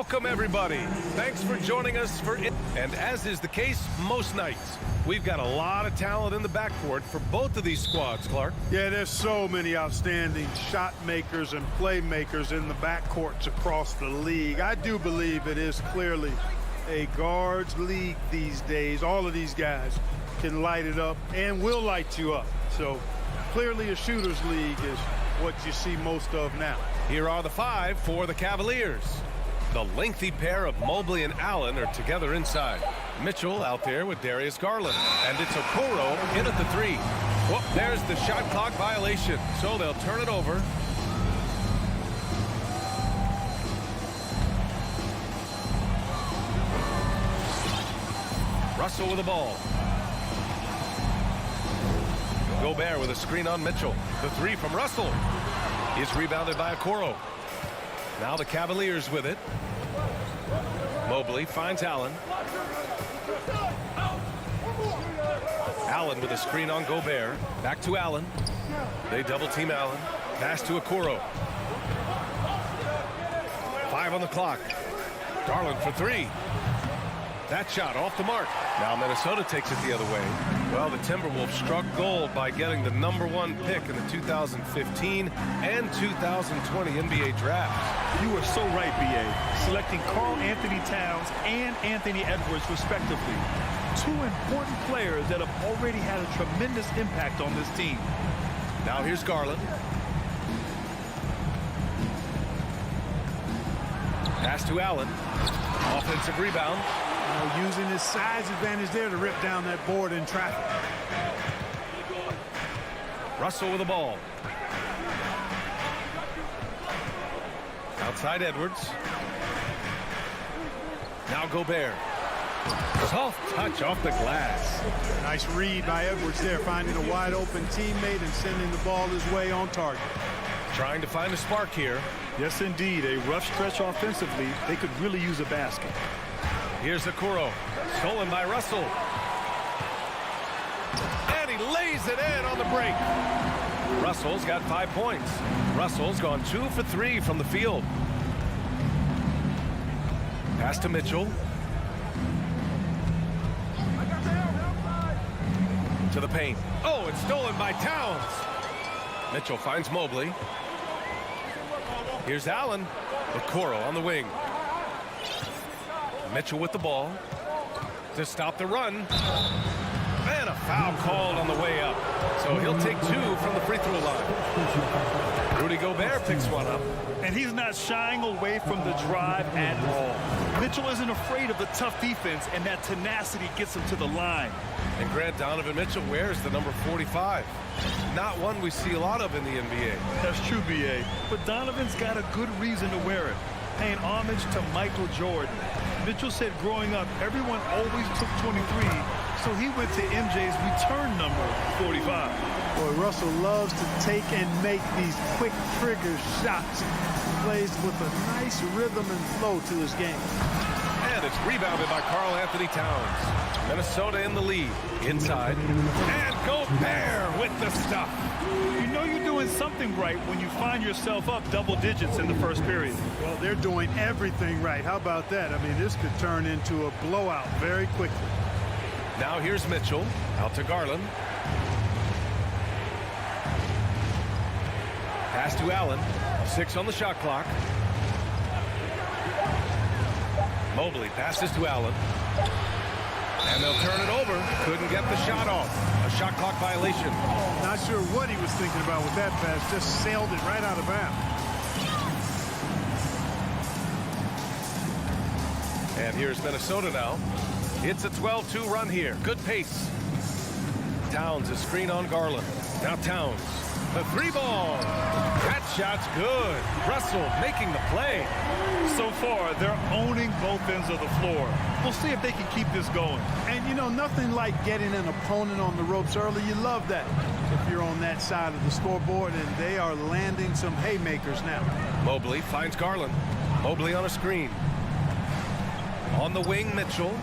Welcome, everybody. Thanks for joining us and as is the case most nights, we've got a lot of talent in the backcourt for both of these squads, Clark. Yeah, there's so many outstanding shot makers and playmakers in the backcourts across the league. I do believe it is clearly a guards league these days. All of these guys can light it up and will light you up. So clearly a shooter's league is what you see most of now. Here are the five for the Cavaliers. The lengthy pair of Mobley and Allen are together inside. Mitchell out there with Darius Garland. And it's Okoro in at the three. Well, there's the shot clock violation, so they'll turn it over. Russell with the ball. Gobert with a screen on Mitchell. The three from Russell is rebounded by Okoro. Now the Cavaliers with it. Mobley finds Allen. Allen with a screen on Gobert. Back to Allen. They double team Allen. Pass to Okoro. 5 on the clock. Garland for three. That shot off the mark. Now Minnesota takes it the other way. Well, the Timberwolves struck gold by getting the #1 pick in the 2015 and 2020 NBA drafts. You are so right, B.A. Selecting Karl Anthony Towns and Anthony Edwards, respectively. Two important players that have already had a tremendous impact on this team. Now here's Garland. Pass to Allen. Offensive rebound. Using his size advantage there to rip down that board in traffic. Russell with the ball. Outside Edwards. Now Gobert. Soft touch off the glass. Nice read by Edwards there, finding a wide open teammate and sending the ball his way on target. Trying to find a spark here. Yes, indeed. A rough stretch offensively. They could really use a basket. Here's Okoro. Stolen by Russell. And he lays it in on the break. Russell's got 5 points. Russell's gone 2 for 3 from the field. Pass to Mitchell. To the paint. Oh, it's stolen by Towns. Mitchell finds Mobley. Here's Allen. Okoro on the wing. Mitchell with the ball to stop the run. And a foul called on the way up. So he'll take 2 from the free throw line. Rudy Gobert picks one up. And he's not shying away from the drive at all. Mitchell isn't afraid of the tough defense, and that tenacity gets him to the line. And Grant, Donovan Mitchell wears the number 45. Not one we see a lot of in the NBA. That's true, B.A. But Donovan's got a good reason to wear it. Paying homage to Michael Jordan. Mitchell said growing up, everyone always took 23, so he went to MJ's return number, 45. Boy, Russell loves to take and make these quick trigger shots. Plays with a nice rhythm and flow to his game. And it's rebounded by Karl Anthony Towns. Minnesota in the lead. Inside. And Gobert with the stuff. You know you're doing something right when you find yourself up double digits in the first period. Well, they're doing everything right. How about that? I mean, this could turn into a blowout very quickly. Now here's Mitchell. Out to Garland. Pass to Allen. 6 on the shot clock. Mobley passes to Allen. And they'll turn it over. Couldn't get the shot off. A shot clock violation. Not sure what he was thinking about with that pass. Just sailed it right out of bounds. And here's Minnesota now. It's a 12-2 run here. Good pace. Towns, a screen on Garland. Now Towns. The 3-ball. That shot's good. Russell making the play. So far, they're owning both ends of the floor. We'll see if they can keep this going. And, you know, nothing like getting an opponent on the ropes early. You love that if you're on that side of the scoreboard, and they are landing some haymakers now. Mobley finds Garland. Mobley on a screen. On the wing, Mitchell.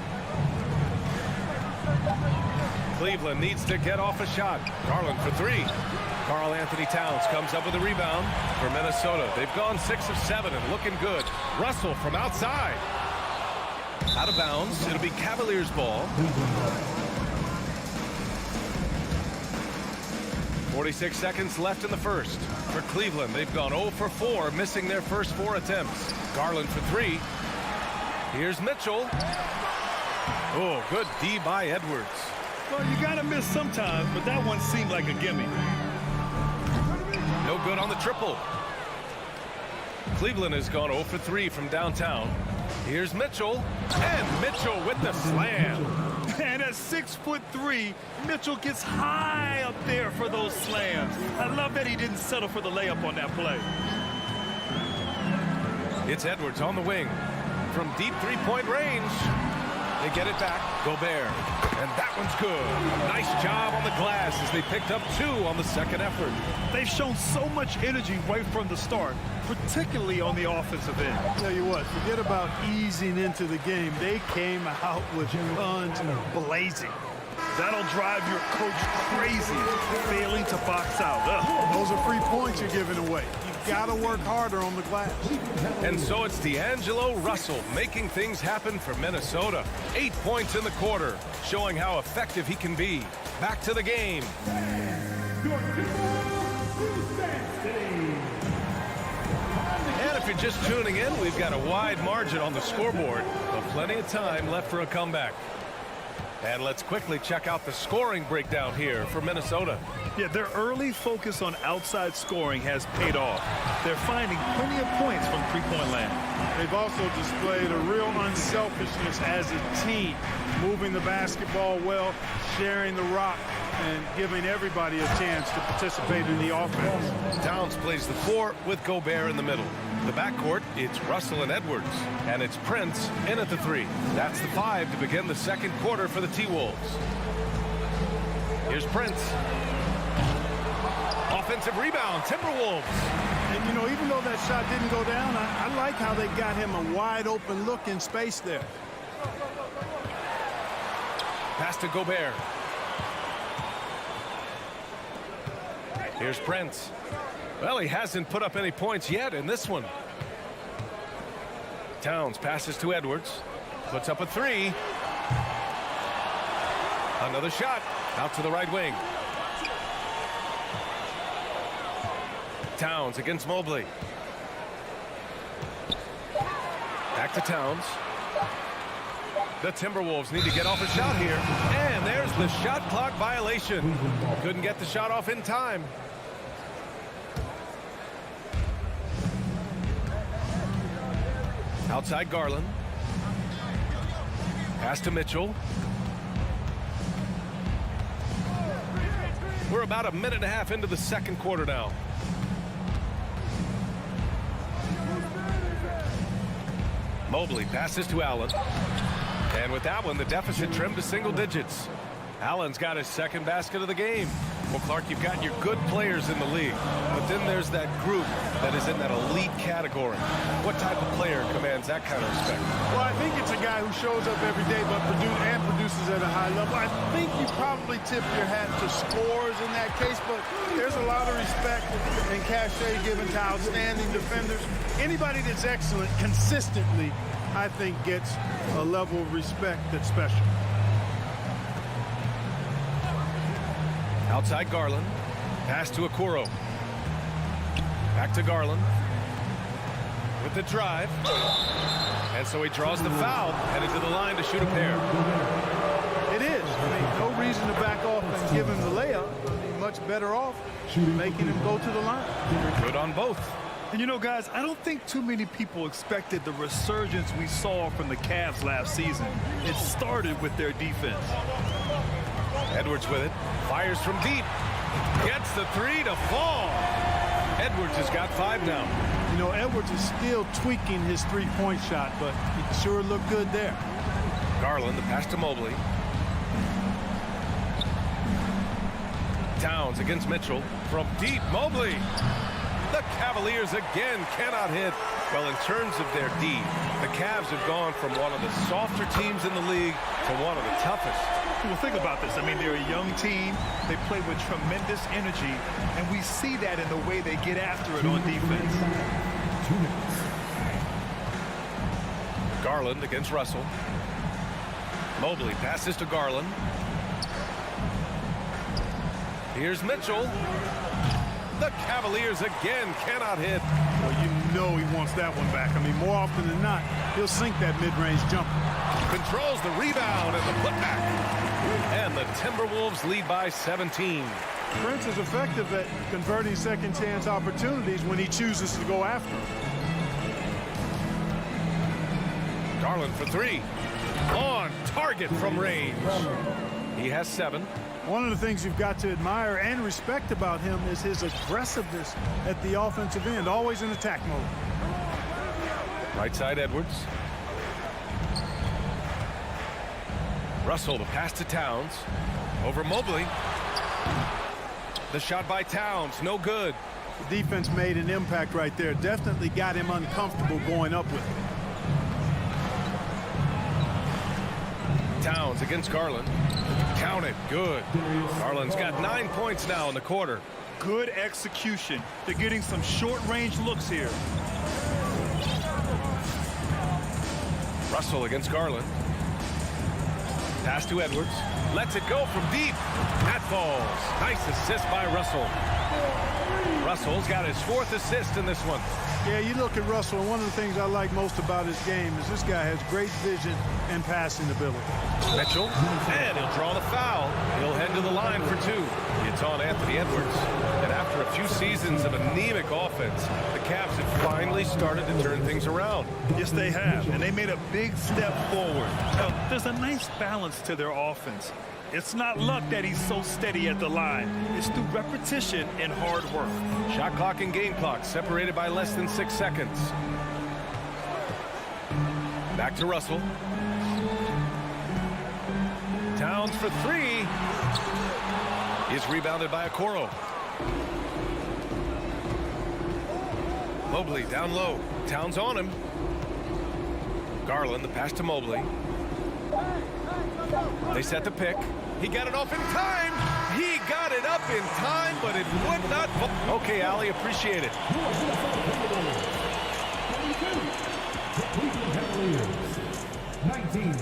Cleveland needs to get off a shot. Garland for three. Karl Anthony Towns comes up with a rebound for Minnesota. They've gone 6 of 7 and looking good. Russell from outside. Out of bounds. It'll be Cavaliers ball. 46 seconds left in the first. For Cleveland, they've gone 0 for 4, missing their first 4 attempts. Garland for three. Here's Mitchell. Oh, good D by Edwards. Well, you got to miss sometimes, but that one seemed like a gimme. No good on the triple. Cleveland has gone 0 for 3 from downtown. Here's Mitchell. And Mitchell with the slam. And at 6'3", Mitchell gets high up there for those slams. I love that he didn't settle for the layup on that play. It's Edwards on the wing. From deep three-point range. They get it back. Gobert. And that one's good. Nice job on the glass as they picked up 2 on the second effort. They've shown so much energy right from the start, particularly on the offensive end. I'll tell you what, forget about easing into the game. They came out with guns blazing. That'll drive your coach crazy, failing to box out. Ugh. Those are free points you're giving away. You've got to work harder on the glass. And so it's D'Angelo Russell making things happen for Minnesota. 8 points in the quarter, showing how effective he can be. Back to the game. And if you're just tuning in, we've got a wide margin on the scoreboard, but plenty of time left for a comeback. And let's quickly check out the scoring breakdown here for Minnesota. Yeah, their early focus on outside scoring has paid off. They're finding plenty of points from three-point land. They've also displayed a real unselfishness as a team, moving the basketball well, sharing the rock, and giving everybody a chance to participate in the offense. Towns plays the 4 with Gobert in the middle. The backcourt, it's Russell and Edwards. And it's Prince in at the 3. That's the 5 to begin the second quarter for the T-Wolves. Here's Prince. Offensive rebound, Timberwolves. And, you know, even though that shot didn't go down, I like how they got him a wide-open look in space there. Pass to Gobert. Here's Prince. Well, he hasn't put up any points yet in this one. Towns passes to Edwards. Puts up a 3. Another shot. Out to the right wing. Towns against Mobley. Back to Towns. The Timberwolves need to get off a shot here. And there's the shot clock violation. Couldn't get the shot off in time. Outside Garland. Pass to Mitchell. We're about a minute and a half into the second quarter now. Mobley passes to Allen. And with that one, the deficit trimmed to single digits. Allen's got his second basket of the game. Well, Clark, you've got your good players in the league, but then there's that group that is in that elite category. What type of player commands that kind of respect? Well, I think it's a guy who shows up every day but produces at a high level. I think you probably tip your hat to scores in that case, but there's a lot of respect and cachet given to outstanding defenders. Anybody that's excellent consistently, I think, gets a level of respect that's special. Outside Garland. Pass to Okoro. Back to Garland. With the drive. And so he draws the foul. Headed to the line to shoot a pair. It is. I mean, no reason to back off and give him the layup. Much better off making him go to the line. Good on both. And you know, guys, I don't think too many people expected the resurgence we saw from the Cavs last season. It started with their defense. Edwards with it. Fires from deep. Gets the 3 to fall. Edwards has got 5 now. You know, Edwards is still tweaking his three-point shot, but it sure looked good there. Garland, the pass to Mobley. Towns against Mitchell. From deep, Mobley. The Cavaliers again cannot hit. Well, in terms of their D, the Cavs have gone from one of the softer teams in the league to one of the toughest. Well, think about this. I mean, they're a young team. They play with tremendous energy, and we see that in the way they get after it on defense. 2 minutes. Garland against Russell. Mobley passes to Garland. Here's Mitchell. The Cavaliers again cannot hit. Well, you know he wants that one back. I mean, more often than not, he'll sink that mid-range jumper. Controls the rebound and the putback. And the Timberwolves lead by 17. Prince is effective at converting second-chance opportunities when he chooses to go after them. Garland for 3. On target from range. He has 7. One of the things you've got to admire and respect about him is his aggressiveness at the offensive end, always in attack mode. Right side Edwards. Russell, the pass to Towns. Over Mobley. The shot by Towns, no good. The defense made an impact right there. Definitely got him uncomfortable going up with it. Towns against Garland. Counted, good. Garland's got 9 points now in the quarter. Good execution. They're getting some short-range looks here. Russell against Garland. Pass to Edwards. Lets it go from deep. That falls. Nice assist by Russell. Russell's got his 4th assist in this one. Yeah, you look at Russell, and one of the things I like most about his game is this guy has great vision and passing ability. Mitchell, and he'll draw the foul. He'll head to the line for 2. It's on Anthony Edwards. And after a few seasons of anemic offense, the Cavs have finally started to turn things around. Yes, they have, and they made a big step forward. Now, there's a nice balance to their offense. It's not luck that he's so steady at the line. It's through repetition and hard work. Shot clock and game clock separated by less than 6 seconds. Back to Russell. Towns for 3. Is rebounded by Okoro. Mobley down low. Towns on him. Garland, the pass to Mobley. They set the pick. He got it off in time. He got it up in time, but it would not. Okay, Allie, appreciate it. Cavaliers. 19.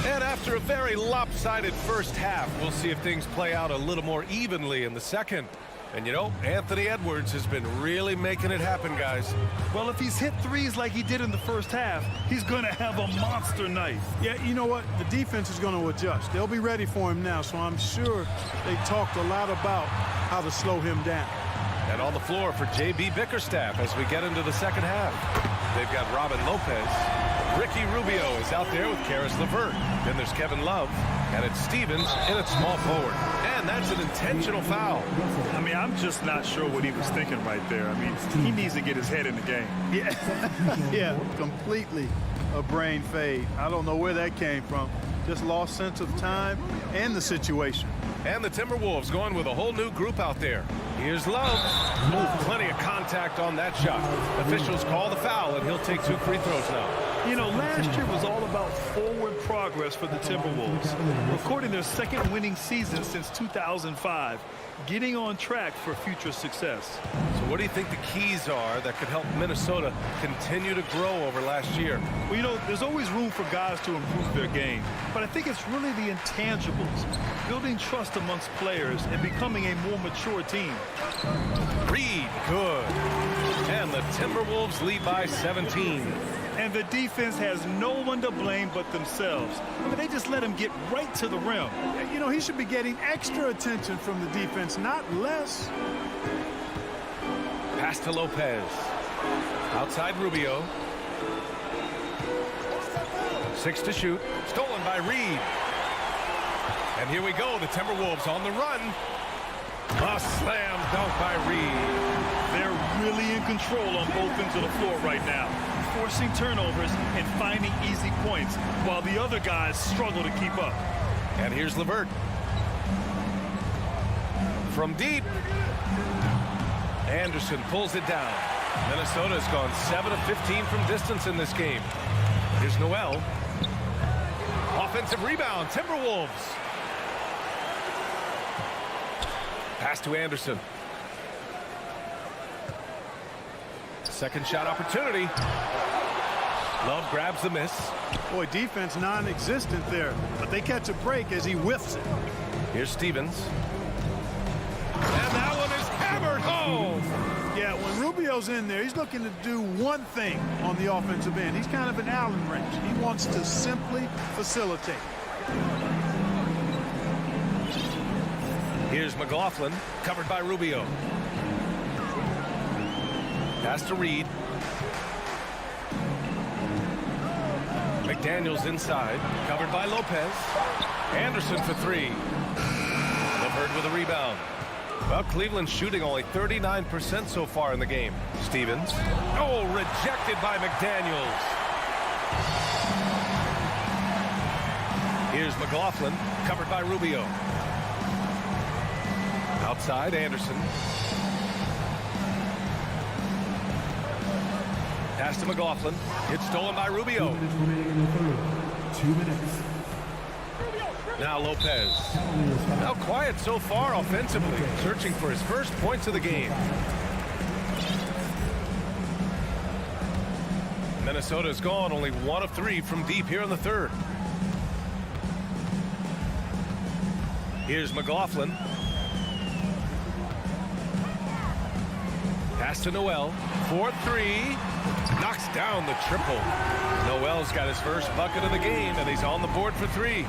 And after a very lopsided first half, we'll see if things play out a little more evenly in the second. And, you know, Anthony Edwards has been really making it happen, guys. Well, if he's hit threes like he did in the first half, he's going to have a monster night. Yeah, you know what? The defense is going to adjust. They'll be ready for him now, so I'm sure they talked a lot about how to slow him down. And on the floor for J.B. Bickerstaff as we get into the second half. They've got Robin Lopez. Ricky Rubio is out there with Karis LeVert. Then there's Kevin Love. And it's Stevens in at small forward. And that's an intentional foul. I mean, I'm just not sure what he was thinking right there. I mean, he needs to get his head in the game. Yeah, yeah, completely a brain fade. I don't know where that came from. Just lost sense of time and the situation. And the Timberwolves going with a whole new group out there. Here's Love. Plenty of contact on that shot. Officials call the foul, and he'll take 2 free throws now. You know, last year was all about forward progress for the Timberwolves, recording their 2nd winning season since 2005, getting on track for future success. So what do you think the keys are that could help Minnesota continue to grow over last year? Well, you know, there's always room for guys to improve their game, but I think it's really the intangibles, building trust amongst players and becoming a more mature team. Reed, good. And the Timberwolves lead by 17. And the defense has no one to blame but themselves. I mean, they just let him get right to the rim. You know, he should be getting extra attention from the defense, not less. Pass to Lopez. Outside Rubio. 6 to shoot. Stolen by Reed. And here we go. The Timberwolves on the run. A slam dunk by Reed. They're really in control on both ends of the floor right now, forcing turnovers and finding easy points while the other guys struggle to keep up. And here's LeVert. From deep. Anderson pulls it down. Minnesota has gone 7 of 15 from distance in this game. Here's Noel. Offensive rebound, Timberwolves. Pass to Anderson. Second shot opportunity. Love grabs the miss. Boy, defense non-existent there, but they catch a break as he whiffs it. Here's Stevens. And that one is hammered home. Yeah, when Rubio's in there, he's looking to do one thing on the offensive end. He's kind of an Allen wrench. He wants to simply facilitate. Here's McLaughlin, covered by Rubio. Pass to Reed. McDaniels inside, covered by Lopez. Anderson for three. LeVert with a rebound. Well, Cleveland's shooting only 39% so far in the game. Stevens. Oh, rejected by McDaniels. Here's McLaughlin, covered by Rubio. Outside, Anderson. Pass to McLaughlin. It's stolen by Rubio. 2 minutes remaining in the third. 2 minutes. Now Lopez. Now quiet so far offensively, searching for his first points of the game. Minnesota's gone only 1 of 3 from deep here in the third. Here's McLaughlin. Pass to Noel. 4-3. Knocks down the triple. Noel's got his first bucket of the game, and he's on the board for 3.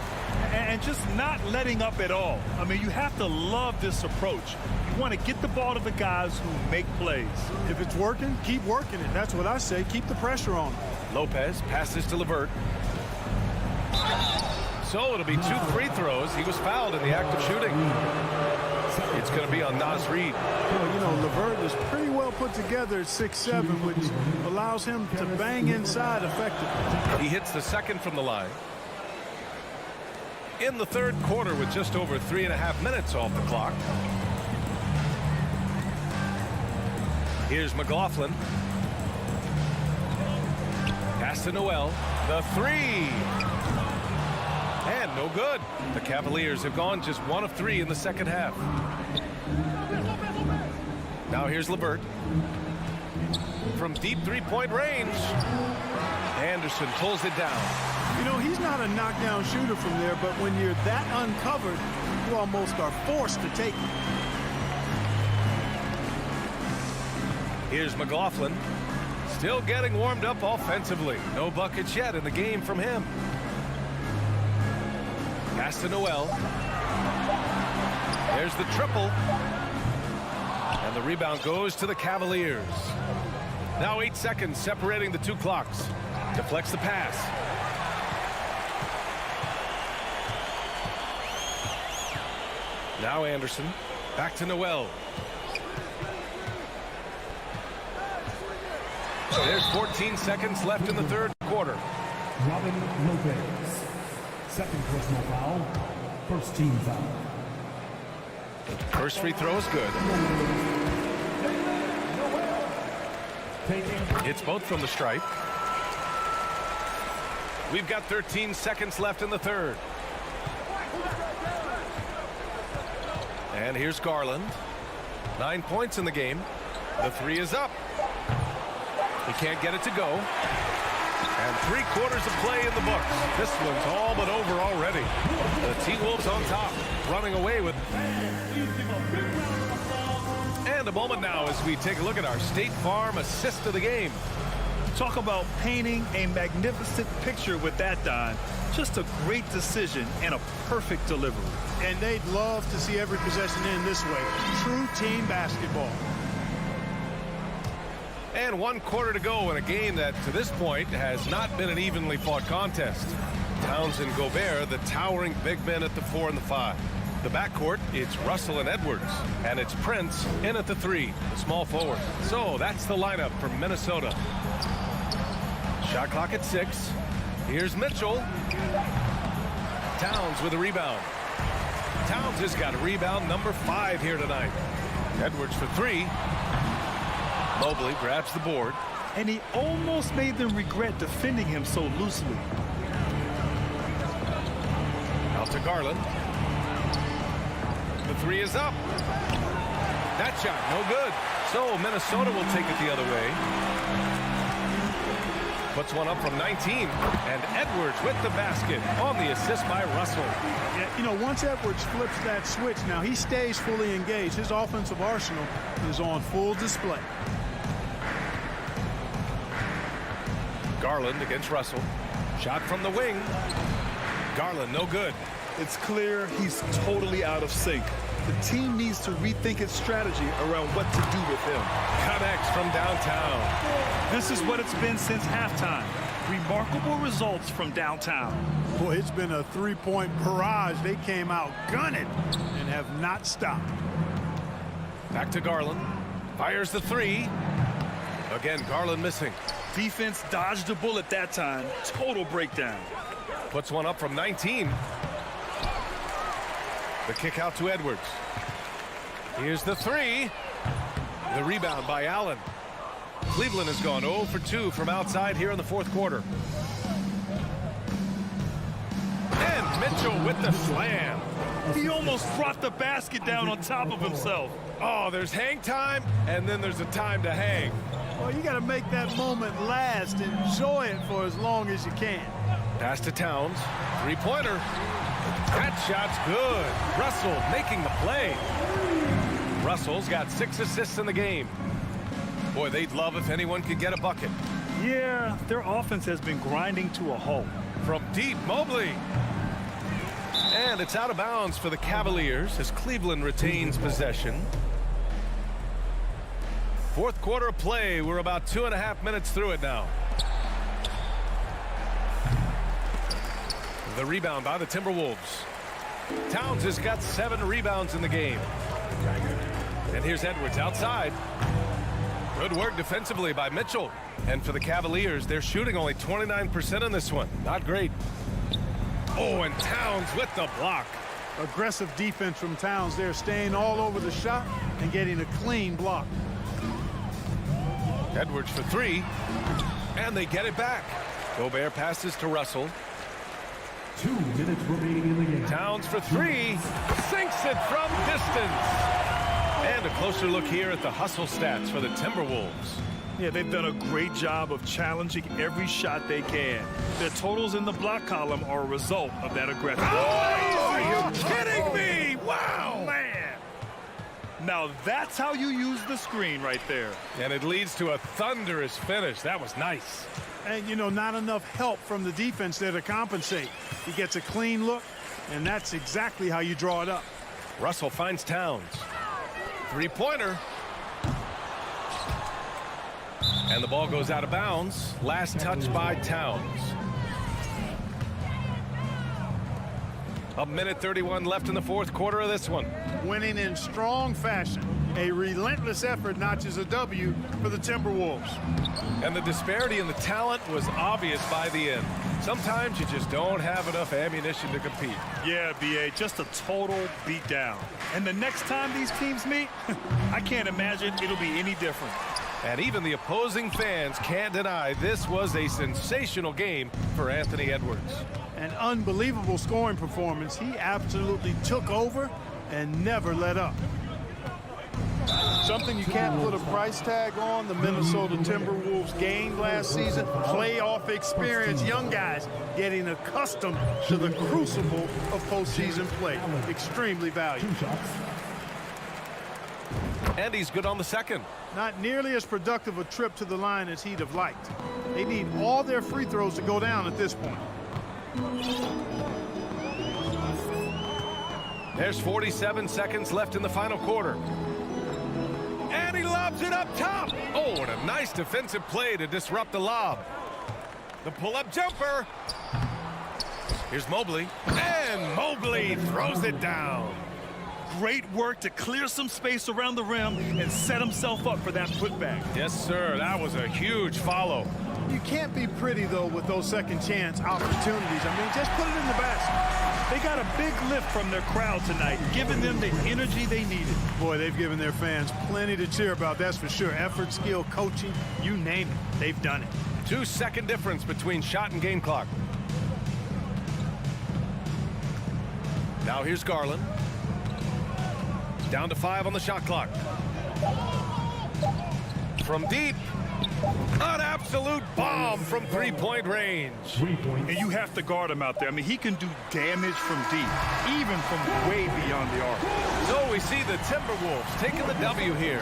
And just not letting up at all. I mean, you have to love this approach. You want to get the ball to the guys who make plays. If it's working, keep working it. That's what I say. Keep the pressure on. Lopez passes to LeVert. So it'll be 2 free throws. He was fouled in the act of shooting. It's going to be on Naz Reid. Well, you know, LeVert is pretty well put together at 6'7", which allows him to bang inside effectively. He hits the second from the line. In the third quarter with just over 3.5 minutes off the clock. Here's McLaughlin. Pass to Noel. The 3. And no good. The Cavaliers have gone just 1 of 3 in the second half. Now here's LeVert. From deep three-point range. Anderson pulls it down. You know, he's not a knockdown shooter from there, but when you're that uncovered, you almost are forced to take it. Here's McLaughlin. Still getting warmed up offensively. No buckets yet in the game from him. Pass to Noel. There's the triple. And the rebound goes to the Cavaliers. Now 8 seconds separating the 2 clocks. Deflects the pass. Now Anderson. Back to Noel. There's 14 seconds left in the third quarter. Robin Lopez. Second personal foul. First team foul. First free throw is good. It's both from the stripe. We've got 13 seconds left in the third. And here's Garland. 9 points in the game. The 3 is up. He can't get it to go. And 3 quarters of play in the books. This one's all but over already. The T-Wolves on top, running away with. And a moment now as we take a look at our State Farm assist of the game. Talk about painting a magnificent picture with that, Don. Just a great decision and a perfect delivery. And they'd love to see every possession end this way. True team basketball. And 1 quarter to go in a game that, to this point, has not been an evenly fought contest. Towns and Gobert, the towering big men at the 4 and the 5. The backcourt, it's Russell and Edwards. And it's Prince in at the 3, the small forward. So that's the lineup for Minnesota. Shot clock at 6. Here's Mitchell. Towns with a rebound. Towns has got a rebound number 5 here tonight. Edwards for 3. Mobley grabs the board. And he almost made them regret defending him so loosely. Out to Garland. The three is up. That shot, no good. So Minnesota will take it the other way. Puts one up from 19. And Edwards with the basket on the assist by Russell. Yeah, you know, once Edwards flips that switch, now he stays fully engaged. His offensive arsenal is on full display. Garland against Russell. Shot from the wing. Garland, no good. It's clear he's totally out of sync. The team needs to rethink its strategy around what to do with him. Connects from downtown. This is what it's been since halftime. Remarkable results from downtown. Boy, it's been a three-point barrage. They came out gunning and have not stopped. Back to Garland. Fires the three. Again, Garland missing. Defense dodged a bullet that time. Total breakdown. Puts one up from 19. The kick out to Edwards. Here's the three. The rebound by Allen. Cleveland has gone 0 for 2 from outside here in the fourth quarter. And Mitchell with the slam. He almost brought the basket down on top of himself. Oh, there's hang time, and then there's a time to hang. Well, you got to make that moment last. Enjoy it for as long as you can. Pass to Towns. Three-pointer. That shot's good. Russell making the play. Russell's got 6 assists in the game. Boy, they'd love if anyone could get a bucket. Yeah, their offense has been grinding to a halt. From deep, Mobley. And it's out of bounds for the Cavaliers as Cleveland retains possession. Fourth quarter play. We're about 2.5 minutes through it now. The rebound by the Timberwolves. Towns has got 7 rebounds in the game. And here's Edwards outside. Good work defensively by Mitchell. And for the Cavaliers, they're shooting only 29% in this one. Not great. Oh, and Towns with the block. Aggressive defense from Towns there, staying all over the shot and getting a clean block. Edwards for 3. And they get it back. Gobert passes to Russell. 2 minutes remaining in the game. Towns for 3. Sinks it from distance. And a closer look here at the hustle stats for the Timberwolves. Yeah, they've done a great job of challenging every shot they can. Their totals in the block column are a result of that aggression. Oh, are you kidding me? Wow. Man. Now that's how you use the screen right there. And it leads to a thunderous finish. That was nice. And, you know, not enough help from the defense there to compensate. He gets a clean look, and that's exactly how you draw it up. Russell finds Towns. Three-pointer. And the ball goes out of bounds. Last touch by Towns. A minute 31 left in the fourth quarter of this one. Winning in strong fashion. A relentless effort notches a W for the Timberwolves. And the disparity in the talent was obvious by the end. Sometimes you just don't have enough ammunition to compete. Yeah, B.A., just a total beatdown. And the next time these teams meet, I can't imagine it'll be any different. And even the opposing fans can't deny this was a sensational game for Anthony Edwards. An unbelievable scoring performance. He absolutely took over and never let up. Something you can't put a price tag on. The Minnesota Timberwolves gained last season. Playoff experience. Young guys getting accustomed to the crucible of postseason play. Extremely valuable. And he's good on the second. Not nearly as productive a trip to the line as he'd have liked. They need all their free throws to go down at this point. There's 47 seconds left in the final quarter. And he lobs it up top. Oh, and a nice defensive play to disrupt the lob. The pull-up jumper. Here's Mobley. And Mobley throws it down. Great work to clear some space around the rim and set himself up for that putback. Yes, sir. That was a huge follow. You can't be pretty, though, with those second chance opportunities. I mean, just put it in the basket. They got a big lift from their crowd tonight, giving them the energy they needed. Boy, they've given their fans plenty to cheer about, that's for sure. Effort, skill, coaching, you name it, they've done it. 2-second difference between shot and game clock. Now here's Garland. Down to 5 on the shot clock. From deep. An absolute bomb from three-point range. 3 points. And you have to guard him out there. I mean, he can do damage from deep, even from way beyond the arc. So we see the Timberwolves taking the W here.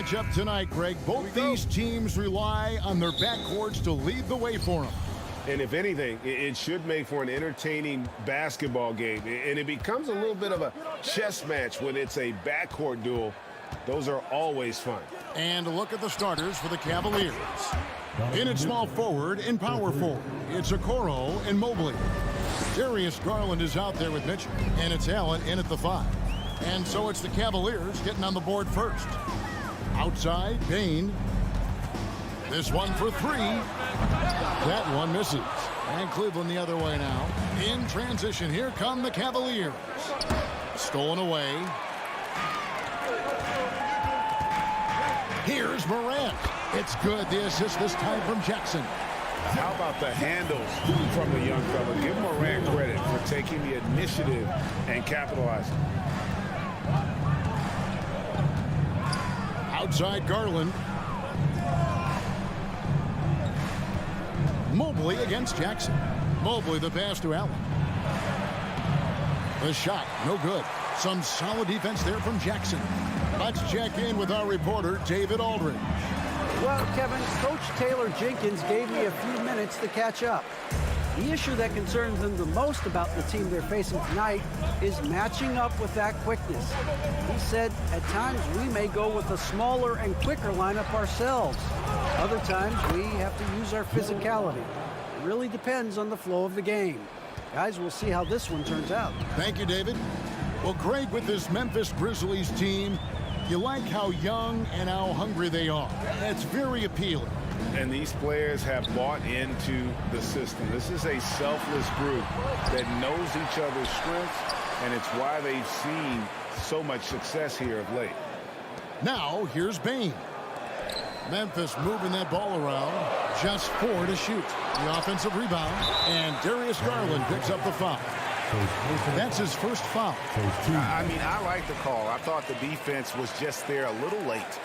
matchup tonight, Greg. Both these teams rely on their backcourts to lead the way for them. And if anything, it should make for an entertaining basketball game. And it becomes a little bit of a chess match when it's a backcourt duel. Those are always fun. And look at the starters for the Cavaliers. In at small forward and power forward, it's Okoro and Mobley. Darius Garland is out there with Mitchell, and it's Allen in at the 5. And so it's the Cavaliers getting on the board first. Outside, Bane. This one for 3. That one misses. And Cleveland the other way now. In transition, here come the Cavaliers. Stolen away. Here's Morant. It's good. The assist this time from Jackson. How about the handles from the young fella? Give Morant credit for taking the initiative and capitalizing. Outside Garland. Mobley against Jackson. Mobley the pass to Allen. The shot, no good. Some solid defense there from Jackson. Let's check in with our reporter, David Aldridge. Well, Kevin, Coach Taylor Jenkins gave me a few minutes to catch up. The issue that concerns them the most about the team they're facing tonight is matching up with that quickness. He said, at times we may go with a smaller and quicker lineup ourselves. Other times we have to use our physicality. It really depends on the flow of the game. Guys, we'll see how this one turns out. Thank you, David. Well, Greg, with this Memphis Grizzlies team, you like how young and how hungry they are. That's very appealing. And these players have bought into the system. This is a selfless group that knows each other's strengths, and it's why they've seen so much success here of late. Now, here's Bane. Memphis moving that ball around. Just 4 to shoot. The offensive rebound. And Darius Garland picks up the foul. That's his first foul. I mean, I like the call. I thought the defense was just there a little late.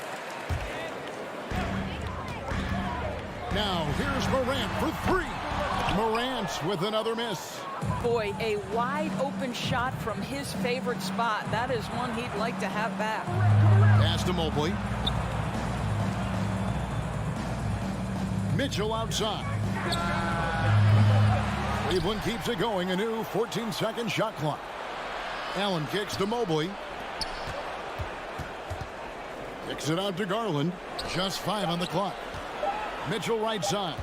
Now, here's Morant for 3. Morant with another miss. Boy, a wide open shot from his favorite spot. That is one he'd like to have back. Pass to Mobley. Mitchell outside. Cleveland keeps it going. A new 14-second shot clock. Allen kicks to Mobley. Kicks it out to Garland. Just 5 on the clock. Mitchell right side.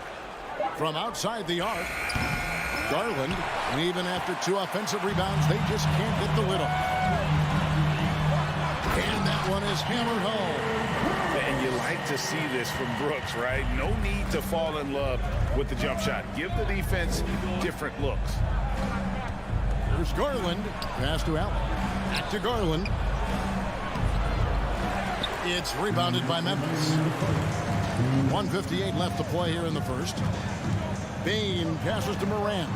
From outside the arc. Garland, and even after 2 offensive rebounds, they just can't get the lid off. And that one is hammered home. And you like to see this from Brooks, right? No need to fall in love with the jump shot. Give the defense different looks. Here's Garland. Pass to Allen. Back to Garland. It's rebounded by Memphis. 1:58 left to play here in the first. Bane passes to Morant.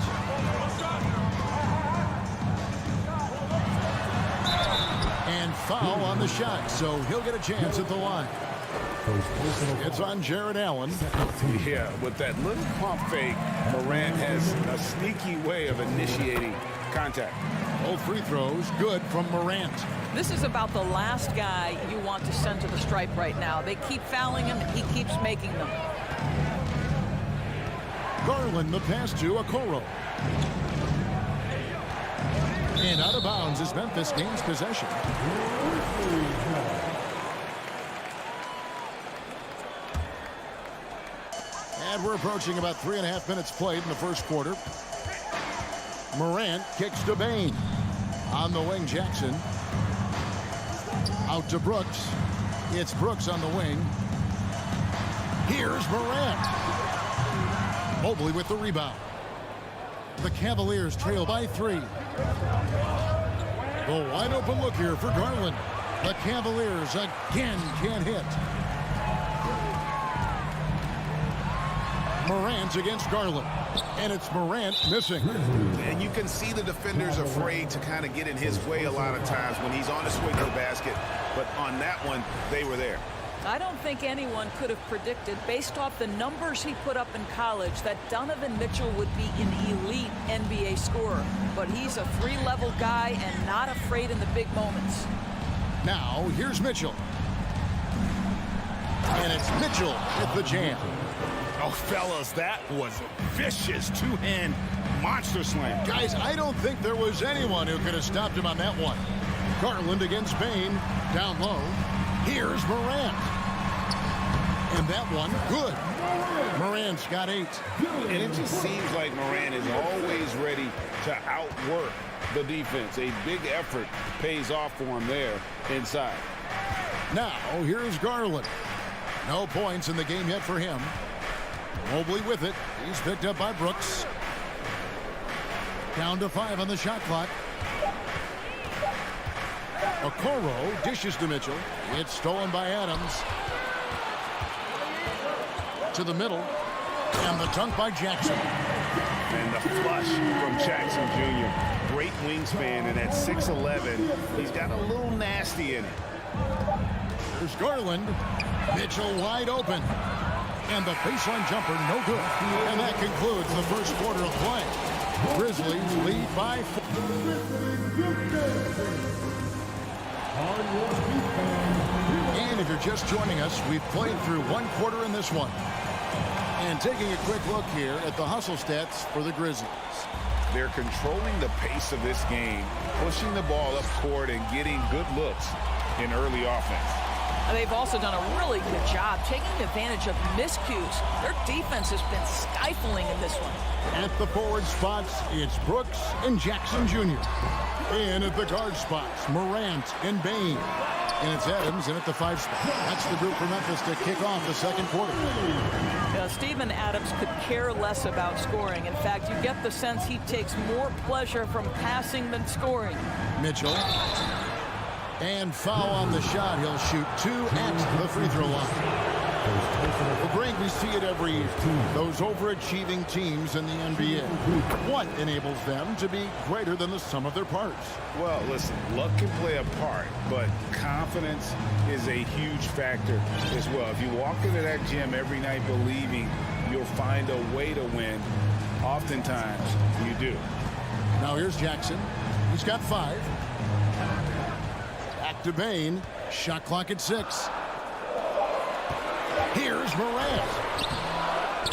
And foul on the shot, so he'll get a chance at the line. It's on Jared Allen. Yeah, with that little pump fake, Morant has a sneaky way of initiating contact. Both free throws good from Morant. This is about the last guy you want to send to the stripe right now. They keep fouling him, and he keeps making them. Garland the pass to Okoro. And out of bounds as Memphis gains possession. And we're approaching about 3.5 minutes played in the first quarter. Morant kicks to Bane. On the wing, Jackson. Out to Brooks. It's Brooks on the wing. Here's Morant. Mobley with the rebound. The Cavaliers trail by 3. The wide open look here for Garland. The Cavaliers again can't hit. Morant against Garland. And it's Morant missing. And you can see the defenders afraid to kind of get in his way a lot of times when he's on his way to the basket. But on that one, they were there. I don't think anyone could have predicted, based off the numbers he put up in college, that Donovan Mitchell would be an elite NBA scorer. But he's a 3-level guy and not afraid in the big moments. Now, here's Mitchell. And it's Mitchell with the jam. Oh, fellas, that was vicious two-hand monster slam. Guys, I don't think there was anyone who could have stopped him on that one. Garland against Bain. Down low. Here's Morant. And that one, good. Morant's got 8. And it just seems like Morant is always ready to outwork the defense. A big effort pays off for him there inside. Now, here's Garland. No points in the game yet for him. Mobley with it. He's picked up by Brooks. Down to 5 on the shot clock. Okoro dishes to Mitchell. It's stolen by Adams. To the middle. And the dunk by Jackson. And the flush from Jackson Jr. Great wingspan, and at 6'11", he's got a little nasty in it. There's Garland. Mitchell wide open. And the baseline jumper, no good. And that concludes the first quarter of play. Grizzlies lead by 4. And if you're just joining us, we've played through one quarter in this one. And taking a quick look here at the hustle stats for the Grizzlies. They're controlling the pace of this game, pushing the ball up court and getting good looks in early offense. They've also done a really good job taking advantage of miscues. Their defense has been stifling in this one. At the forward spots, it's Brooks and Jackson Jr. And at the guard spots, Morant and Bain. And it's Adams in at the 5 spot. That's the group for Memphis to kick off the second quarter. Steven Adams could care less about scoring. In fact, you get the sense he takes more pleasure from passing than scoring. Mitchell. And foul on the shot. He'll shoot 2 at the free throw line. Well, Greg, we see it every year. Those overachieving teams in the NBA. What enables them to be greater than the sum of their parts? Well, listen, luck can play a part, but confidence is a huge factor as well. If you walk into that gym every night believing you'll find a way to win, oftentimes you do. Now here's Jackson. He's got 5. Back to Bain. Shot clock at 6. Here's Morant.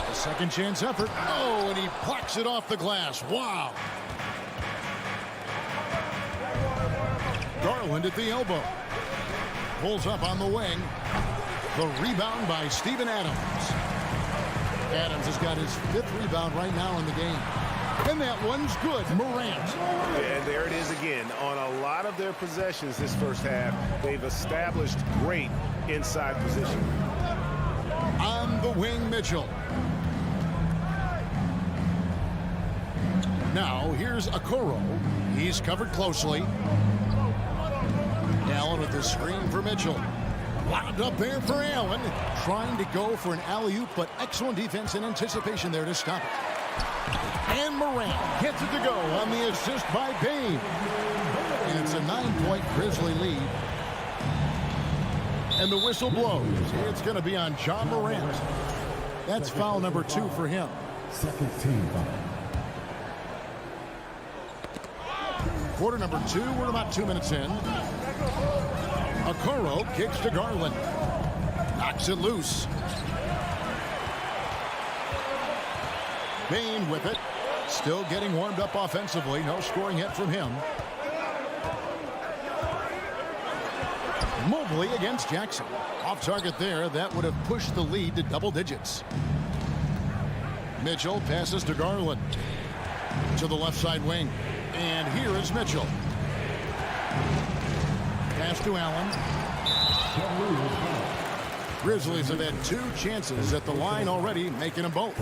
A second chance effort. Oh, and he plucks it off the glass. Wow. Garland at the elbow. Pulls up on the wing. The rebound by Steven Adams. Adams has got his 5th rebound right now in the game. And that one's good. Morant. And there it is again. On a lot of their possessions this first half, they've established great inside position. On the wing, Mitchell. Now, here's Okoro. He's covered closely. Allen with the screen for Mitchell. Lobbed up there for Allen. Trying to go for an alley-oop, but excellent defense and anticipation there to stop it. And Morant gets it to go on the assist by Bain. And it's a 9-point Grizzly lead. And the whistle blows. It's going to be on John Morant. That's foul number 2 for him. Second team foul. Quarter number 2. We're about 2 minutes in. Okoro kicks to Garland. Knocks it loose. Bain with it. Still getting warmed up offensively. No scoring yet from him. Mobley against Jackson. Off target there. That would have pushed the lead to double digits. Mitchell passes to Garland. To the left side wing. And here is Mitchell. Pass to Allen. Grizzlies have had 2 chances at the line already, making them both.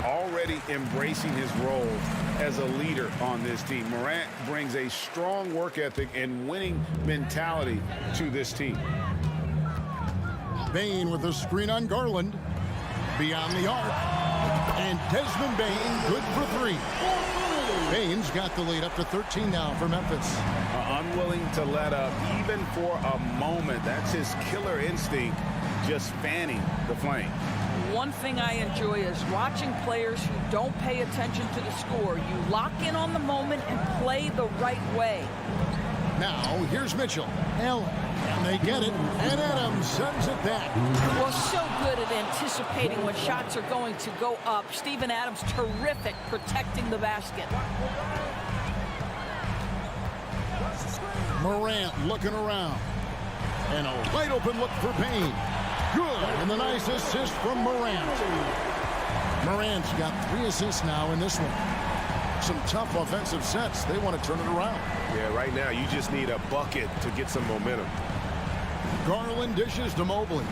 Already embracing his role as a leader on this team. Morant brings a strong work ethic and winning mentality to this team. Bain with a screen on Garland. Beyond the arc. And Desmond Bain good for 3. Bain's got the lead up to 13 now for Memphis. Unwilling to let up even for a moment. That's his killer instinct, just fanning the flame. One thing I enjoy is watching players who don't pay attention to the score. You lock in on the moment and play the right way. Now, here's Mitchell. Allen. And they get it. And Adams sends it back. Well, so good at anticipating when shots are going to go up. Steven Adams, terrific protecting the basket. Morant looking around. And a wide open look for Payne. Good. And the nice assist from Morant. Morant's got 3 assists now in this one. Some tough offensive sets. They want to turn it around. Yeah, right now you just need a bucket to get some momentum. Garland dishes to Mobley.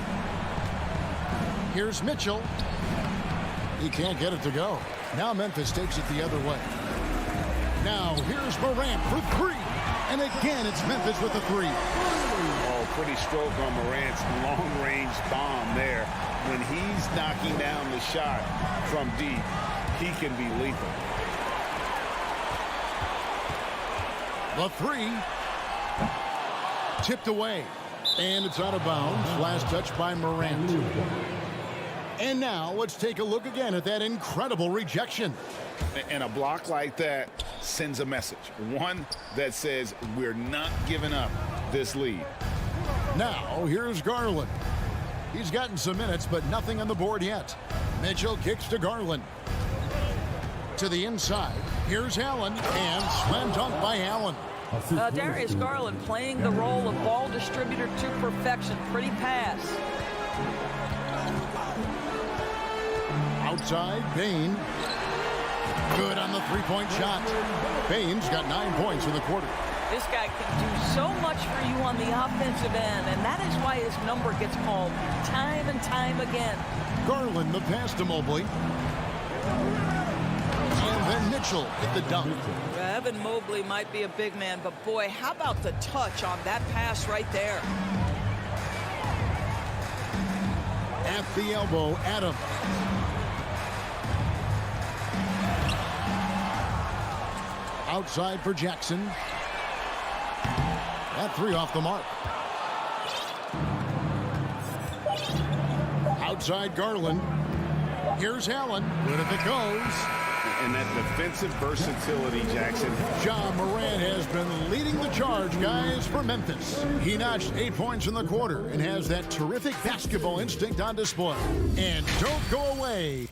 Here's Mitchell. He can't get it to go. Now Memphis takes it the other way. Now here's Morant for 3. And again, it's Memphis with a 3. Oh, pretty stroke on Morant's long-range bomb there. When he's knocking down the shot from deep, he can be lethal. The 3. Tipped away. And it's out of bounds. Last touch by Morant. And now let's take a look again at that incredible rejection. And a block like that sends a message. One that says we're not giving up this lead. Now here's Garland. He's gotten some minutes, but nothing on the board yet. Mitchell kicks to Garland. To the inside. Here's Allen. And slam dunk by Allen. Darius Garland playing the role of ball distributor to perfection. Pretty pass. Outside, Payne. Good on the 3-point shot. Payne's got 9 points in the quarter. This guy can do so much for you on the offensive end, and that is why his number gets called time and time again. Garland, the pass to Mobley. And then Mitchell hit the dunk. Evan Mobley might be a big man, but boy, how about the touch on that pass right there? At the elbow, Adams. Outside for Jackson. That 3 off the mark. Outside Garland. Here's Allen. Good if it goes. And that defensive versatility, Jackson. Ja Morant has been leading the charge, guys, for Memphis. He notched 8 points in the quarter and has that terrific basketball instinct on display. And don't go away.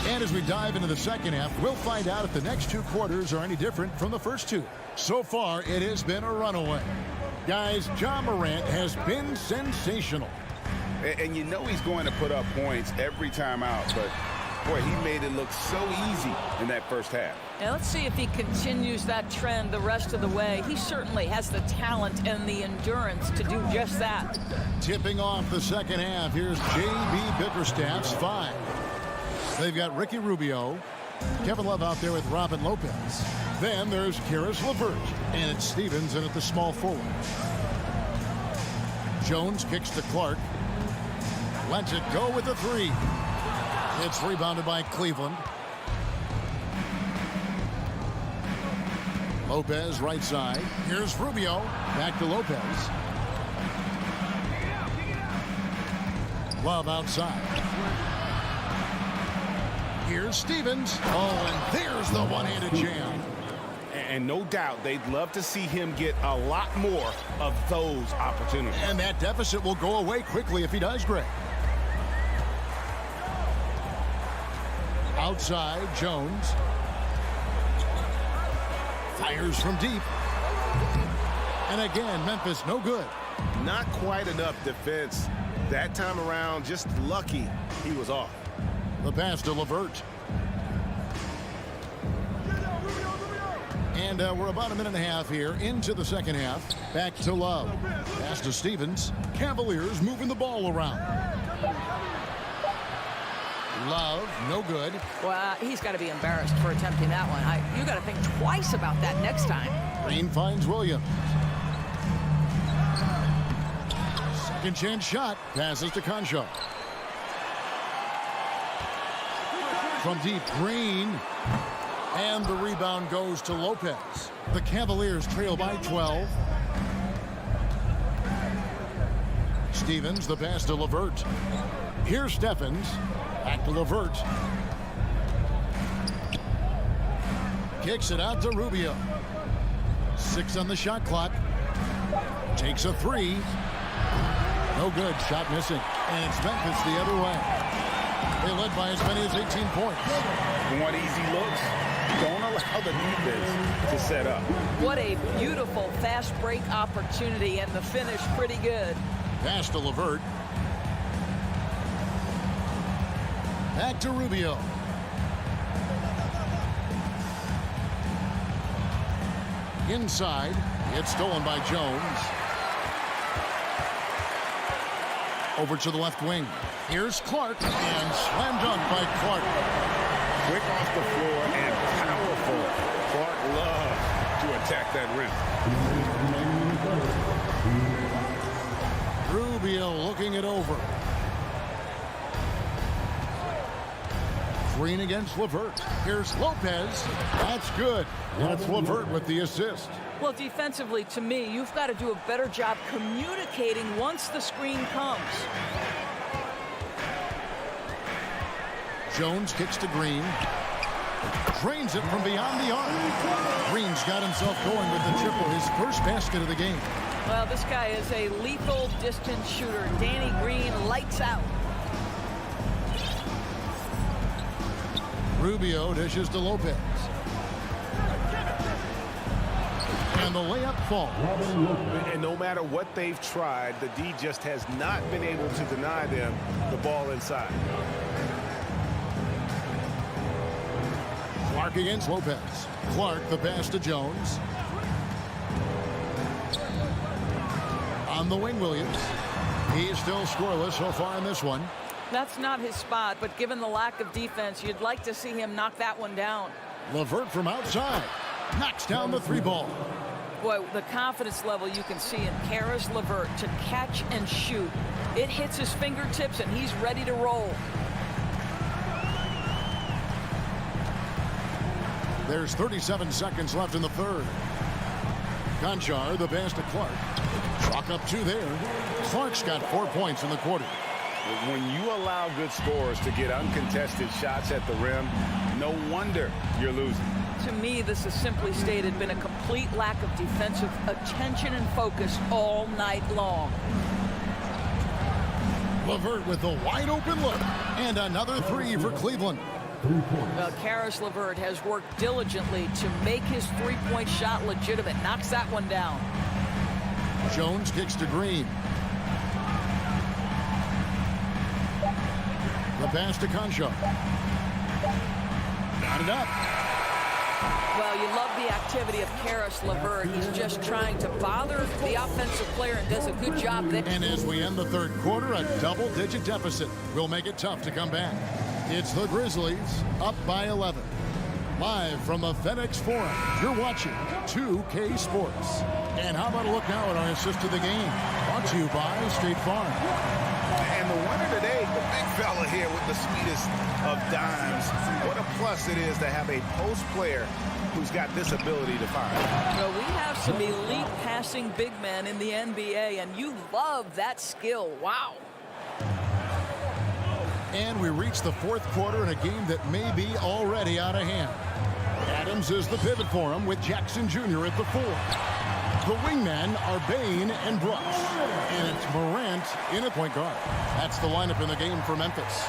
And as we dive into the second half, we'll find out if the next 2 quarters are any different from the first 2. So far, it has been a runaway. Guys, Ja Morant has been sensational. And you know he's going to put up points every time out, but boy, he made it look so easy in that first half. Now let's see if he continues that trend the rest of the way. He certainly has the talent and the endurance to do just that. Tipping off the second half, here's J.B. Bickerstaff's 5. They've got Ricky Rubio, Kevin Love out there with Robin Lopez. Then there's Karis LeVert, and it's Stevens in at the small forward. Jones kicks to Clark. Lets it go with the 3. It's rebounded by Cleveland. Lopez right side. Here's Rubio. Back to Lopez. Love outside. Here's Stevens. Oh, and there's the one-handed jam. And no doubt they'd love to see him get a lot more of those opportunities. And that deficit will go away quickly if he does, Greg. Outside, Jones. Fires from deep. And again, Memphis no good. Not quite enough defense that time around. Just lucky he was off. The pass to LeVert. And we're about a minute and a half here into the second half. Back to Love. Pass to Stevens. Cavaliers moving the ball around. Love, no good. Well, he's got to be embarrassed for attempting that one. You got to think twice about that next time. Green finds Williams. Second chance shot. Passes to Concho. From deep, Green. And the rebound goes to Lopez. The Cavaliers trail by 12. Stevens, the pass to LeVert. Here's Steffens. Back to LeVert. Kicks it out to Rubio. 6 on the shot clock. Takes a 3. No good. Shot missing. And it's Memphis the other way. They led by as many as 18 points. You want easy looks? Don't allow the defense to set up. What a beautiful fast break opportunity, and the finish pretty good. Pass to LeVert. Back to Rubio. Inside. It's stolen by Jones. Over to the left wing. Here's Clark, and slam dunk by Clark. Quick off the floor and powerful. Clark loves to attack that rim. Rubio looking it over. Green against LeVert. Here's Lopez. That's good. That's LeVert with the assist. Well, defensively, to me, you've got to do a better job communicating once the screen comes. Jones kicks to Green. Drains it from beyond the arc. Green's got himself going with the triple, his first basket of the game. Well, this guy is a lethal distance shooter. Danny Green lights out. Rubio dishes to Lopez. And the layup falls. And no matter what they've tried, the D just has not been able to deny them the ball inside. Clark against Lopez. Clark the pass to Jones. On the wing, Williams. He's still scoreless so far in this one. That's not his spot, but given the lack of defense, you'd like to see him knock that one down. LeVert from outside. Knocks down the 3 ball. Boy, the confidence level you can see in Caris LeVert to catch and shoot. It hits his fingertips, and he's ready to roll. There's 37 seconds left in the third. Conchar, the pass to Clark. Chalk up 2 there. Clark's got 4 points in the quarter. When you allow good scorers to get uncontested shots at the rim, no wonder you're losing. To me, this is simply stated been a complete lack of defensive attention and focus all night long. LeVert with a wide open look. And another 3 for Cleveland. Well, Caris LeVert has worked diligently to make his three-point shot legitimate. Knocks that one down. Jones kicks to Green. The pass to Conchar. Got it up. Well, you love the activity of Caris LeVert. He's just trying to bother the offensive player and does a good job there. And as we end the third quarter, a double-digit deficit will make it tough to come back. It's the Grizzlies up by 11. Live from the FedEx Forum, you're watching 2K Sports. And how about a look now at our assist to the game? Brought to you by State Farm. And the winner today, the big fella here with the sweetest of dimes. What a plus it is to have a post player who's got this ability to find. Well, we have some elite passing big men in the NBA, and you love that skill. Wow. And we reach the fourth quarter in a game that may be already out of hand. Adams is the pivot for him with Jackson Jr. at the 4. The wingmen are Bain and Brooks. And it's Morant in at point guard. That's the lineup in the game for Memphis.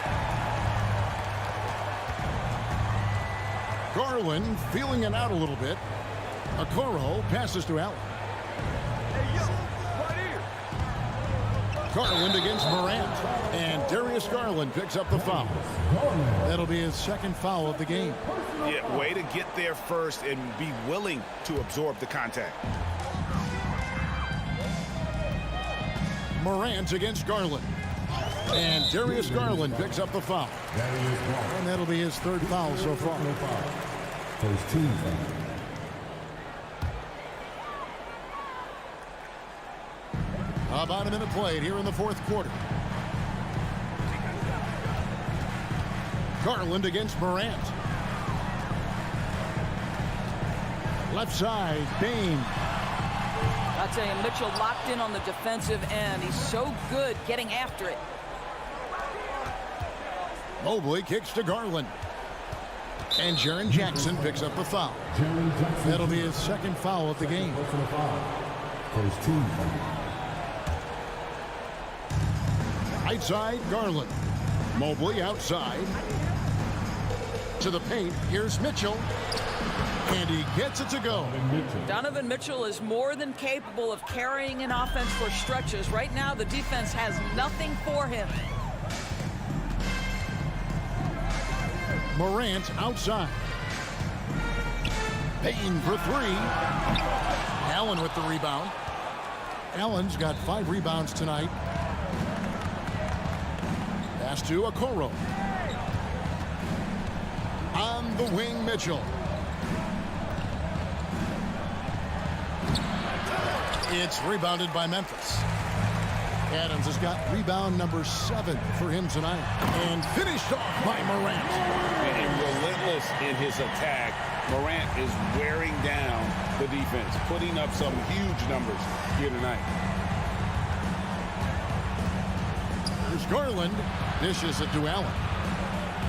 Garland feeling it out a little bit. Okoro passes to Allen. Garland against Morant. And Darius Garland picks up the foul. That'll be his second foul of the game. Yeah, way to get there first and be willing to absorb the contact. Morant against Garland. And Darius Garland picks up the foul. And that'll be his third foul so far. First team foul. About a minute played here in the fourth quarter. Garland against Morant. Left side, Bain. I tell you, Mitchell locked in on the defensive end. He's so good getting after it. Mobley kicks to Garland. And Jaren Jackson picks up the foul. That'll be his second foul of the game. First team foul. Right side, Garland. Mobley outside. To the paint, here's Mitchell. And he gets it to go. Donovan Mitchell is more than capable of carrying an offense for stretches. Right now, the defense has nothing for him. Morant outside. Payton for three. Allen with the rebound. Allen's got 5 rebounds tonight. Pass to Okoro. On the wing, Mitchell. It's rebounded by Memphis. Adams has got rebound number 7 for him tonight. And finished off by Morant. And relentless in his attack. Morant is wearing down the defense, putting up some huge numbers here tonight. There's Garland. Dishes it to Allen.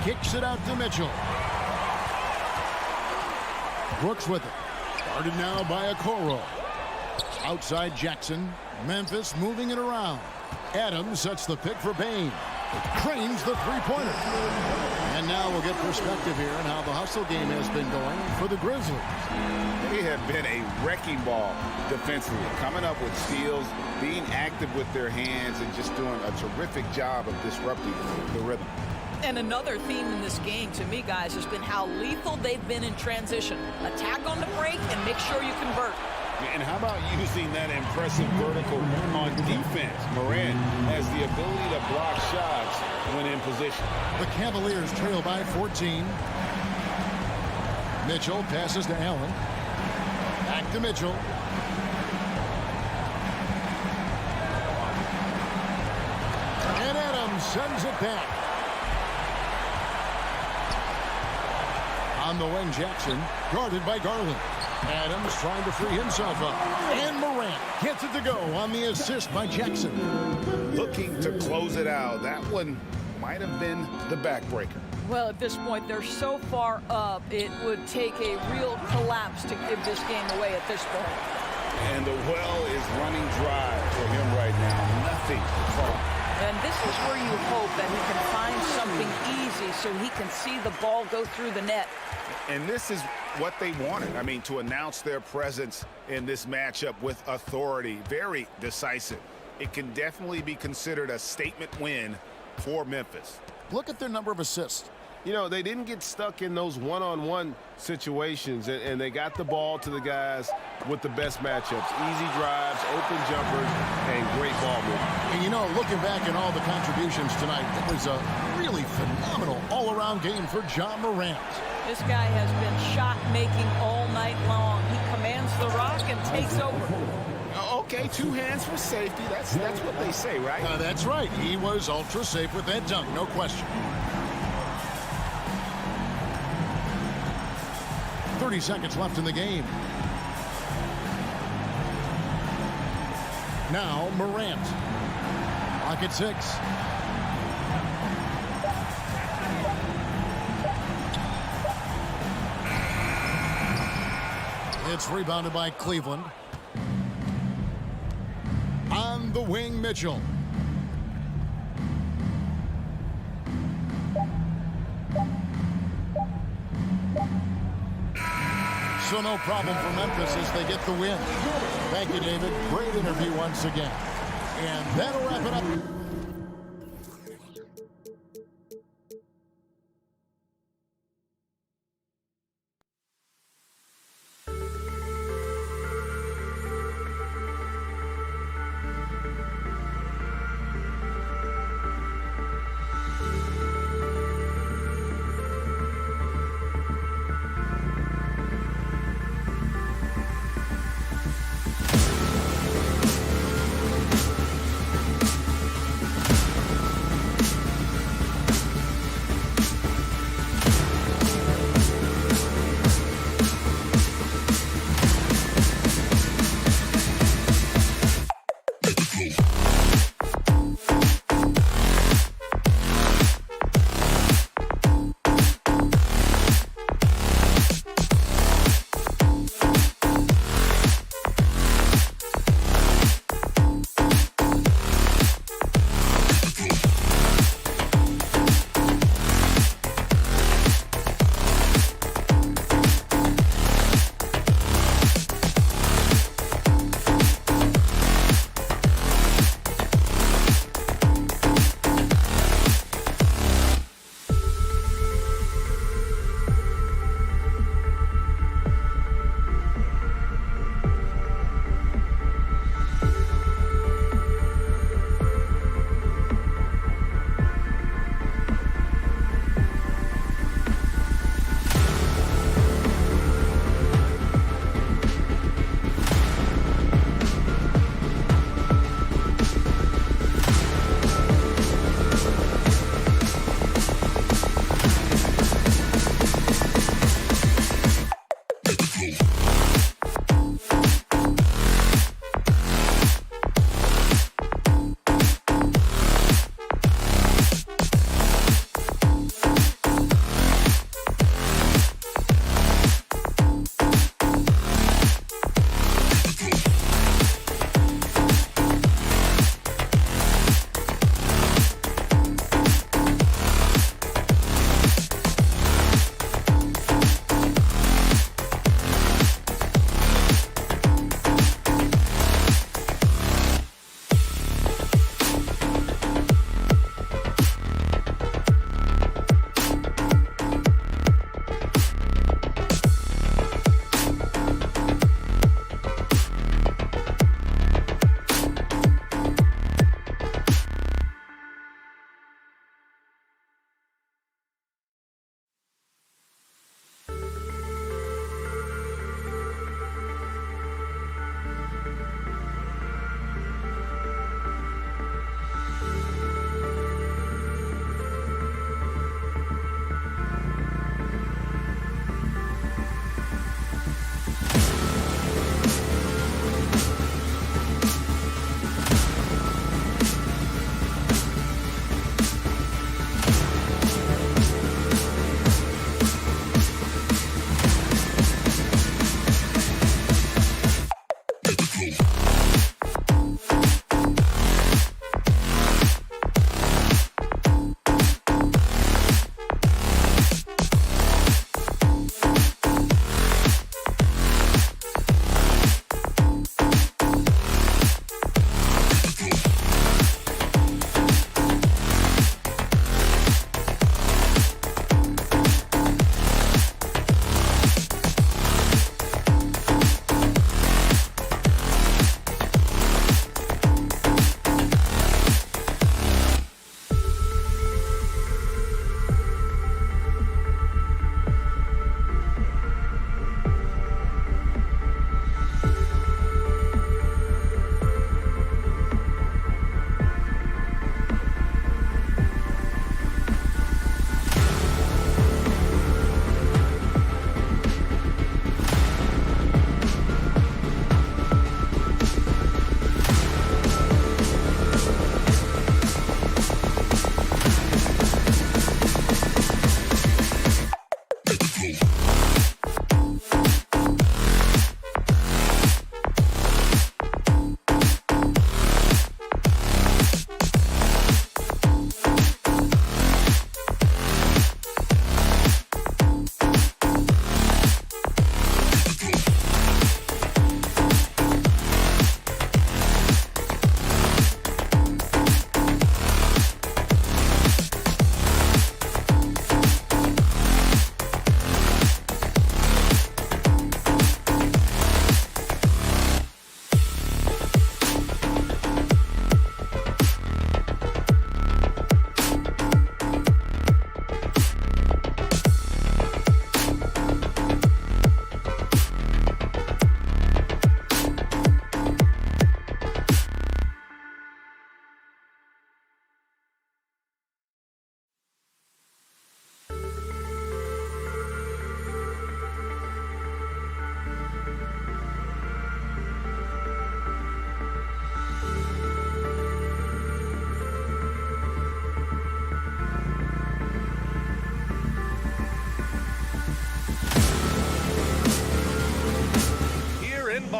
Kicks it out to Mitchell. Brooks with it. Guarded now by Okoro. Outside Jackson. Memphis moving it around. Adams sets the pick for Payne. Cranes the three-pointer. And now we'll get perspective here on how the hustle game has been going for the Grizzlies. They have been a wrecking ball defensively, coming up with steals, being active with their hands, and just doing a terrific job of disrupting the rhythm. And another theme in this game, to me, guys, has been how lethal they've been in transition. Attack on the break and make sure you convert. And how about using that impressive vertical on defense? Morant has the ability to block shots when in position. The Cavaliers trail by 14. Mitchell passes to Allen. Back to Mitchell. And Adams sends it back. On the wing, Jackson, guarded by Garland. Adams trying to free himself up. And Morant gets it to go on the assist by Jackson. Looking to close it out. That one might have been the backbreaker. Well, at this point, they're so far up, it would take a real collapse to give this game away at this point. And the well is running dry for him right now. Nothing to call. And this is where you hope that he can find something easy so he can see the ball go through the net. And this is what they wanted. I mean, to announce their presence in this matchup with authority. Very decisive. It can definitely be considered a statement win for Memphis. Look at their number of assists. You know, they didn't get stuck in those one-on-one situations, and they got the ball to the guys with the best matchups. Easy drives, open jumpers, and great ball movement. And, you know, looking back at all the contributions tonight, it was a really phenomenal all-around game for John Morant. This guy has been shot-making all night long. He commands the rock and takes over. Okay, 2 hands for safety. That's what they say, right? That's right. He was ultra safe with that dunk, no question. 30 seconds left in the game. Now Morant. Clock at 6. It's rebounded by Cleveland. On the wing, Mitchell. So no problem for Memphis as they get the win. Thank you, David. Great interview once again. And that'll wrap it up.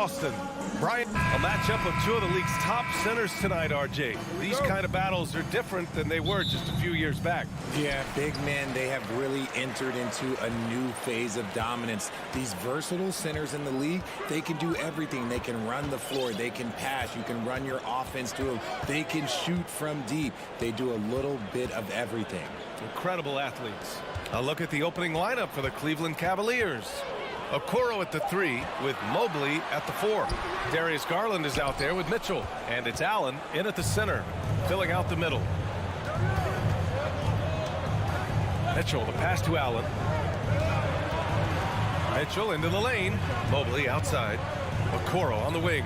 Boston. Bryant, a matchup of two of the league's top centers tonight, RJ. These kind of battles are different than they were just a few years back. Yeah, big men, they have really entered into a new phase of dominance. These versatile centers in the league, they can do everything. They can run the floor. They can pass. You can run your offense to them. They can shoot from deep. They do a little bit of everything. Incredible athletes. A look at the opening lineup for the Cleveland Cavaliers. Okoro at the 3 with Mobley at the 4. Darius Garland is out there with Mitchell. And it's Allen in at the center, filling out the middle. Mitchell, the pass to Allen. Mitchell into the lane. Mobley outside. Okoro on the wing.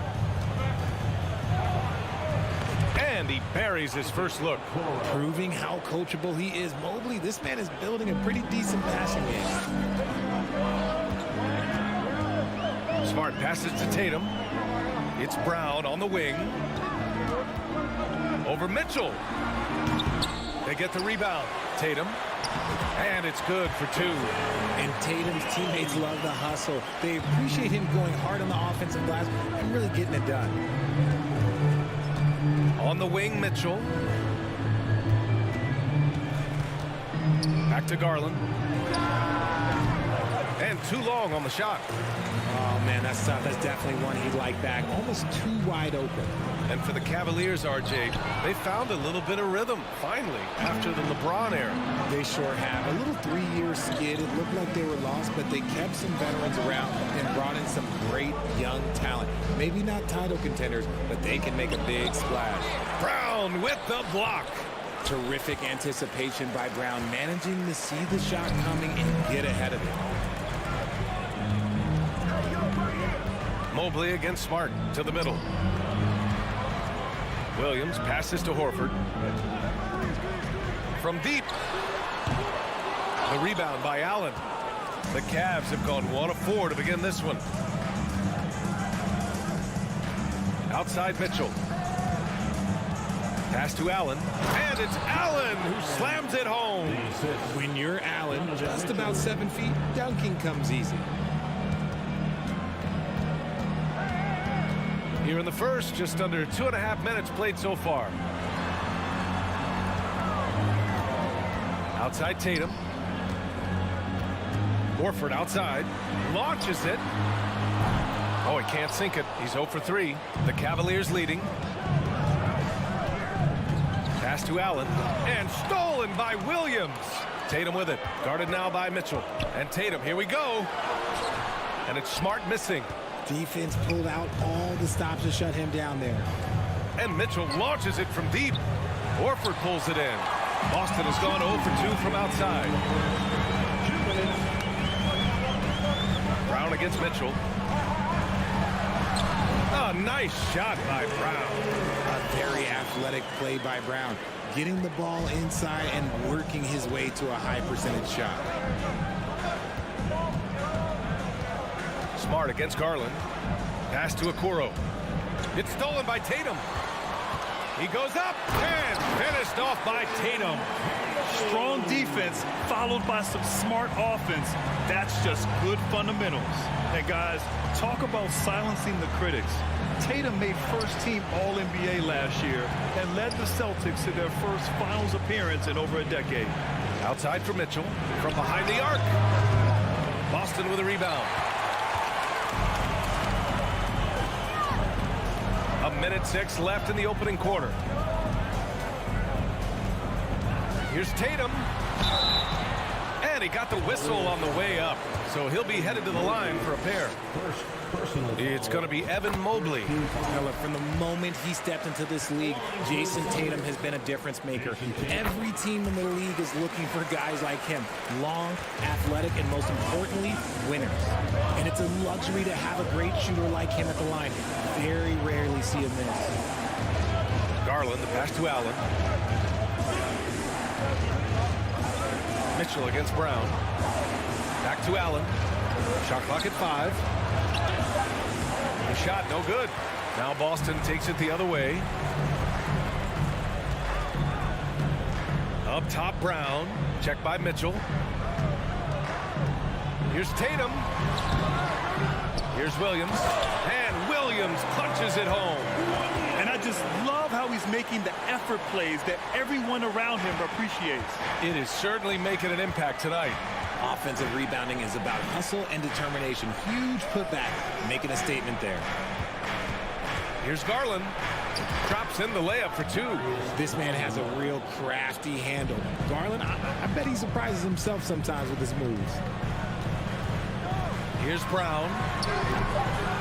And he buries his first look. Proving how coachable he is. Mobley, this man is building a pretty decent passing game. Smart passes to Tatum. It's Brown on the wing. Over Mitchell. They get the rebound. Tatum. And it's good for 2. And Tatum's teammates love the hustle. They appreciate him going hard on the offensive glass and really getting it done. On the wing, Mitchell. Back to Garland. And too long on the shot. Oh, man, that's tough. That's definitely one he'd like back. Almost too wide open. And for the Cavaliers, RJ, they found a little bit of rhythm, finally, after the LeBron era. They sure have. A little 3-year skid. It looked like they were lost, but they kept some veterans around and brought in some great young talent. Maybe not title contenders, but they can make a big splash. Brown with the block. Terrific anticipation by Brown, managing to see the shot coming and get ahead of it. Mobley against Smart to the middle. Williams passes to Horford. From deep. The rebound by Allen. The Cavs have gone 1 of 4 to begin this one. Outside Mitchell. Pass to Allen. And it's Allen who slams it home. When you're Allen, just about 7 feet, dunking comes easy. Here in the first, just under 2.5 minutes played so far. Outside Tatum. Horford outside. Launches it. Oh, he can't sink it. He's 0 for 3. The Cavaliers leading. Pass to Allen. And stolen by Williams. Tatum with it. Guarded now by Mitchell. And Tatum, here we go. And it's Smart missing. Defense pulled out all the stops to shut him down there. And Mitchell launches it from deep. Horford pulls it in. Boston has gone 0 for 2 from outside. Brown against Mitchell. A nice shot by Brown. A very athletic play by Brown, getting the ball inside and working his way to a high percentage shot. Smart against Garland. Pass to Okoro. It's stolen by Tatum. He goes up and finished off by Tatum. Strong defense followed by some smart offense. That's just good fundamentals. And guys, talk about silencing the critics. Tatum made first-team All-NBA last year and led the Celtics to their first finals appearance in over a decade. Outside for Mitchell from behind the arc. Boston with a rebound. 1:06 left in the opening quarter. Here's Tatum. And he got the whistle on the way up. So he'll be headed to the line for a pair. It's going to be Evan Mobley. Now look, from the moment he stepped into this league, Jason Tatum has been a difference maker. Every team in the league is looking for guys like him. Long, athletic, and most importantly, winners. And it's a luxury to have a great shooter like him at the line. Very rarely see him miss. Garland, the pass to Allen. Mitchell against Brown. Back to Allen. Shot clock at 5. The shot no good. Now Boston takes it the other way. Up top Brown. Checked by Mitchell. Here's Tatum. Here's Williams. And Williams punches it home. And I just love how he's making the effort plays that everyone around him appreciates. It is certainly making an impact tonight. Offensive rebounding is about hustle and determination. Huge putback, making a statement there. Here's Garland. Drops in the layup for 2. This man has a real crafty handle. Garland, I bet he surprises himself sometimes with his moves. Here's Brown.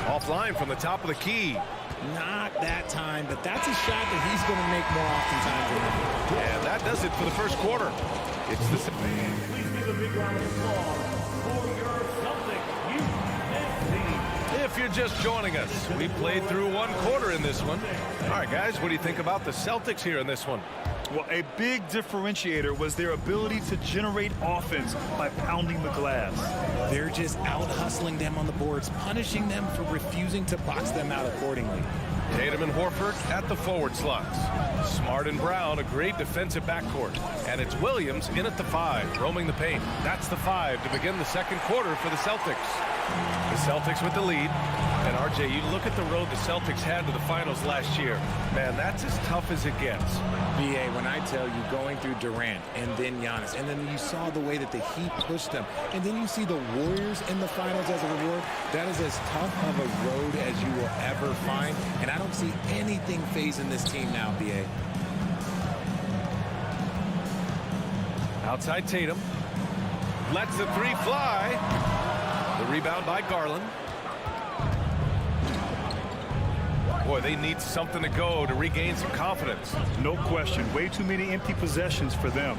Offline from the top of the key. Not that time, but that's a shot that he's going to make more oftentimes than not. And that does it for the first quarter. It's the... Please give a big round of applause for your Celtics youth team. If you're just joining us, we played through 1 quarter in this one. All right, guys, what do you think about the Celtics here in this one? Well, a big differentiator was their ability to generate offense by pounding the glass. They're just out-hustling them on the boards, punishing them for refusing to box them out accordingly. Tatum and Horford at the forward slots. Smart and Brown, a great defensive backcourt. And it's Williams in at the 5, roaming the paint. That's the 5 to begin the second quarter for the Celtics. The Celtics with the lead. And RJ, you look at the road the Celtics had to the finals last year. Man, that's as tough as it gets. BA, when I tell you going through Durant and then Giannis, and then you saw the way that the Heat pushed them, and then you see the Warriors in the finals as a reward, that is as tough of a road as you will ever find. And I don't see anything phasing this team now, BA. Outside Tatum. Lets the 3 fly. The rebound by Garland. Boy, they need something to go to regain some confidence. No question. Way too many empty possessions for them.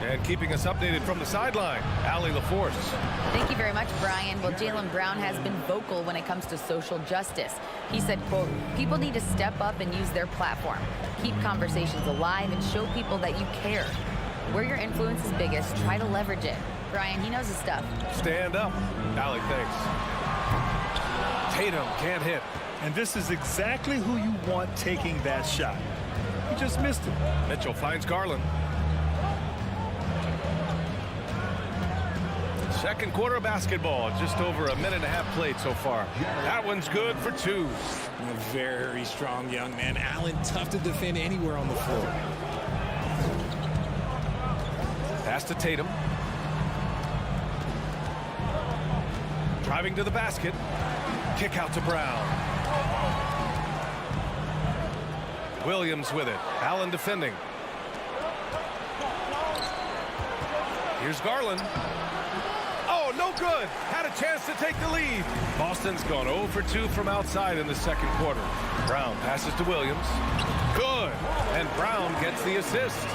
And keeping us updated from the sideline, Allie LaForce. Thank you very much, Brian. Well, Jaylen Brown has been vocal when it comes to social justice. He said, quote, people need to step up and use their platform. Keep conversations alive and show people that you care. Where your influence is biggest, try to leverage it. Brian, he knows his stuff. Stand up. Allie, thanks. Tatum can't hit. And this is exactly who you want taking that shot. He just missed it. Mitchell finds Garland. Second quarter basketball, just over a minute and a half played so far. That one's good for 2. A very strong young man. Allen, tough to defend anywhere on the floor. Pass to Tatum. Driving to the basket. Kick out to Brown. Williams with it. Allen defending. Here's Garland. Oh, no good. Had a chance to take the lead. Boston's gone 0 for 2 from outside in the second quarter. Brown passes to Williams. Good. And Brown gets the assist.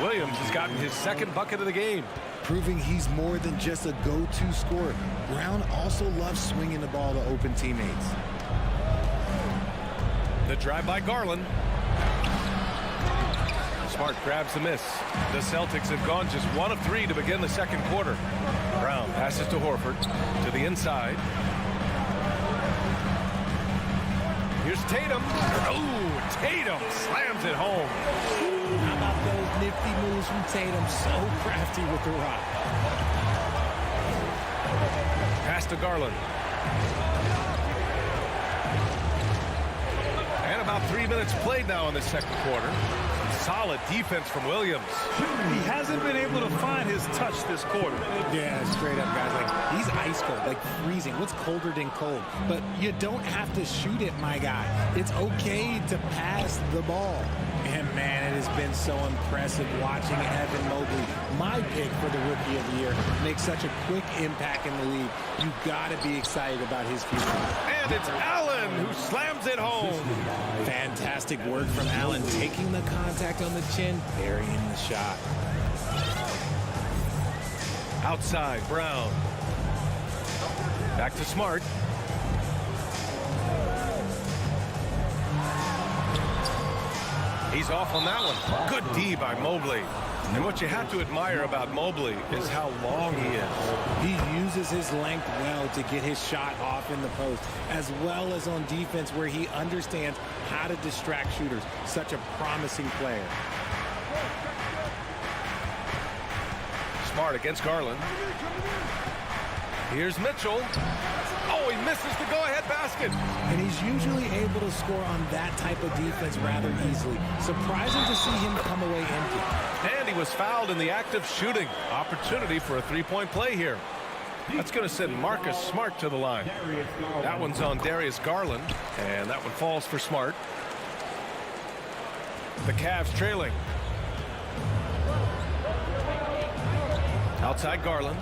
Williams has gotten his second bucket of the game. Proving he's more than just a go-to scorer. Brown also loves swinging the ball to open teammates. The drive by Garland. Smart grabs the miss. The Celtics have gone just 1 of 3 to begin the second quarter. Brown passes to Horford to the inside. Here's Tatum. Oh, Tatum slams it home. How about those nifty moves from Tatum? So crafty with the rock. Pass to Garland. And about 3 minutes played now in the second quarter. Solid defense from Williams. He hasn't been able to find his touch this quarter. Yeah, straight up, guys. Like, he's ice cold, like freezing. What's colder than cold? But you don't have to shoot it, my guy. It's okay to pass the ball. And, man, it has been so impressive watching Evan Mobley, my pick for the Rookie of the Year, make such a quick impact in the league. You've got to be excited about his future. And it's Allen who slams it home. Fantastic work from Allen, taking the contact on the chin, burying the shot. Outside, Brown. Back to Smart. He's off on that one. Good D by Mobley. And what you have to admire about Mobley is how long he is. He uses his length well to get his shot off in the post, as well as on defense where he understands how to distract shooters. Such a promising player. Smart against Garland. Here's Mitchell. Oh, he misses the go-ahead basket. And he's usually able to score on that type of defense rather easily. Surprising to see him come away empty. And he was fouled in the act of shooting. Opportunity for a three-point play here. That's going to send Marcus Smart to the line. That one's on Darius Garland, and that one falls for Smart. The Cavs trailing. Outside Garland.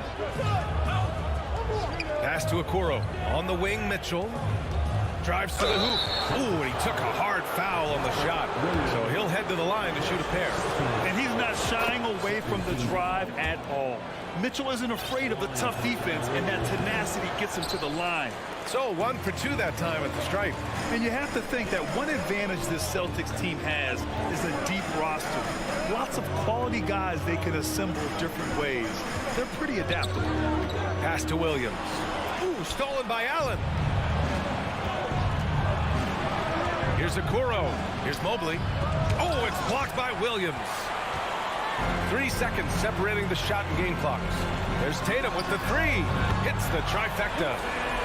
Pass to Okoro. On the wing, Mitchell. Drives to the hoop. Ooh, and he took a hard foul on the shot. So he'll head to the line to shoot a pair. And he's not shying away from the drive at all. Mitchell isn't afraid of the tough defense, and that tenacity gets him to the line. So 1 for 2 that time at the stripe. And you have to think that one advantage this Celtics team has is a deep roster. Lots of quality guys they can assemble different ways. They're pretty adaptable. Pass to Williams. Ooh, stolen by Allen. Here's Okoro. Here's Mobley. Oh, it's blocked by Williams. 3 seconds separating the shot and game clocks. There's Tatum with the three. Hits the trifecta.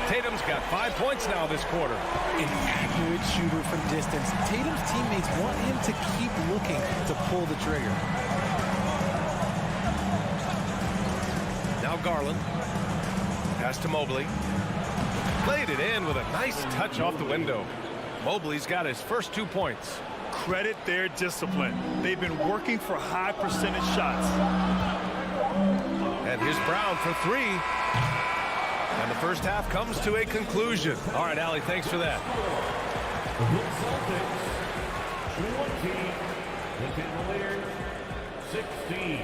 Tatum's got 5 points now this quarter. An accurate shooter from distance. Tatum's teammates want him to keep looking to pull the trigger. Now Garland. Pass to Mobley. Played it in with a nice touch off the window. Mobley's got his first 2 points. Credit their discipline. They've been working for high percentage shots. And here's Brown for three. And the first half comes to a conclusion. All right, Allie, thanks for that. The Celtics 20, the Cavaliers 16.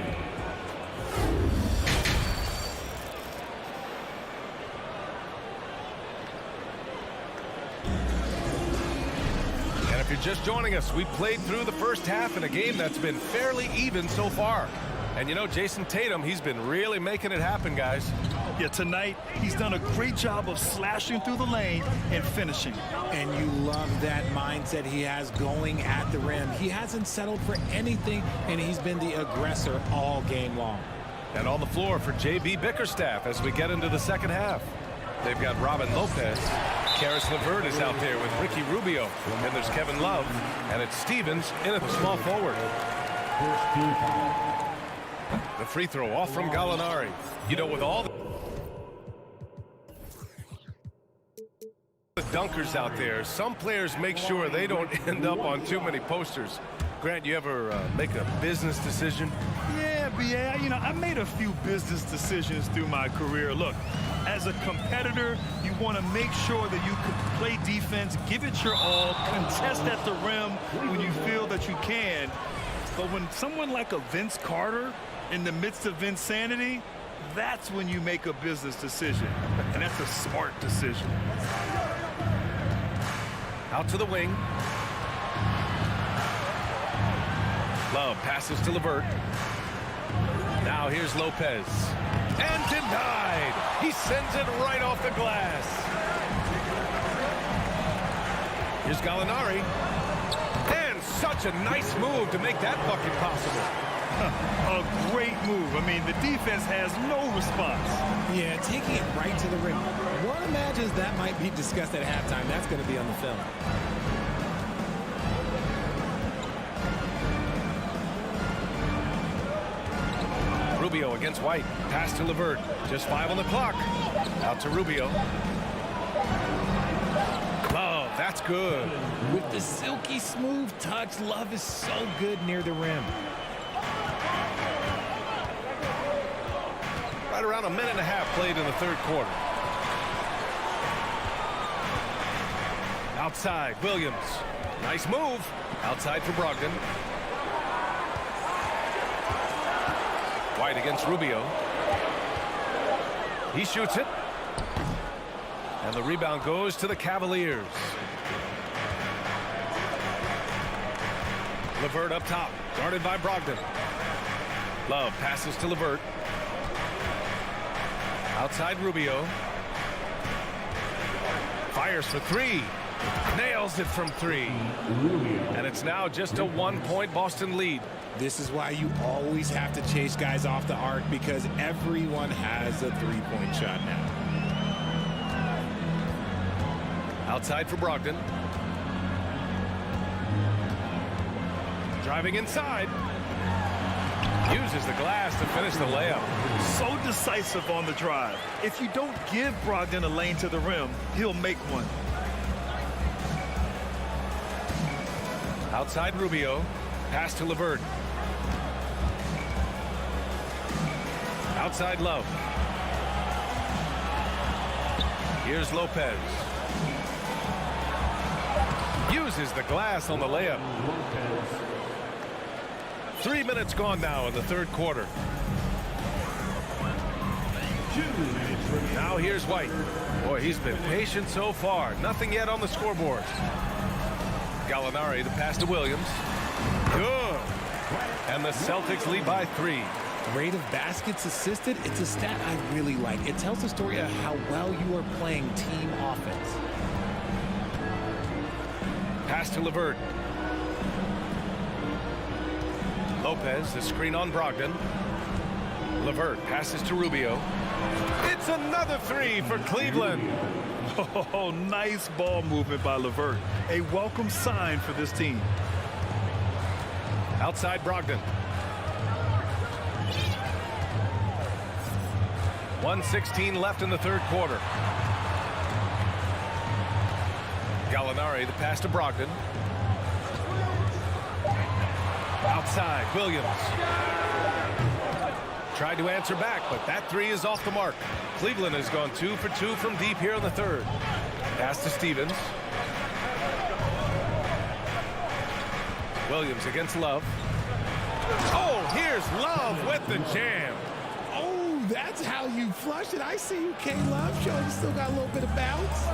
And if you're just joining us, we played through the first half in a game that's been fairly even so far. And you know, Jason Tatum, he's been really making it happen, guys. Yeah, tonight, he's done a great job of slashing through the lane and finishing. And you love that mindset he has going at the rim. He hasn't settled for anything, and he's been the aggressor all game long. And on the floor for J.B. Bickerstaff as we get into the second half. They've got Robin Lopez. Karis LeVert is out there with Ricky Rubio. And there's Kevin Love. And it's Stevens in at the small forward. The free throw off from Gallinari. You know, with all the dunkers out there, some players make sure they don't end up on too many posters. Grant, you ever make a business decision? Yeah, B.A., you know, I made a few business decisions through my career. Look, as a competitor, you want to make sure that you can play defense, give it your all, contest at the rim when you feel that you can. But when someone like a Vince Carter in the midst of insanity, that's when you make a business decision. And that's a smart decision. Out to the wing. Love passes to LeVert. Now here's Lopez. And denied. He sends it right off the glass. Here's Gallinari. And such a nice move to make that bucket possible. A great move. I mean, the defense has no response. Yeah, taking it right to the rim. One imagines that might be discussed at halftime. That's going to be on the film. Rubio against White. Pass to LeVert. Just 5 on the clock. Out to Rubio. Love, that's good. With the silky smooth touch, Love is so good near the rim. Right around a minute and a half played in the third quarter. Outside, Williams. Nice move. Outside for Brogdon. White against Rubio. He shoots it. And the rebound goes to the Cavaliers. LeVert up top. Guarded by Brogdon. Love passes to LeVert. Outside Rubio. Fires for three. Nails it from three. And it's now just a 1-point Boston lead. This is why you always have to chase guys off the arc, because everyone has a three-point shot now. Outside for Brogdon. Driving inside. Uses the glass to finish the layup. So decisive on the drive. If you don't give Brogdon a lane to the rim, he'll make one. Outside Rubio. Pass to LeVert. Outside Love. Here's Lopez. Uses the glass on the layup. 3 minutes gone now in the third quarter. Now here's White. Boy, he's been patient so far. Nothing yet on the scoreboard. Gallinari, the pass to Williams. Good. And the Celtics lead by 3. Rate of baskets assisted, it's a stat I really like. It tells the story of how well you are playing team offense. Pass to LeVert. Lopez, the screen on Brogdon. LeVert passes to Rubio. It's another 3 for Cleveland. Oh, nice ball movement by LeVert. A welcome sign for this team. Outside Brogdon. 1:16 left in the third quarter. Gallinari, the pass to Brogdon. Outside, Williams. Tried to answer back, but that 3 is off the mark. Cleveland has gone 2 for 2 from deep here in the third. Pass to Stevens. Williams against Love. Oh, here's Love with the jam. Oh, that's how you flush it. I see you, K-Love. Showing you still got a little bit of bounce.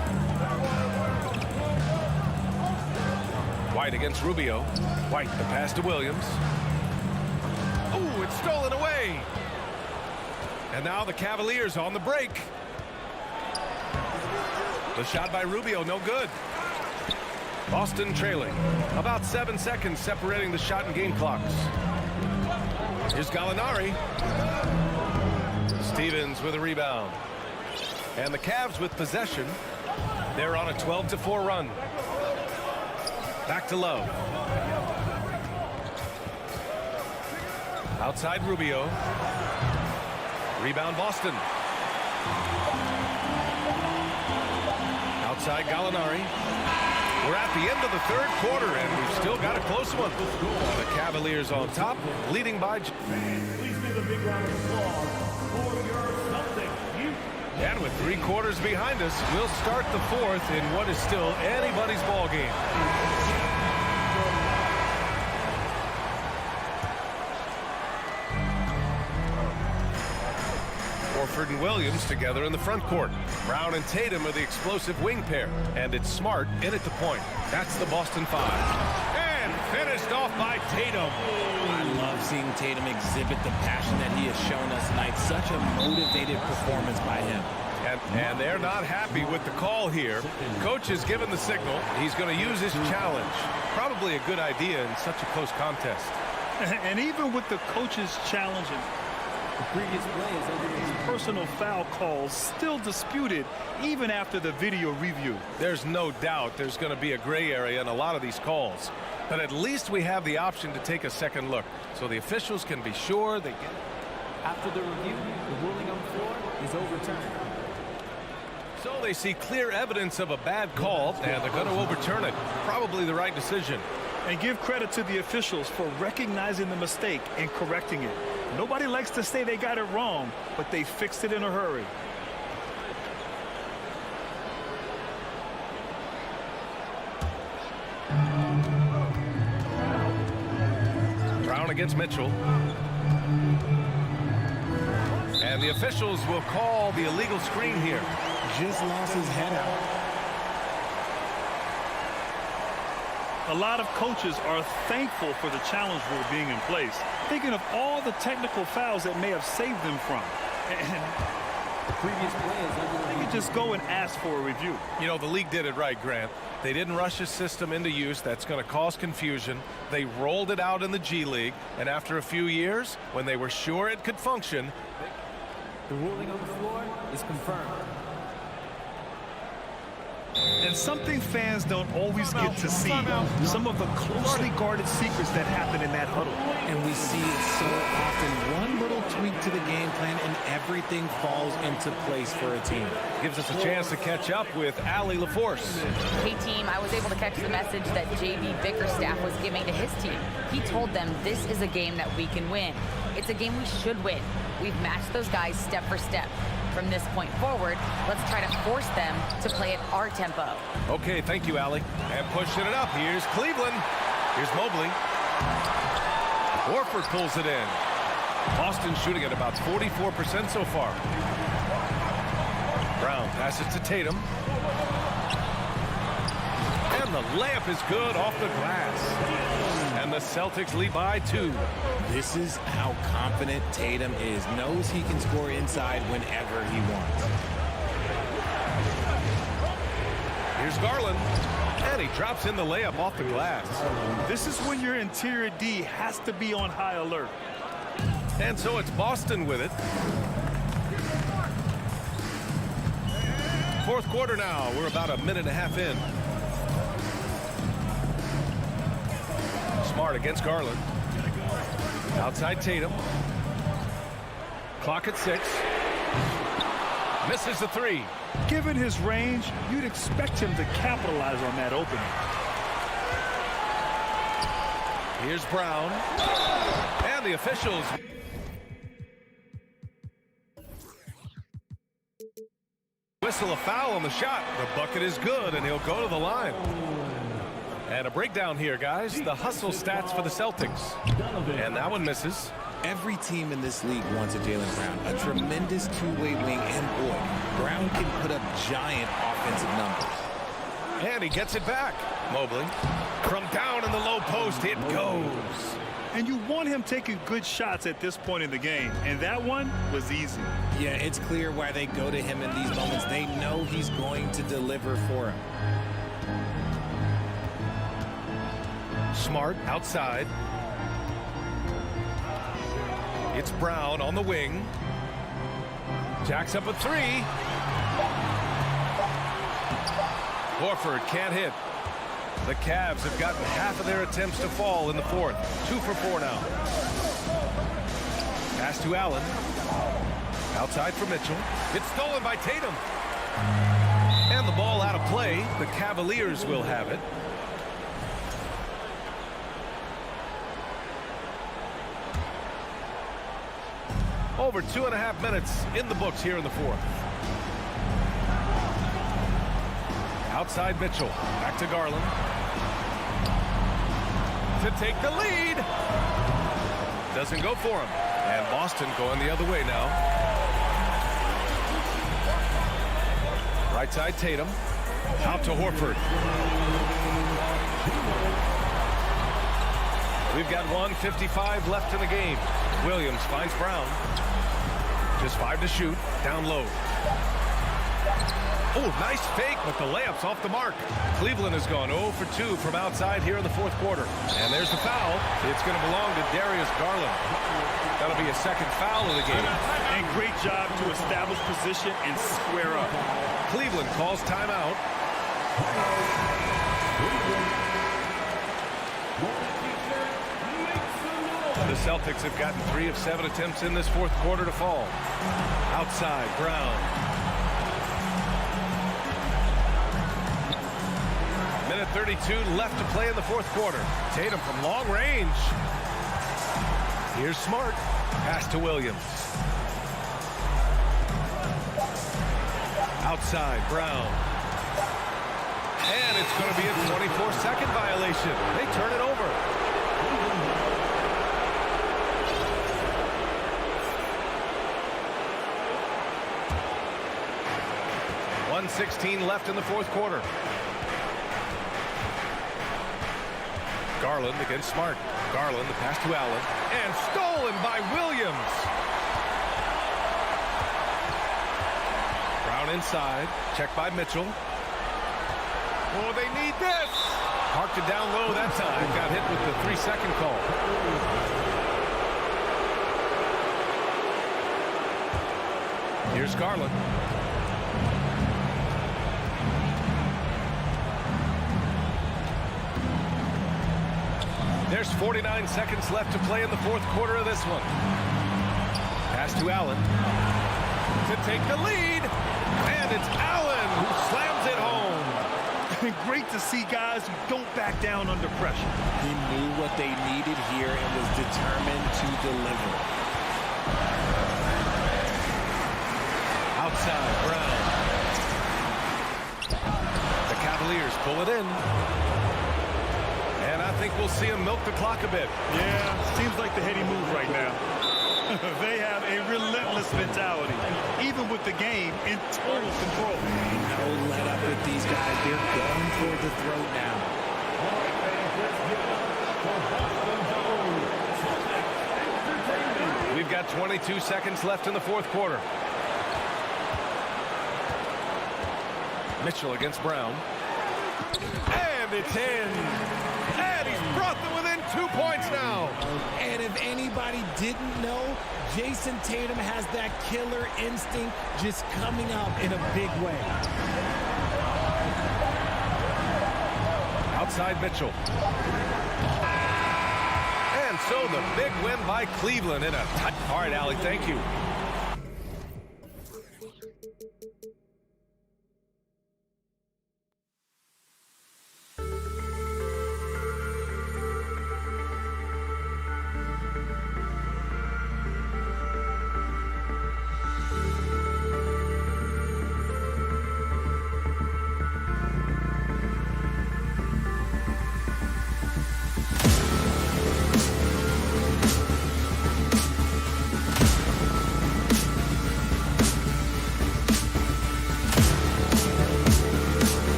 White against Rubio. White, the pass to Williams. Oh, it's stolen away. And now the Cavaliers on the break. The shot by Rubio, no good. Boston trailing. About 7 seconds separating the shot and game clocks. Here's Gallinari. Stevens with a rebound. And the Cavs with possession. They're on a 12-4 run. Back to Love. Outside Rubio. Rebound Boston. Outside Gallinari. We're at the end of the third quarter, and we've still got a close one. The Cavaliers on top, leading by... Please give a big round of applause for your Celtics. And with 3 quarters behind us, we'll start the fourth in what is still anybody's ball game. Horford and Williams together in the front court. Brown and Tatum are the explosive wing pair. And it's Smart in at the point. That's the Boston 5. And finished off by Tatum. I love seeing Tatum exhibit the passion that he has shown us tonight. Such a motivated performance by him. And they're not happy with the call here. Coach has given the signal. He's going to use his challenge. Probably a good idea in such a close contest. And even with the coach's challenge, the previous play is over. His personal foul calls still disputed even after the video review. There's no doubt there's going to be a gray area in a lot of these calls. But at least we have the option to take a second look so the officials can be sure they get it. After the review, the ruling on the floor is overturned. So they see clear evidence of a bad call, and they're going to overturn it. Probably the right decision. And give credit to the officials for recognizing the mistake and correcting it. Nobody likes to say they got it wrong, but they fixed it in a hurry. Brown against Mitchell. And the officials will call the illegal screen here. Just lost his head out. A lot of coaches are thankful for the challenge rule being in place, thinking of all the technical fouls that may have saved them from. And the previous play is over. They could just go and ask for a review. You know, the league did it right, Grant. They didn't rush a system into use that's going to cause confusion. They rolled it out in the G League, and after a few years, when they were sure it could function, the ruling on the floor is confirmed. And something fans don't always get to see, some of the closely guarded secrets that happen in that huddle. And we see it so often. One little tweak to the game plan and everything falls into place for a team. Gives us a chance to catch up with Allie LaForce. Hey team, I was able to catch the message that JB Bickerstaff was giving to his team. He told them this is a game that we can win. It's a game we should win. We've matched those guys step for step. From this point forward, let's try to force them to play at our tempo. Okay, thank you, Allie. And pushing it up. Here's Cleveland. Here's Mobley. Horford pulls it in. Boston shooting at about 44% so far. Brown passes to Tatum. And the layup is good off the glass. And the Celtics lead by 2. This is how confident Tatum is. Knows he can score inside whenever he wants. Here's Garland. And he drops in the layup off the glass. This is when your interior D has to be on high alert. And so it's Boston with it. Fourth quarter now. We're about a minute and a half in. Smart against Garland. Outside Tatum. Clock at 6. Misses the 3. Given his range, you'd expect him to capitalize on that opening. Here's Brown. And the officials. Whistle a foul on the shot. The bucket is good, and he'll go to the line. And a breakdown here, guys. The hustle stats for the Celtics. And that one misses. Every team in this league wants a Jaylen Brown, a tremendous two-way wing, and boy, Brown can put up giant offensive numbers. And he gets it back. Mobley. From down in the low post, it goes. And you want him taking good shots at this point in the game. And that one was easy. Yeah, it's clear why they go to him in these moments. They know he's going to deliver for him. Smart outside. It's Brown on the wing. Jacks up a 3. Horford can't hit. The Cavs have gotten half of their attempts to fall in the fourth. 2 for 4 now. Pass to Allen. Outside for Mitchell. It's stolen by Tatum. And the ball out of play. The Cavaliers will have it. Over 2.5 minutes in the books here in the fourth. Outside Mitchell. Back to Garland. To take the lead. Doesn't go for him. And Boston going the other way now. Right side Tatum. Out to Horford. We've got 1:55 left in the game. Williams finds Brown. Just 5 to shoot. Down low. Oh, nice fake, but the layup's off the mark. Cleveland has gone 0 for 2 from outside here in the fourth quarter. And there's the foul. It's going to belong to Darius Garland. That'll be a second foul of the game. And great job to establish position and square up. Cleveland calls timeout. The Celtics have gotten 3 of 7 attempts in this fourth quarter to fall. Outside, Brown. Minute 32 left to play in the fourth quarter. Tatum from long range. Here's Smart. Pass to Williams. Outside, Brown. And it's going to be a 24-second violation. They turn it over. .116 left in the fourth quarter. Garland against Smart. Garland, the pass to Allen. And stolen by Williams. Brown inside. Checked by Mitchell. Oh, they need this. Parked it down low that time. Got hit with the 3-second call. Here's Garland. There's 49 seconds left to play in the fourth quarter of this one. Pass to Allen to take the lead. And it's Allen who slams it home. Great to see guys who don't back down under pressure. He knew what they needed here and was determined to deliver. Outside, Brown. The Cavaliers pull it in. And I think we'll see him milk the clock a bit. Yeah, seems like the heady move right now. They have a relentless mentality, even with the game in total control. No let up with these guys. They're going for the throat now. We've got 22 seconds left in the fourth quarter. Mitchell against Brown. And it's in. And he's brought them within 2 points now. And if anybody didn't know, Jason Tatum has that killer instinct just coming up in a big way. Outside Mitchell. And so the big win by Cleveland in a tight. All right, Allie, thank you.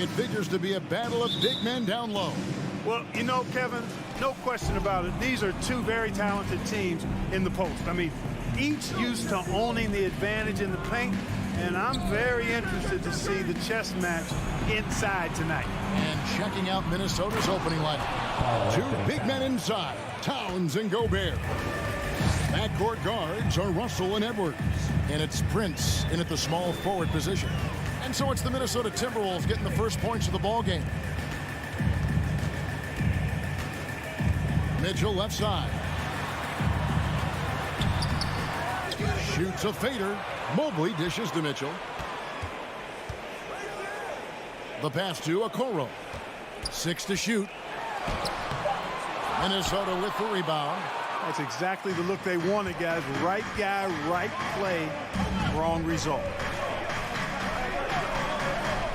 It figures to be a battle of big men down low. Well, you know, Kevin, no question about it. These are two very talented teams in the post. I mean, each used to owning the advantage in the paint, and I'm very interested to see the chess match inside tonight. And checking out Minnesota's opening lineup. Two big men inside, Towns and Gobert. Backcourt guards are Russell and Edwards. And it's Prince in at the small forward position. And so it's the Minnesota Timberwolves getting the first points of the ball game. Mitchell left side. Shoots a fader. Mobley dishes to Mitchell. The pass to Okoro. 6 to shoot. Minnesota with the rebound. That's exactly the look they wanted, guys. Right guy, right play, wrong result.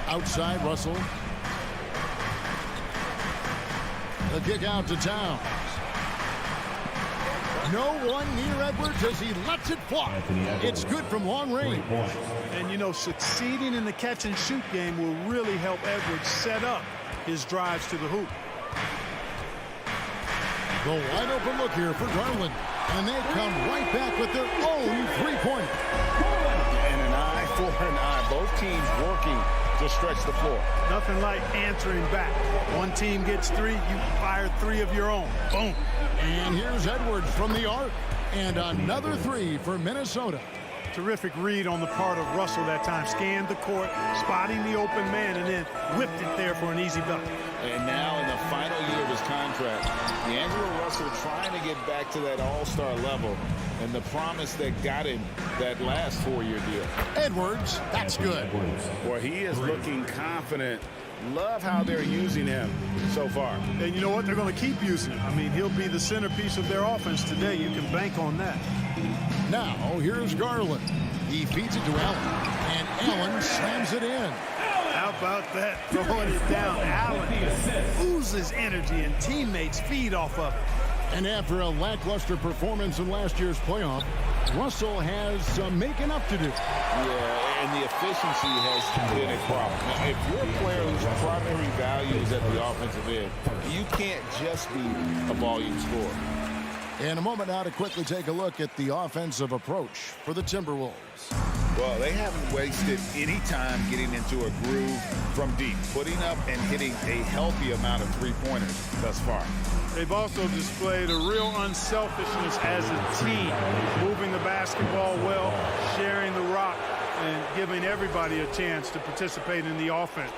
Outside, Russell. The kick out to Towns. No one near Edwards as he lets it fly. It's good from long range. And, you know, succeeding in the catch-and-shoot game will really help Edwards set up his drives to the hoop. The wide-open look here for Garland. And they come right back with their own three-pointer. And an eye for an eye. Both teams working to stretch the floor. Nothing like answering back. One team gets 3, you fire 3 of your own. Boom. And here's Edwards from the arc. And another 3 for Minnesota. Terrific read on the part of Russell that time. Scanned the court, spotting the open man, and then whipped it there for an easy bucket. And now in the final year of his contract, D'Angelo Russell trying to get back to that all-star level and the promise that got him that last 4-year deal. Edwards, that's good. Boy, he is looking confident. Love how they're using him so far. And you know what? They're going to keep using him. I mean, he'll be the centerpiece of their offense today. You can bank on that. Now, here's Garland. He feeds it to Allen. And Allen slams it in. How about that? Throwing it down. Allen oozes energy, and teammates feed off of it. And after a lackluster performance in last year's playoff, Russell has making up to do. Yeah, and the efficiency has been a problem. Now, if you're a player whose primary value is at the offensive end, you can't just be a volume scorer. In a moment now to quickly take a look at the offensive approach for the Timberwolves. Well, they haven't wasted any time getting into a groove from deep, putting up and hitting a healthy amount of three-pointers thus far. They've also displayed a real unselfishness as a team, moving the basketball well, sharing the rock, and giving everybody a chance to participate in the offense.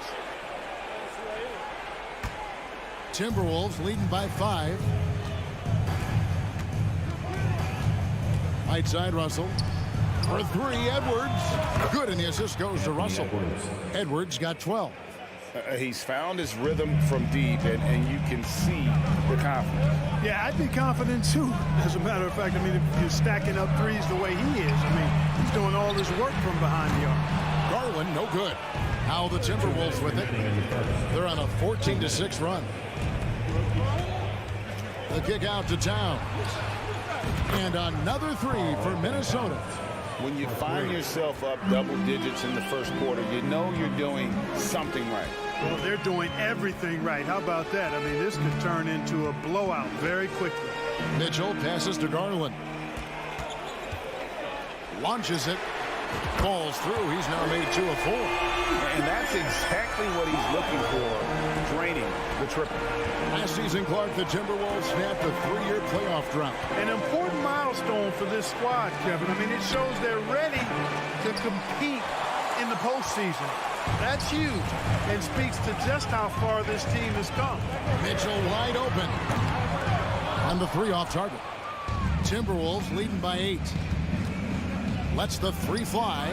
Timberwolves leading by 5. Right side, Russell. For 3, Edwards. Good, and the assist goes to Russell. Edwards got 12. He's found his rhythm from deep, and you can see the confidence. Yeah, I'd be confident, too. As a matter of fact, I mean, if you're stacking up threes the way he is, I mean, he's doing all this work from behind the arc. Garland, no good. How the Timberwolves with it. They're on a 14-6 run. The kick out to Towns. And another 3 for Minnesota. When you find yourself up double digits in the first quarter, you know you're doing something right. Well, they're doing everything right. How about that? I mean, this could turn into a blowout very quickly. Mitchell passes to Garland. Launches it. Falls through. He's now made 2 of 4. And that's exactly what he's looking for, draining the triple. Last season, Clark, the Timberwolves snapped a 3-year playoff drought. An important milestone for this squad, Kevin. I mean, it shows they're ready to compete in the postseason. That's huge and speaks to just how far this team has come. Mitchell wide open. And the 3 off target. Timberwolves leading by 8. Lets the 3 fly.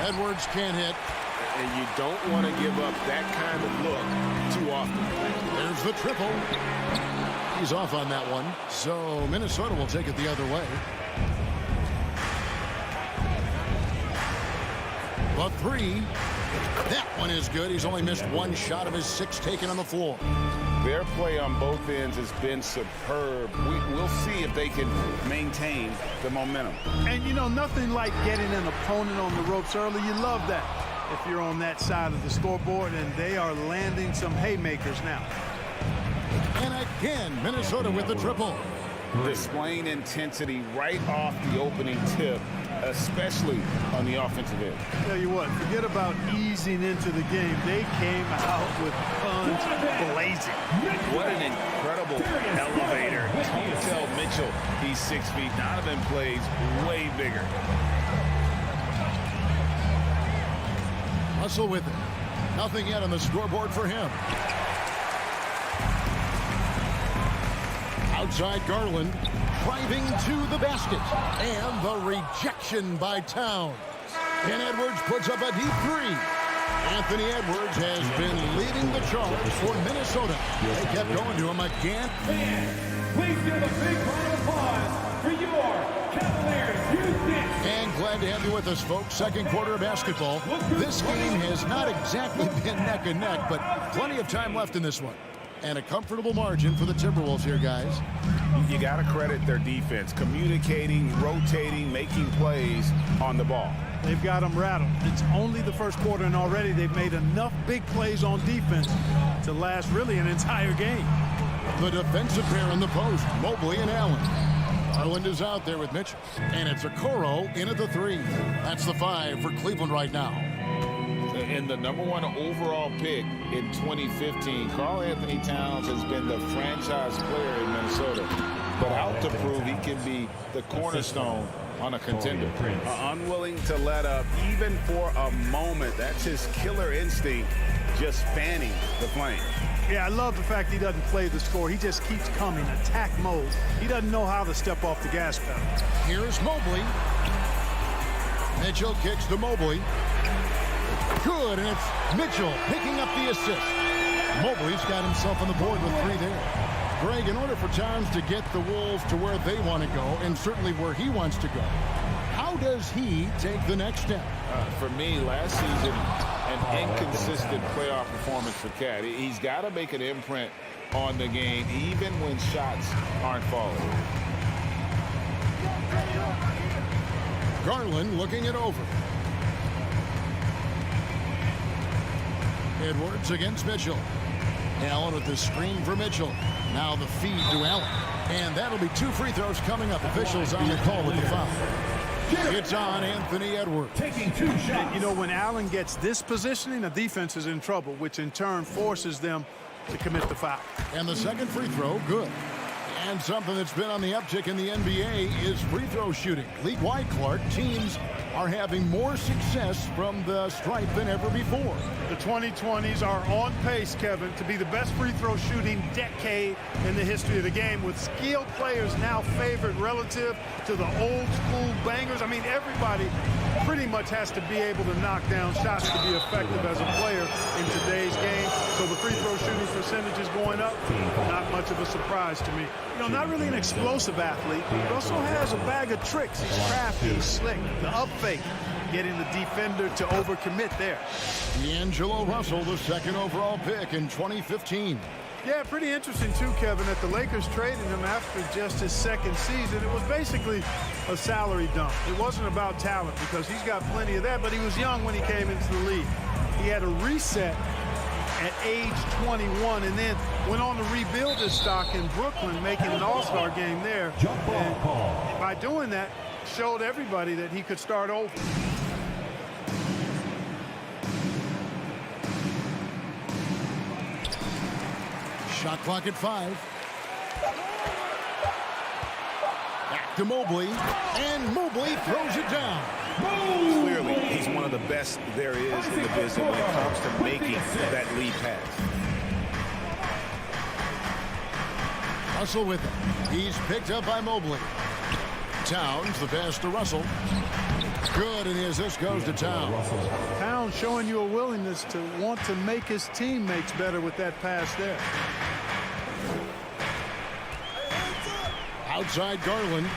Edwards can't hit. And you don't want to give up that kind of look too often. There's the triple. He's off on that one. So Minnesota will take it the other way. The 3. That one is good. He's only missed 1 shot of his 6 taken on the floor. Their play on both ends has been superb. We'll see if they can maintain the momentum. And, you know, nothing like getting an opponent on the ropes early. You love that. if you're on that side of the scoreboard, and they are landing some haymakers now. And again, Minnesota with the triple. Displaying intensity right off the opening tip, especially on the offensive end. Tell you what, forget about easing into the game. They came out with guns blazing. What an incredible elevator. Don't tell Mitchell he's 6 feet. Donovan plays way bigger. Russell with it. Nothing yet on the scoreboard for him. Outside Garland, driving to the basket. And the rejection by Towns. And Edwards puts up a deep three. Anthony Edwards has been leading the charge for Minnesota. They kept going to him again. Please give a big round of applause for your Cavaliers youth team. And glad to have you with us, folks. Second quarter of basketball. This game has not exactly been neck and neck, but plenty of time left in this one. And a comfortable margin for the Timberwolves here, guys. You got to credit their defense. Communicating, rotating, making plays on the ball. They've got them rattled. It's only the first quarter, and already they've made enough big plays on defense to last really an entire game. The defensive pair in the post, Mobley and Allen. Garland is out there with Mitchell. And it's Okoro in at the three. That's the 5 for Cleveland right now. And the #1 overall pick in 2015, Karl Anthony Towns has been the franchise player in Minnesota, but out to prove he can be the cornerstone on a contender. Unwilling to let up even for a moment. That's his killer instinct, just fanning the flame. Yeah, I love the fact he doesn't play the score. He just keeps coming, attack mode. He doesn't know how to step off the gas pedal. Here's Mobley. Mitchell kicks to Mobley. Good, and it's Mitchell picking up the assist. Mobley's got himself on the board with 3 there. Greg, in order for Towns to get the Wolves to where they want to go, and certainly where he wants to go, how does he take the next step? For me, last season, an inconsistent playoff performance for Cat. He's got to make an imprint on the game, even when shots aren't falling. Garland looking it over. Edwards against Mitchell. Allen with the screen for Mitchell. Now the feed to Allen. And that'll be 2 free throws coming up. Officials on the call with the foul. It's on Anthony Edwards. Taking 2 shots. You know, when Allen gets this positioning, the defense is in trouble, which in turn forces them to commit the foul. And the second free throw, good. And something that's been on the uptick in the NBA is free throw shooting. League-wide, Clark, teams are having more success from the stripe than ever before. The 2020s are on pace, Kevin, to be the best free throw shooting decade in the history of the game, with skilled players now favored relative to the old school bangers. I mean, everybody pretty much has to be able to knock down shots to be effective as a player in today's game. So the free throw shooting percentage is going up. Not much of a surprise to me. You know, not really an explosive athlete, but also has a bag of tricks. He's crafty, he's slick, the up fake, getting the defender to overcommit there. D'Angelo Russell, the second overall pick in 2015. Yeah, pretty interesting too, Kevin, that the Lakers traded him after just his second season. It was basically a salary dump. It wasn't about talent, because he's got plenty of that, but he was young when he came into the league. He had a reset at age 21 and then went on to rebuild his stock in Brooklyn, making an all-star game there. And by doing that, showed everybody that he could start over. Shot clock at 5. Back to Mobley, and Mobley throws it down. Clearly, he's one of the best there is in the business when it comes to making that lead pass. Russell with it. He's picked up by Mobley. Towns, the pass to Russell. Good, and the assist goes to Towns. Towns showing you a willingness to want to make his teammates better with that pass there. Outside Garland.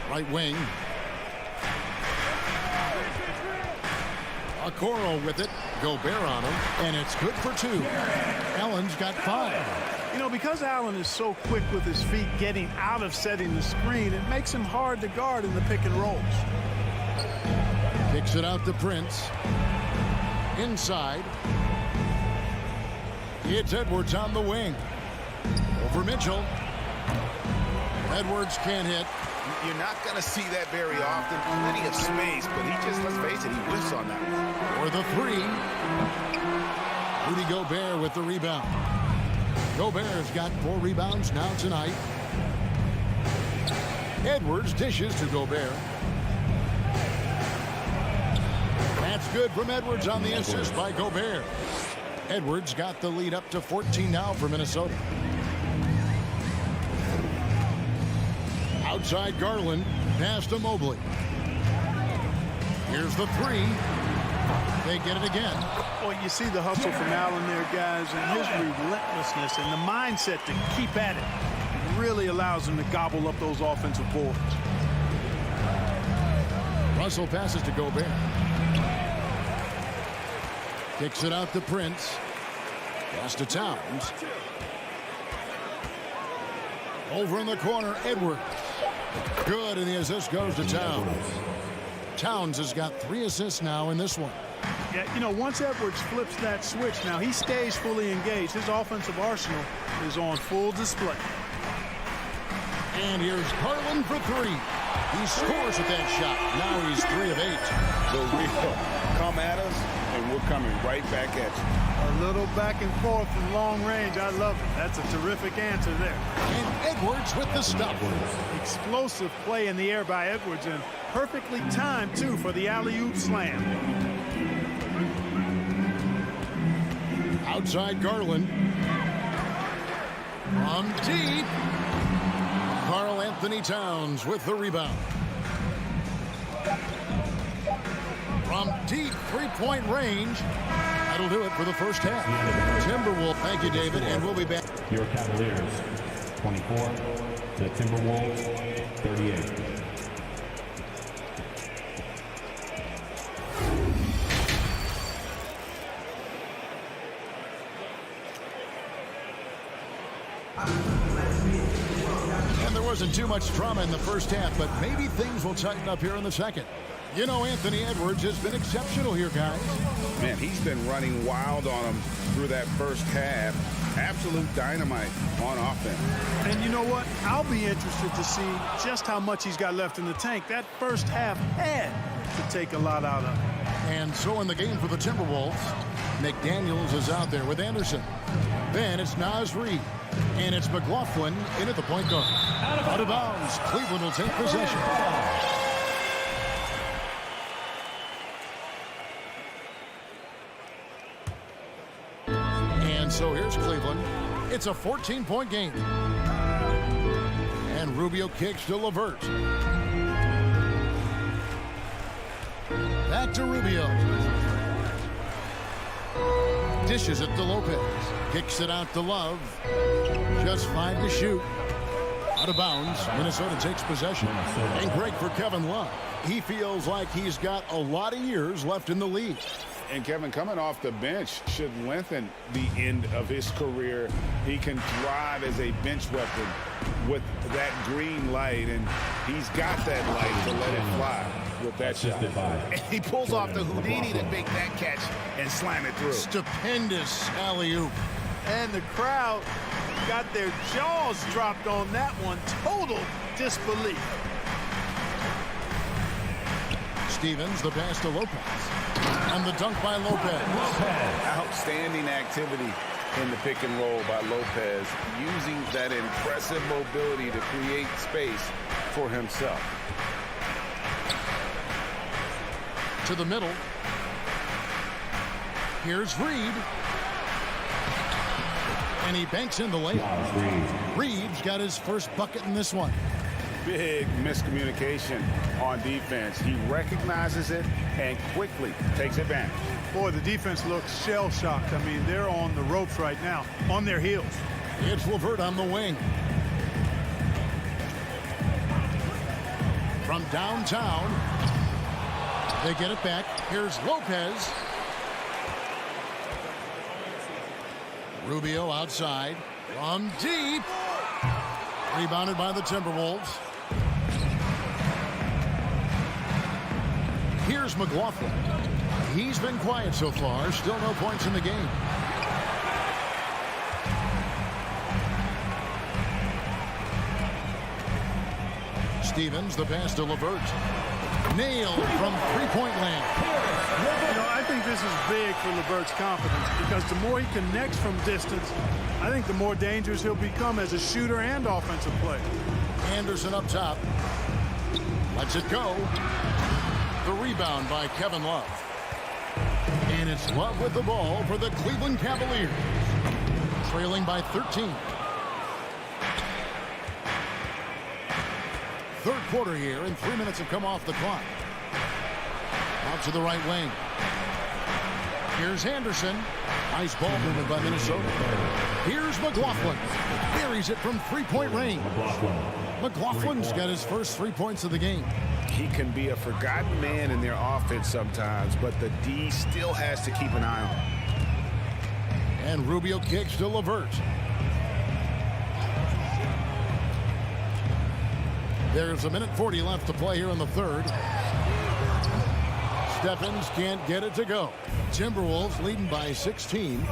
Right wing. Okoro with it. Gobert on him, and it's good for 2. Allen's got 5. You know, because Allen is so quick with his feet getting out of setting the screen, it makes him hard to guard in the pick and rolls. Kicks it out to Prince. Inside. It's Edwards on the wing. Over Mitchell. Edwards can't hit. You're not going to see that very often. Plenty of space, but he just, let's face it, he whiffs on that one. For the three. Rudy Gobert with the rebound. Gobert's got 4 rebounds now tonight. Edwards dishes to Gobert. That's good from Edwards on the assist by Gobert. Edwards got the lead up to 14 now for Minnesota. Outside Garland, pass to Mobley. Here's the three. They get it again. Well, you see the hustle from Allen there, guys, and his relentlessness and the mindset to keep at it really allows him to gobble up those offensive boards. Russell passes to Gobert. Kicks it out to Prince. Pass to Towns. Over in the corner, Edwards. Good, and the assist goes to Towns. Towns has got 3 assists now in this one. Yeah, you know, once Edwards flips that switch, now he stays fully engaged. His offensive arsenal is on full display. And here's Garland for 3. He scores with that shot. Now he's 3 of 8. So we come at us, and we're coming right back at you. A little back and forth from long range. I love it. That's a terrific answer there. And Edwards with the stop. Explosive play in the air by Edwards, and perfectly timed, too, for the alley-oop slam. Outside Garland. From deep. Karl Anthony Towns with the rebound. From deep 3-point range. That'll do it for the first half. Timberwolves. Thank you, David, and we'll be back. Your Cavaliers, 24. The Timberwolves, 38. And there wasn't too much drama in the first half, but maybe things will tighten up here in the second. You know, Anthony Edwards has been exceptional here, guys. Man, he's been running wild on them through that first half. Absolute dynamite on offense. And you know what? I'll be interested to see just how much he's got left in the tank. That first half had to take a lot out of him. And so in the game for the Timberwolves, McDaniels is out there with Anderson. Then it's Naz Reid. And it's McLaughlin in at the point guard. Out of bounds. Cleveland will take possession. And so here's Cleveland. It's a 14-point game. And Rubio kicks to LeVert. Back to Rubio. Dishes it to Lopez. Kicks it out to Love. Just 5 to shoot. Out of bounds. Minnesota takes possession. And great for Kevin Love. He feels like he's got a lot of years left in the league. And Kevin, coming off the bench should lengthen the end of his career. He can thrive as a bench weapon with that green light, and he's got that light to let it fly with that shot. And he pulls off the Houdini to make that catch and slam it through. Stupendous alley-oop. And the crowd got their jaws dropped on that one. Total disbelief. Stevens, the pass to Lopez. And the dunk by Lopez. Outstanding activity in the pick and roll by Lopez, using that impressive mobility to create space for himself. To the middle. Here's Reid. And he banks in the layup. Reid's got his first bucket in this one. Big miscommunication on defense. He recognizes it and quickly takes advantage. Boy, the defense looks shell-shocked. I mean, they're on the ropes right now, on their heels. It's LeVert on the wing. From downtown, they get it back. Here's Lopez. Rubio outside. From deep. Rebounded by the Timberwolves. Here's McLaughlin. He's been quiet so far. Still no points in the game. Stevens, the pass to LeVert. Nailed from three-point land. You know, I think this is big for LeVert's confidence because the more he connects from distance, I think the more dangerous he'll become as a shooter and offensive player. Anderson up top. Lets it go. The rebound by Kevin Love. And it's Love with the ball for the Cleveland Cavaliers. Trailing by 13. Third quarter here, and 3 minutes have come off the clock. Out to the right wing. Here's Anderson. Nice ball movement by Minnesota. Here's McLaughlin. Buries it from three-point range. McLaughlin's got his first 3 points of the game. He can be a forgotten man in their offense sometimes, but the D still has to keep an eye on him. And Rubio kicks to LeVert. There's 1:40 left to play here in the third. Stephens can't get it to go. Timberwolves leading by 16.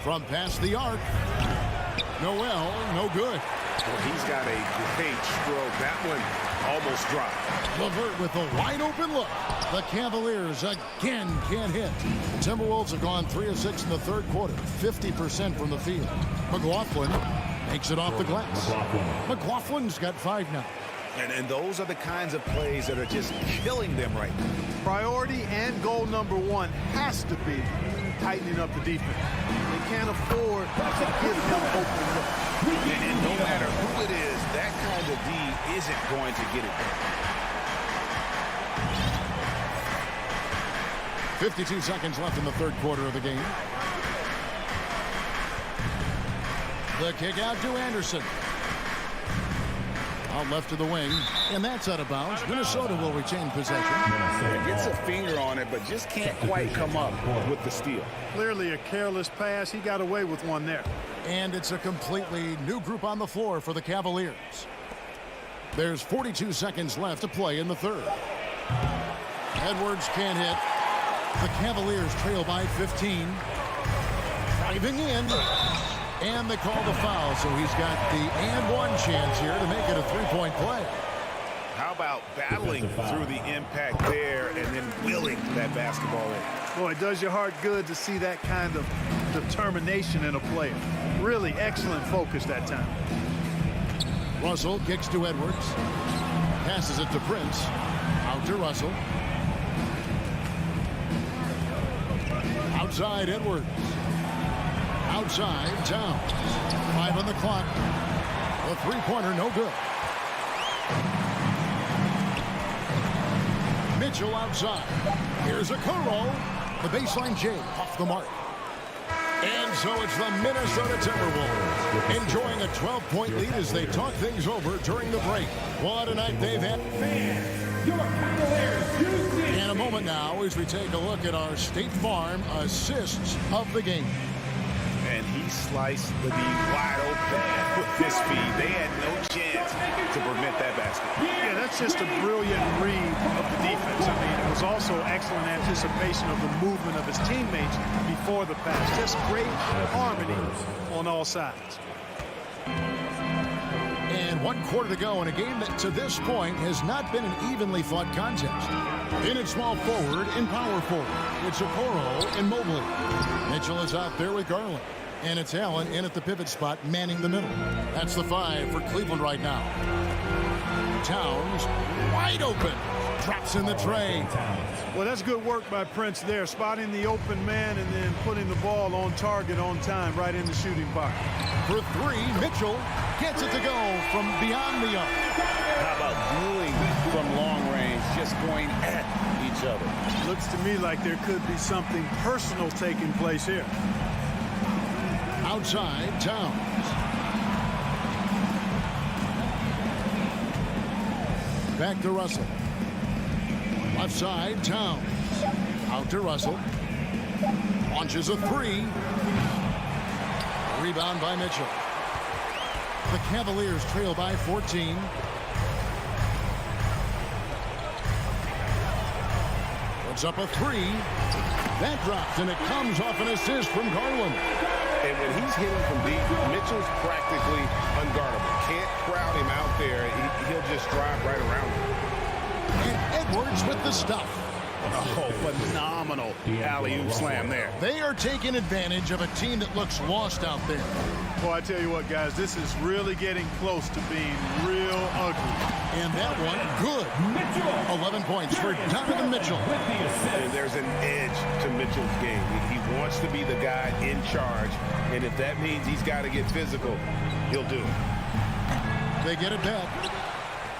From past the arc. Noel, no good. Well, he's got a great stroke. That one almost dropped. LeVert with a wide open look. The Cavaliers again can't hit. The Timberwolves have gone 3 of 6 in the third quarter. 50% from the field. McLaughlin makes it off the glass. McLaughlin's got 5 now. And those are the kinds of plays that are just killing them right now. Priority and goal number one has to be tightening up the defense. They can't afford to give him open look. And no matter who it is, that kind of D isn't going to get it done. 52 seconds left in the third quarter of the game. The kick out to Anderson. Out left to the wing, and that's out of bounds. Minnesota will retain possession. Gets a finger on it, but just can't quite come up with the steal. Clearly a careless pass. He got away with one there. And it's a completely new group on the floor for the Cavaliers. There's 42 seconds left to play in the third. Edwards can't hit. The Cavaliers trail by 15. Driving in. And they call the foul, so he's got the and one chance here to make it a three-point play. How about battling through the impact there and then willing that basketball in? Boy, it does your heart good to see that kind of determination in a player. Really excellent focus that time. Russell kicks to Edwards. Passes it to Prince. Out to Russell. Outside Edwards. Outside Towns. 5 on the clock. The three-pointer no good. Mitchell outside. Here's a Okoro. The baseline J off the mark. And so it's the Minnesota Timberwolves enjoying a 12-point lead as they talk things over during the break. What a night they've had. In a moment now as we take a look at our State Farm assists of the game. And he sliced the D wide open with this speed. They had no chance to prevent that basket. Yeah, that's just a brilliant read of the defense. I mean, it was also excellent anticipation of the movement of his teammates before the pass. Just great harmony on all sides. And 1 quarter to go in a game that to this point has not been an evenly fought contest. In at small forward, in power forward, it's Okoro and Mobley. Mitchell is out there with Garland. And it's Allen in at the pivot spot, manning the middle. That's the 5 for Cleveland right now. Towns, wide open. Drops in the tray. Well, that's good work by Prince there, spotting the open man and then putting the ball on target on time, right in the shooting pocket. For 3, Mitchell gets it to go from beyond the arc. How about dueling from long range, just going at each other? Looks to me like there could be something personal taking place here. Outside, Towns. Back to Russell. Left side, Towns. Out to Russell. Launches a 3. Rebound by Mitchell. The Cavaliers trail by 14. Puts up a three. That dropped, and it comes off an assist from Garland. And when he's hitting from deep, Mitchell's practically unguardable. Can't crowd him out there. He'll just drive right around him. And Edwards with the stuff. Oh, phenomenal alley-oop slam there. They are taking advantage of a team that looks lost out there. Well, I tell you what, guys, this is really getting close to being real ugly. And that one, good. 11 points for Donovan Mitchell. And there's an edge to Mitchell's game. He wants to be the guy in charge, and if that means he's got to get physical, he'll do it. They get it back.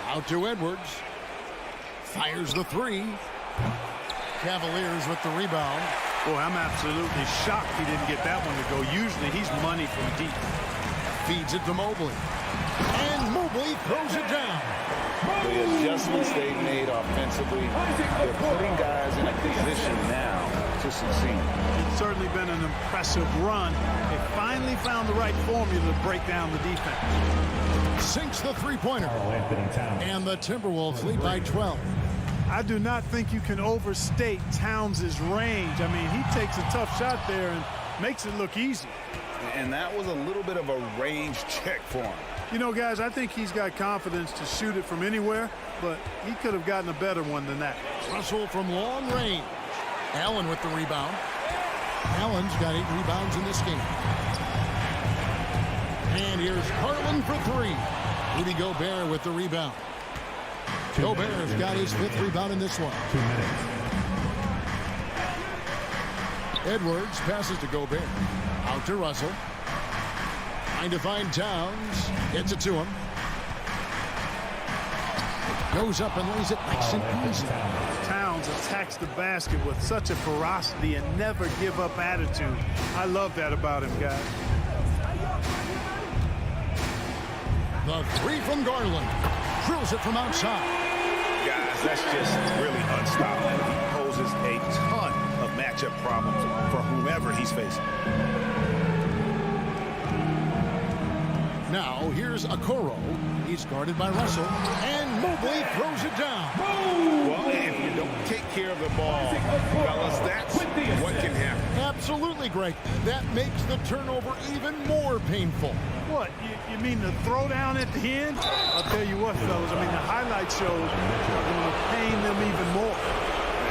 Out to Edwards. Fires the three. Cavaliers with the rebound. Boy, I'm absolutely shocked he didn't get that one to go. Usually he's money from deep. Feeds it to Mobley. And Mobley throws it down. The adjustments they've made offensively, they're putting guys in a position now to succeed. It's certainly been an impressive run. They finally found the right formula to break down the defense. Sinks the three-pointer. And the Timberwolves lead by 12. I do not think you can overstate Towns' range. I mean, he takes a tough shot there and makes it look easy. And that was a little bit of a range check for him. You know, guys, I think he's got confidence to shoot it from anywhere, but he could have gotten a better one than that. Russell from long range. Allen with the rebound. Allen's got 8 rebounds in this game. And here's Garland for three. Rudy Gobert with the rebound. Gobert's got his 5th rebound in this one. 2 minutes. Edwards passes to Gobert. Out to Russell. Trying to find Towns. Gets it to him. Goes up and lays it nice and easy. Towns attacks the basket with such a ferocity and never give up attitude. I love that about him, guys. The three from Garland. Drills it from outside. Guys, that's just really unstoppable. He poses a ton of matchup problems for whomever he's facing. Now, here's Okoro. He's guarded by Russell. And Mobley throws it down. Well, if you don't take care of the ball, fellas, that's what can happen. Absolutely, Greg. That makes the turnover even more painful. What, you mean the throwdown at the end? I'll tell you what, fellas, I mean, the highlight shows are going to pain them even more.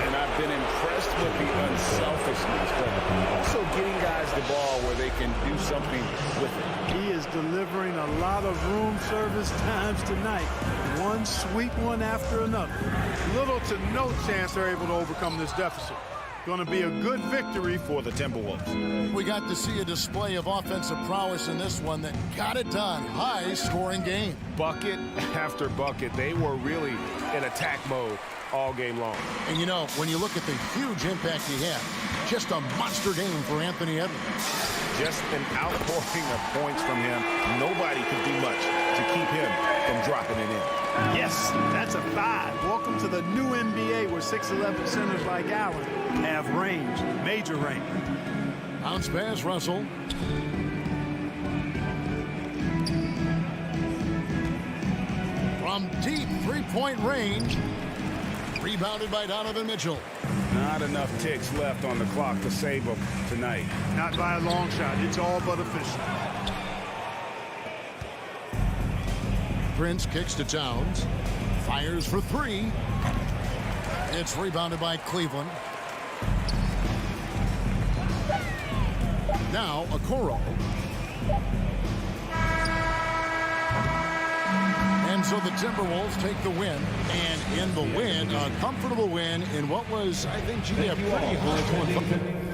And I've been impressed with the unselfishness, but also getting guys the ball where they can do something with it. He is delivering a lot of room service times tonight. One sweet one after another. Little to no chance they're able to overcome this deficit. Going to be a good victory for the Timberwolves. We got to see a display of offensive prowess in this one that got it done. High-scoring game. Bucket after bucket. They were really in attack mode all game long. And, you know, when you look at the huge impact he had, just a monster game for Anthony Edwards. Just an outpouring of points from him. Nobody could do much to keep him from dropping it in. Yes, that's a 5. Welcome to the new NBA where 6'11 centers like Allen have range, major range. Bounce pass, Russell. From deep three-point range. Rebounded by Donovan Mitchell. Not enough ticks left on the clock to save him tonight. Not by a long shot. It's all but official. Prince kicks to Towns. Fires for three. It's rebounded by Cleveland. Now, Okoro. And so the Timberwolves take the win. And in the win, a comfortable win in what was, I think, a pretty high one.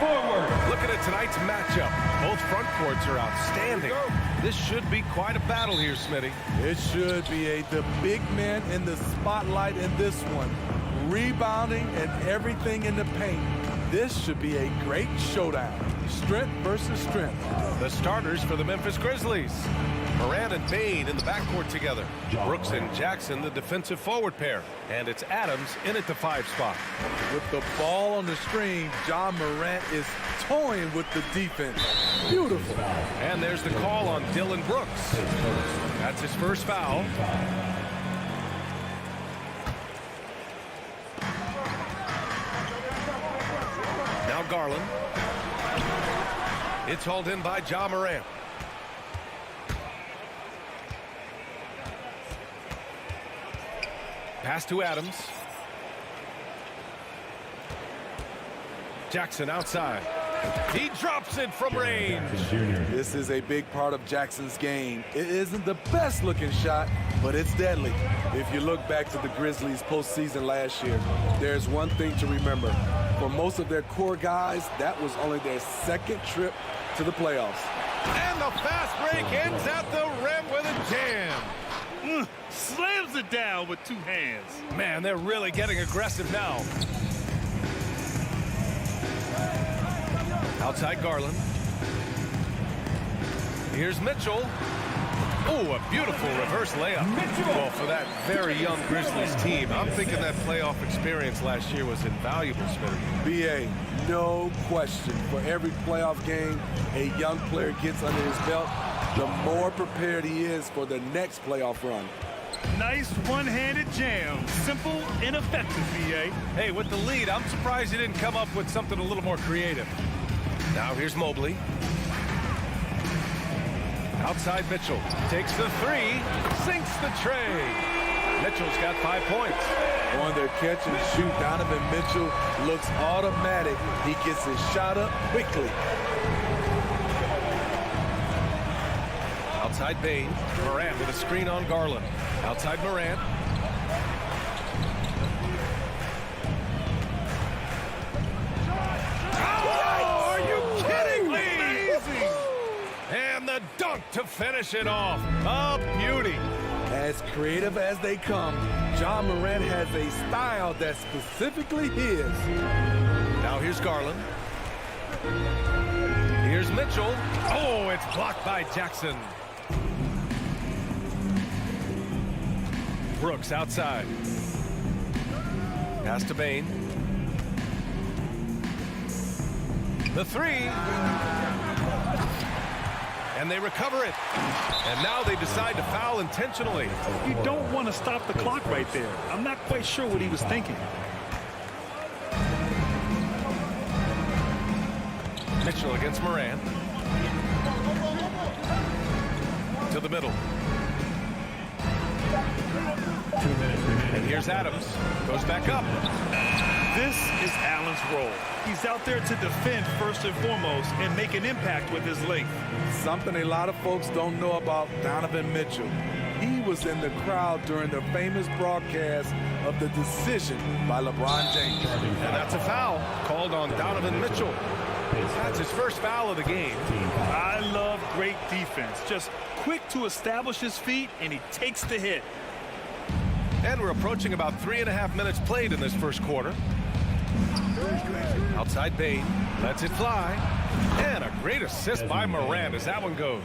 Looking at tonight's matchup, both front courts are outstanding. This should be quite a battle here, Smitty. It should be the big man in the spotlight in this one. Rebounding and everything in the paint. This should be a great showdown. Strength versus strength. The starters for the Memphis Grizzlies. Morant and Bane in the backcourt together. Brooks and Jackson, the defensive forward pair. And it's Adams in at the 5 spot. With the ball on the screen, John Morant is toying with the defense. Beautiful. And there's the call on Dylan Brooks. That's his first foul. Now Garland. It's hauled in by Ja Morant. Pass to Adams. Jackson outside. He drops it from range. This is a big part of Jackson's game. It isn't the best looking shot, but it's deadly. If you look back to the Grizzlies postseason last year, there's one thing to remember. For most of their core guys, that was only their second trip to the playoffs. And the fast break ends at the rim with a jam. Slams it down with 2 hands. Man, they're really getting aggressive now. Outside Garland. Here's Mitchell. Oh, a beautiful reverse layup. Well, for that very young Grizzlies team, I'm thinking that playoff experience last year was invaluable, Smitty. BA, no question. For every playoff game a young player gets under his belt, the more prepared he is for the next playoff run. Nice one-handed jam. Simple and effective, BA. Hey, with the lead, I'm surprised you didn't come up with something a little more creative. Now here's Mobley. Outside Mitchell. Takes the 3. Sinks the tray. Mitchell's got 5 points. On their catch and shoot, Donovan Mitchell looks automatic. He gets his shot up quickly. Outside Bane. Morant with a screen on Garland. Outside Morant. Oh, are you kidding me? Amazing. And the dunk to finish it off. A beauty. As creative as they come, John Morant has a style that's specifically his. Now here's Garland. Here's Mitchell. Oh, it's blocked by Jackson. Brooks outside. Pass to Bane. The 3. And they recover it. And now they decide to foul intentionally. You don't want to stop the clock right there. I'm not quite sure what he was thinking. Mitchell against Morant. To the middle. And here's Adams. Goes back up. This is Allen's role. He's out there to defend first and foremost and make an impact with his length. Something a lot of folks don't know about Donovan Mitchell. He was in the crowd during the famous broadcast of the decision by LeBron James. And that's a foul called on Donovan Mitchell. That's his first foul of the game. I love great defense. Just quick to establish his feet, and he takes the hit. And we're approaching about 3.5 minutes played in this first quarter. Outside Bane, lets it fly. And a great assist by Morant as that one goes.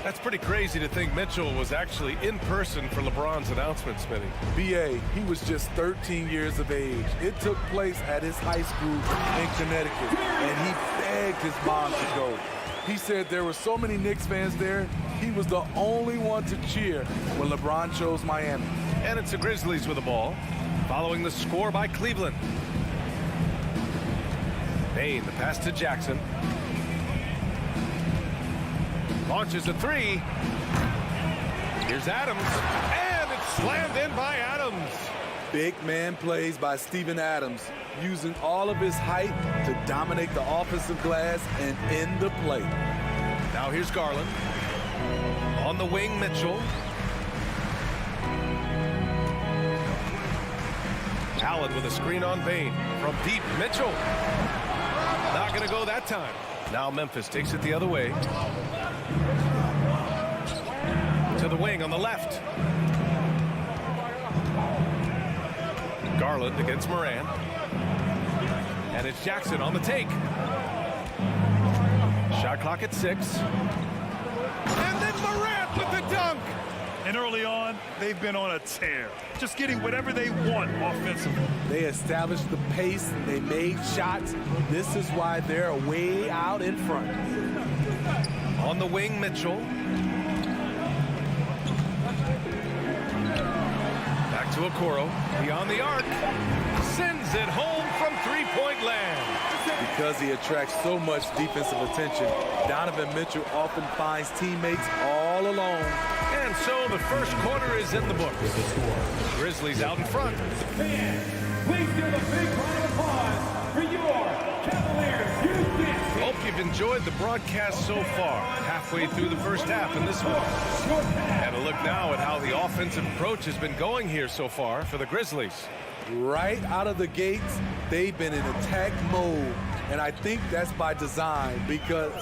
That's pretty crazy to think Mitchell was actually in person for LeBron's announcement, Smitty. BA, he was just 13 years of age. It took place at his high school in Connecticut, and he begged his mom to go. He said there were so many Knicks fans there, he was the only one to cheer when LeBron chose Miami. And it's the Grizzlies with the ball, following the score by Cleveland. Bane, the pass to Jackson. Launches a 3. Here's Adams, and it's slammed in by Adams. Big man plays by Steven Adams, using all of his height to dominate the offensive glass and end the play. Now here's Garland. On the wing, Mitchell. Allen with a screen on Bane. From deep, Mitchell. Not going to go that time. Now Memphis takes it the other way. To the wing on the left. Garland against Moran. And it's Jackson on the take. Shot clock at 6. And then Moran with the dunk. And early on, they've been on a tear. Just getting whatever they want offensively. They established the pace. They made shots. This is why they're way out in front. On the wing, Mitchell. Back to Okoro. Beyond the arc. Sends it home from three-point land. Because he attracts so much defensive attention, Donovan Mitchell often finds teammates all alone. And so the first quarter is in the books. Grizzlies out in front. Fans, please give a big round of applause for your Cavaliers. Hope you've enjoyed the broadcast so far. Halfway through the first half in this one. And a look now at how the offensive approach has been going here so far for the Grizzlies. Right out of the gates, they've been in attack mode. And I think that's by design because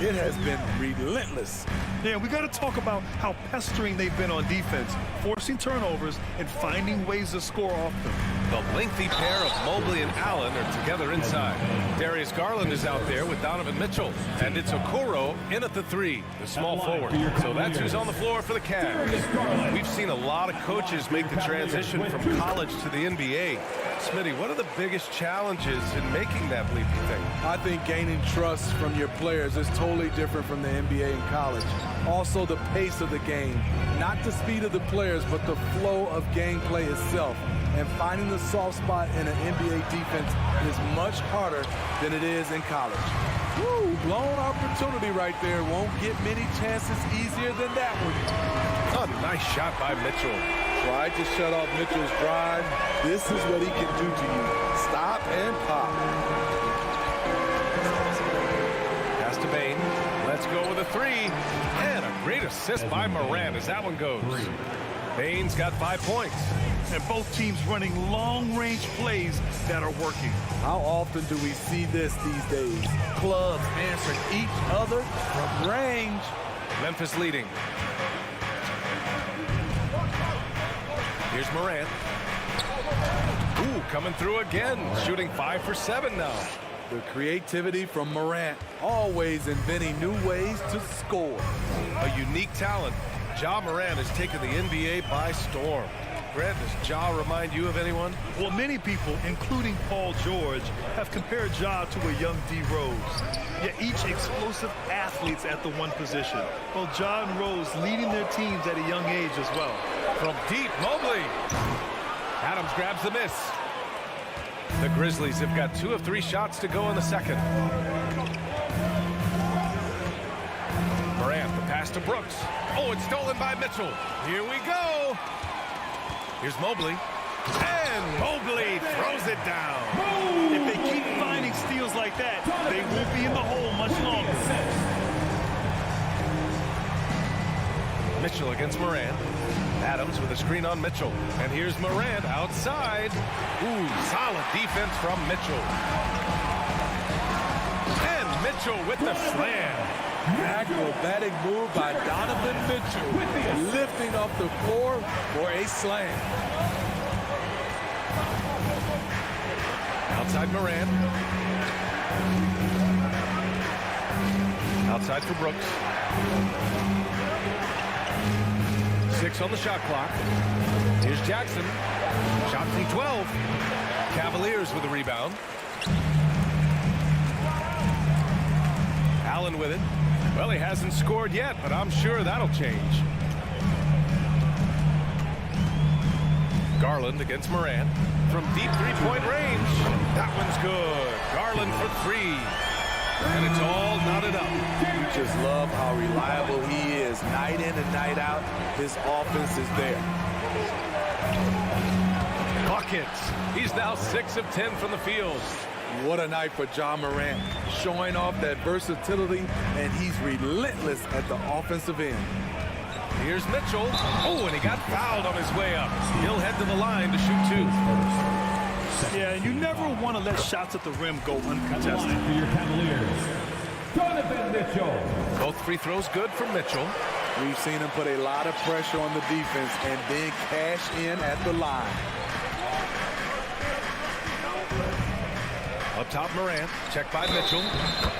it has been relentless. Yeah, we got to talk about how pestering they've been on defense, forcing turnovers and finding ways to score off them. The lengthy pair of Mobley and Allen are together inside. Darius Garland is out there with Donovan Mitchell. And it's Okoro in at the 3, the small forward. So that's who's on the floor for the Cavs. We've seen a lot of coaches make the transition from college to the NBA. Smitty, what are the biggest challenges in making that leapy thing? I think gaining trust from your players is totally different from the NBA and college. Also, the pace of the game. Not the speed of the players, but the flow of gameplay itself. And finding the soft spot in an NBA defense is much harder than it is in college. Woo, blown opportunity right there. Won't get many chances easier than that one. Oh, nice shot by Mitchell. Tried to shut off Mitchell's drive. This is what he can do to you. Stop and pop. Pass to Bain. Let's go with a 3. And a great assist by Moran as that one goes. Bain's got 5 points. And both teams running long-range plays that are working. How often do we see this these days? Clubs answering each other from range. Memphis leading. Here's Moran. Ooh, coming through again. Shooting 5 for 7 now. The creativity from Morant, always inventing new ways to score. A unique talent. Ja Morant has taken the NBA by storm. Grant, does Ja remind you of anyone? Well, many people, including Paul George, have compared Ja to a young D. Rose. Yet each explosive athletes at the one position. Well, Ja and Rose leading their teams at a young age as well. From deep, Mobley. Adams grabs the miss. The Grizzlies have got 2 of 3 shots to go in the second. Morant, the pass to Brooks. Oh, it's stolen by Mitchell. Here we go. Here's Mobley. And Mobley throws it down. If they keep finding steals like that, they won't be in the hole much longer. Mitchell against Moran. Adams with a screen on Mitchell. And here's Moran outside. Ooh, solid defense from Mitchell. And Mitchell with the slam. Acrobatic move by Donovan Mitchell. Lifting off the floor for a slam. Outside Moran. Outside for Brooks. 6 on the shot clock. Here's Jackson. Shot from 12. Cavaliers with a rebound. Allen with it. Well, he hasn't scored yet, but I'm sure that'll change. Garland against Moran. From deep three-point range. That one's good. Garland for 3. And it's all knotted up. You just love how reliable he is. Night in and night out, his offense is there. Buckets. He's now 6 of 10 from the field. What a night for Ja Morant. Showing off that versatility, and he's relentless at the offensive end. Here's Mitchell. Oh, and he got fouled on his way up. He'll head to the line to shoot 2. Yeah, and you never want to let shots at the rim go uncontested. For your Cavaliers, Donovan Mitchell. Both free throws good for Mitchell. We've seen him put a lot of pressure on the defense and then cash in at the line. Up top, Morant. Checked by Mitchell.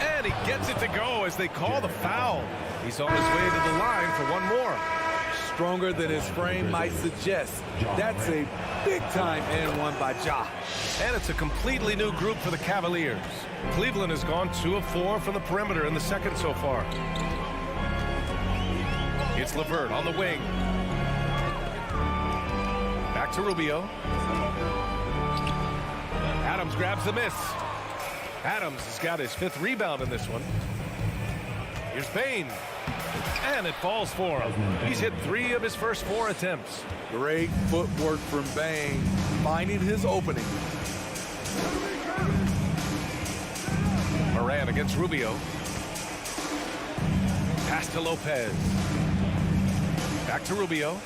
And he gets it to go as they call the foul. He's on his way to the line for one more. Stronger than his frame might suggest. That's a big-time and one by Ja. And it's a completely new group for the Cavaliers. Cleveland has gone 2 of 4 from the perimeter in the second so far. It's LeVert on the wing. Back to Rubio. Adams grabs the miss. Adams has got his 5th rebound in this one. Here's Bane. And it falls for him. He's hit 3 of his first 4 attempts. Great footwork from Bane, finding his opening. Morant against Rubio. Pass to Lopez. Back to Rubio.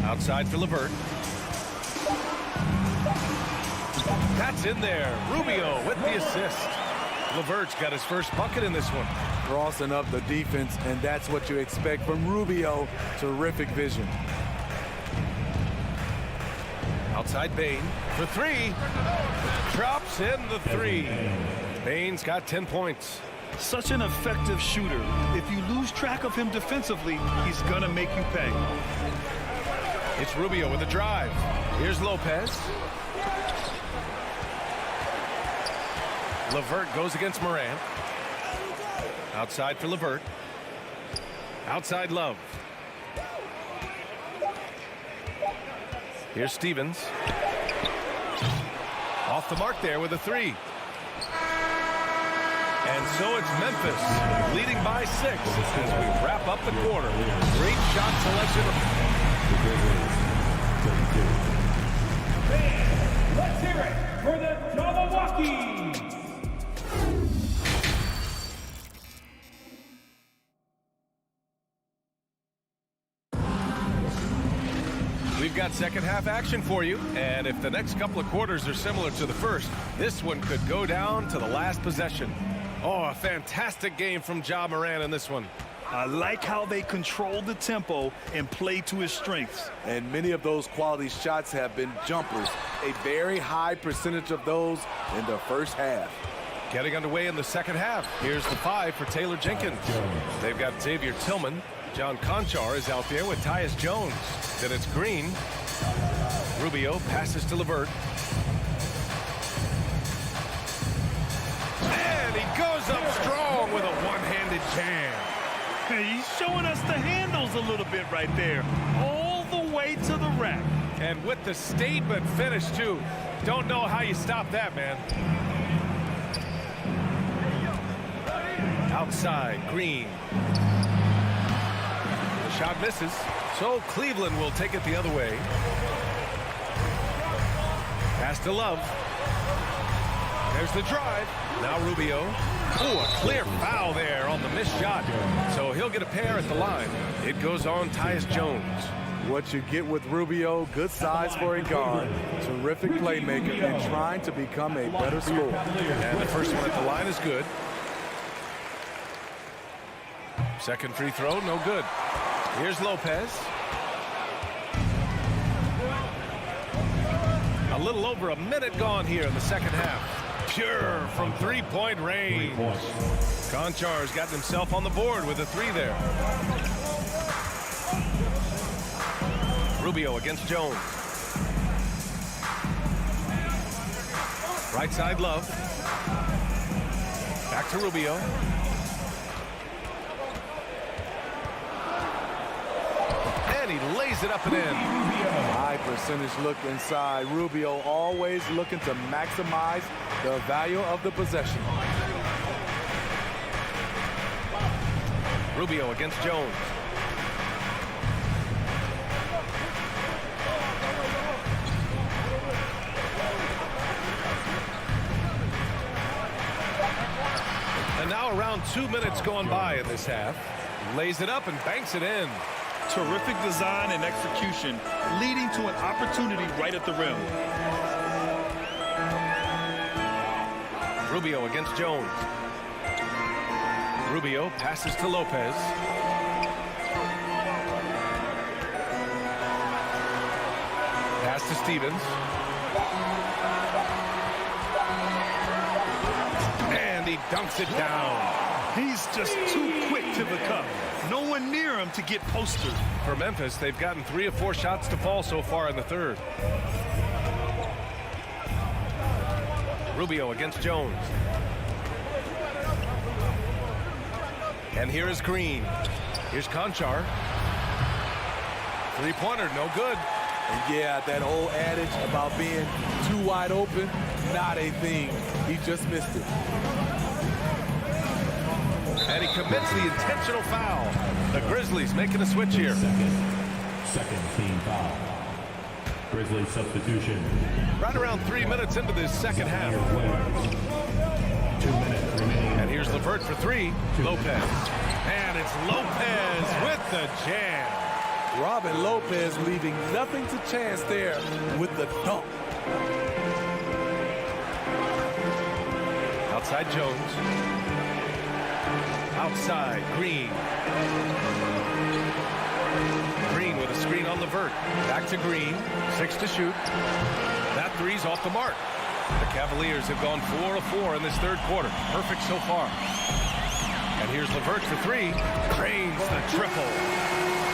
Outside for LeVert. That's in there. Rubio with the assist. LeVert's got his first bucket in this one. Crossing up the defense, and that's what you expect from Rubio. Terrific vision. Outside Bane for 3. Drops in the 3. Bane's got 10 points. Such an effective shooter. If you lose track of him defensively, he's gonna make you pay. It's Rubio with a drive. Here's Lopez. LeVert goes against Morant. Outside for LeVert. Outside Love. Here's Stevens. Off the mark there with a 3. And so it's Memphis leading by 6 as we wrap up the quarter. Great shot selection. Let's hear it for the Jabberwockies. We've got second half action for you, and if the next couple of quarters are similar to the first, this one could go down to the last possession. Oh, a fantastic game from Ja Morant in this one. I like how they control the tempo and play to his strengths. And many of those quality shots have been jumpers. A very high percentage of those in the first half. Getting underway in the second half. Here's the 5 for Taylor Jenkins. They've got Xavier Tillman. John Conchar is out there with Tyus Jones. Then it's Green. Rubio passes to LeVert. And he goes up strong with a one-handed jam. He's showing us the handles a little bit right there. All the way to the rack. And with the statement finish, too. Don't know how you stop that, man. Outside, Green. The shot misses. So Cleveland will take it the other way. Pass to Love. There's the drive. Now Rubio. Oh, a clear foul there on the missed shot. So he'll get a pair at the line. It goes on Tyus Jones. What you get with Rubio, good size for a guard, terrific playmaker, and trying to become a better scorer. And the first one at the line is good. Second free throw, no good. Here's Lopez. A little over a minute gone here in the second half. Pure from three-point range. Conchar's gotten himself on the board with a 3 there. Rubio against Jones. Right side Love. Back to Rubio. And he lays it up and in. High percentage look inside. Rubio always looking to maximize the value of the possession. Rubio against Jones. And now around 2 minutes gone by in this half. Lays it up and banks it in. Terrific design and execution, leading to an opportunity right at the rim. Rubio against Jones. Rubio passes to Lopez. Pass to Stevens. And he dunks it down. He's just too quick to the cup. No one near him to get postered. For Memphis, they've gotten 3 of 4 shots to fall so far in the third. Rubio against Jones. And here is Green. Here's Conchar. Three-pointer, no good. And yeah, that old adage about being too wide open, not a thing. He just missed it. And he commits the intentional foul. The Grizzlies making a switch here. Second team foul. Grizzlies substitution. Right around 3 minutes into this second half. 2 minutes remaining. And here's LeVert for 3. Lopez. And it's Lopez with the jam. Robin Lopez leaving nothing to chance there with the dunk. Outside Jones. Outside Green. Green with a screen on LeVert. Back to Green. 6 to shoot. That three's off the mark. The Cavaliers have gone 4 of 4 in this third quarter. Perfect so far. And here's LeVert for 3. Drains the triple.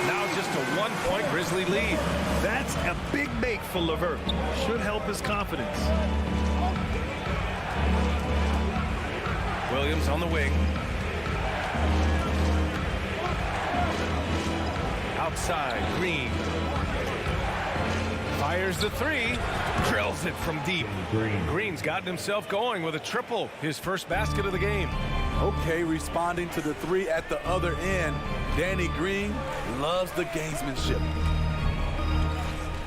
Now just a 1-point Grizzly lead. That's a big make for LeVert. Should help his confidence. Williams on the wing. Outside, Green. Fires the 3. Drills it from deep. Green's gotten himself going with a triple. His first basket of the game. Okay, responding to the 3 at the other end. Danny Green loves the gamesmanship.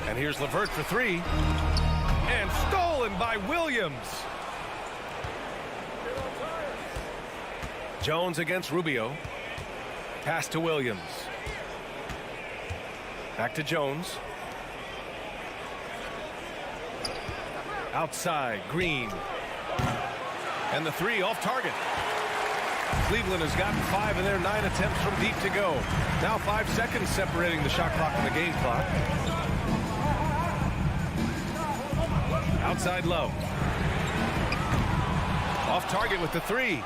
And here's LeVert for 3. And stolen by Williams. Jones against Rubio. Pass to Williams. Back to Jones. Outside, Green. And the 3 off target. Cleveland has gotten 5 in their 9 attempts from deep to go. Now 5 seconds separating the shot clock and the game clock. Outside Love. Off target with the 3.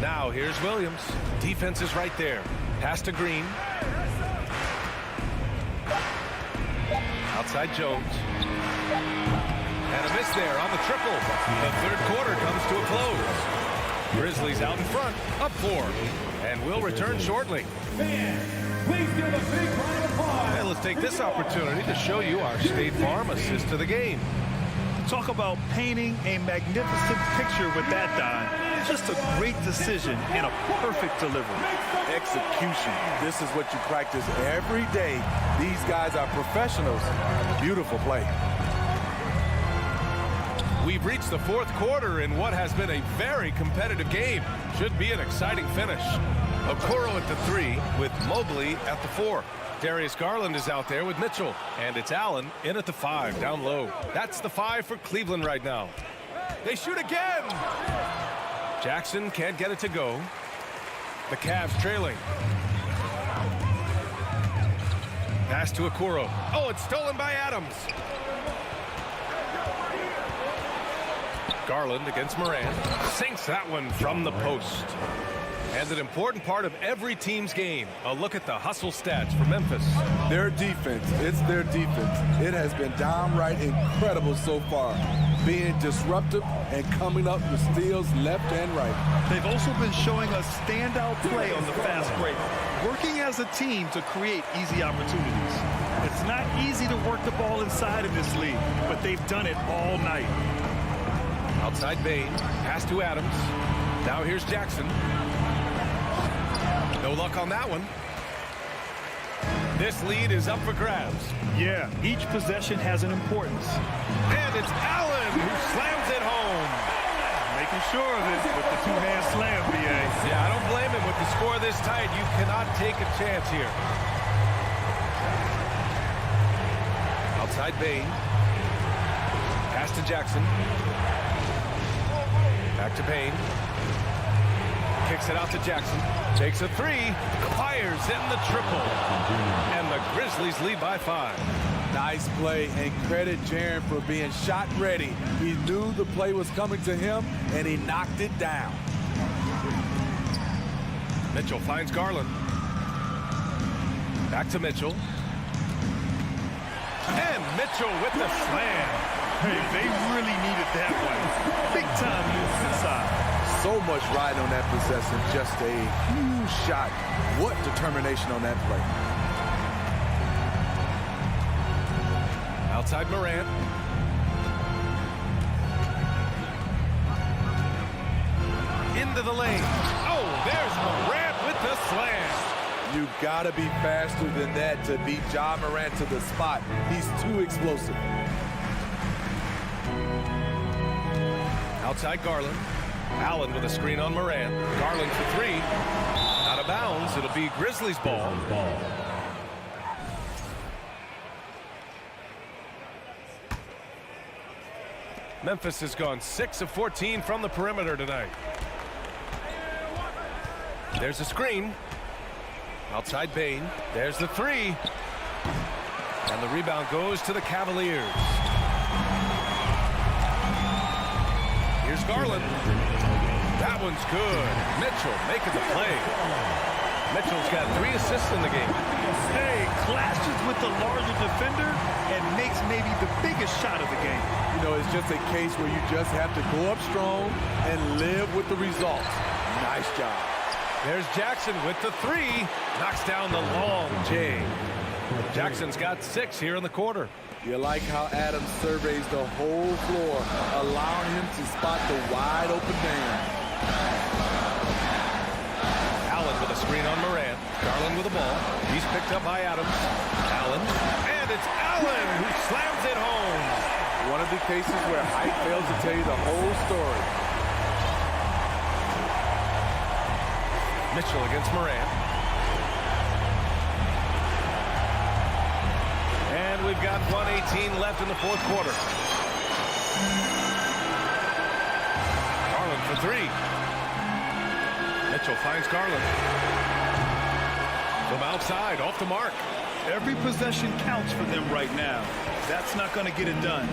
Now here's Williams. Defense is right there. Pass to Green. Outside Jones. And a miss there on the triple. The third quarter comes to a close. Grizzlies out in front, up 4. And we'll return shortly. Please give a big round of applause. And let's take this opportunity to show you our State Farm assist to the game. Talk about painting a magnificent picture with that dime. Just a great decision and a perfect delivery. Execution. This is what you practice every day. These guys are professionals. Beautiful play. We've reached the fourth quarter in what has been a very competitive game. Should be an exciting finish. Okoro at the 3 with Mobley at the 4. Darius Garland is out there with Mitchell. And it's Allen in at the 5, down low. That's the 5 for Cleveland right now. They shoot again. Jackson can't get it to go. The Cavs trailing. Pass to Okoro. Oh, it's stolen by Adams. Garland against Moran. Sinks that one from the post. And an important part of every team's game. A look at the hustle stats for Memphis. Their defense. It's their defense. It has been downright incredible so far. Being disruptive and coming up with steals left and right. They've also been showing us standout play on the fast break. Working as a team to create easy opportunities. It's not easy to work the ball inside in this league, but they've done it all night. Outside Bain. Pass to Adams. Now here's Jackson. No luck on that one. This lead is up for grabs. Yeah, each possession has an importance. And it's Allen who slams it home. Making wasn't sure of it with the two-hand slam, B.A. Yeah, I don't blame him. With the score this tight, you cannot take a chance here. Outside Bain. Pass to Jackson. Back to Bain. Kicks it out to Jackson. Takes a three. Fires in the triple. And the Grizzlies lead by 5. Nice play, and credit Jaren for being shot ready. He knew the play was coming to him, and he knocked it down. Mitchell finds Garland. Back to Mitchell. And Mitchell with the slam. Hey, they really needed that one. Big time move inside. So much riding on that possession. Just a huge shot. What determination on that play. Outside Morant. Into the lane. Oh, there's Morant with the slam. You gotta be faster than that to beat Ja Morant to the spot. He's too explosive. Outside Garland. Allen with a screen on Morant. Garland for three. Out of bounds. It'll be Grizzlies ball. Memphis has gone 6 of 14 from the perimeter tonight. There's a screen. Outside Bain. There's the three. And the rebound goes to the Cavaliers. Here's Garland. That one's good. Mitchell making the play. Mitchell's got 3 assists in the game. Hey, clashes with the larger defender and makes maybe the biggest shot of the game. You know, it's just a case where you just have to go up strong and live with the results. Nice job. There's Jackson with the three. Knocks down the long J. Jackson's got 6 here in the quarter. You like how Adams surveys the whole floor, allowing him to spot the wide open man. Allen with a screen on Morant. Garland with the ball. He's picked up by Adams. Allen. And it's Allen who slams it home. One of the cases where height fails to tell you the whole story. Mitchell against Morant. And we've got 1:18 left in the fourth quarter. Garland for three. Mitchell finds Garland. From outside, off the mark. Every possession counts for them right now. That's not going to get it done.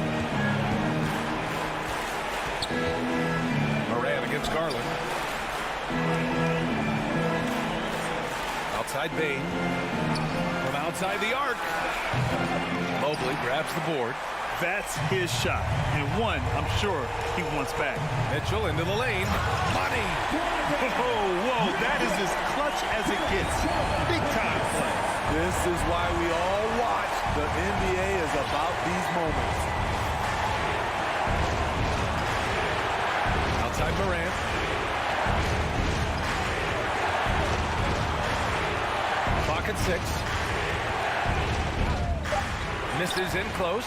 Morant against Garland. Outside Bain. From outside the arc. Mobley grabs the board. That's his shot. And one, I'm sure, he wants back. Mitchell into the lane. Money! Whoa, that is as clutch as it gets. Big time play. This is why we all watch. The NBA is about these moments. Outside Morant. Clock at 6. Misses in close.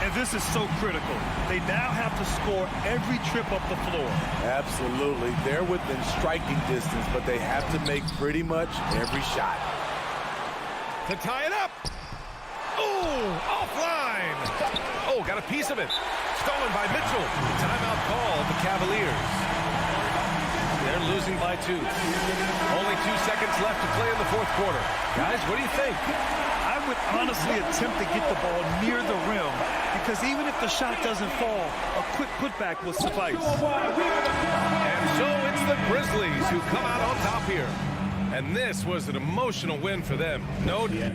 And this is so critical. They now have to score every trip up the floor. Absolutely. They're within striking distance, but they have to make pretty much every shot. To tie it up. Oh, offline. Oh, got a piece of it. Stolen by Mitchell. Timeout call, the Cavaliers. They're losing by 2. Only 2 seconds left to play in the fourth quarter. Guys, what do you think? I would honestly attempt to get the ball near the rim because even if the shot doesn't fall, a quick putback will suffice. And so it's the Grizzlies who come out on top here. And this was an emotional win for them. No doubt.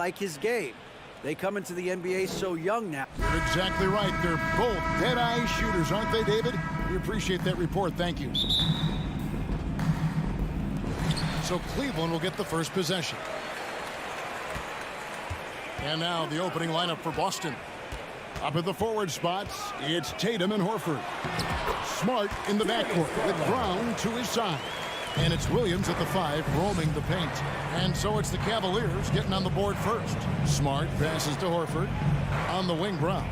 like his game. They come into the NBA so young now. You're exactly right. They're both dead-eye shooters, aren't they, David? We appreciate that report. Thank you. So Cleveland will get the first possession. And now the opening lineup for Boston. Up at the forward spots, it's Tatum and Horford. Smart in the backcourt with Brown to his side. And it's Williams at the 5 roaming the paint. And so it's the Cavaliers getting on the board first. Smart passes to Horford. On the wing, Brown.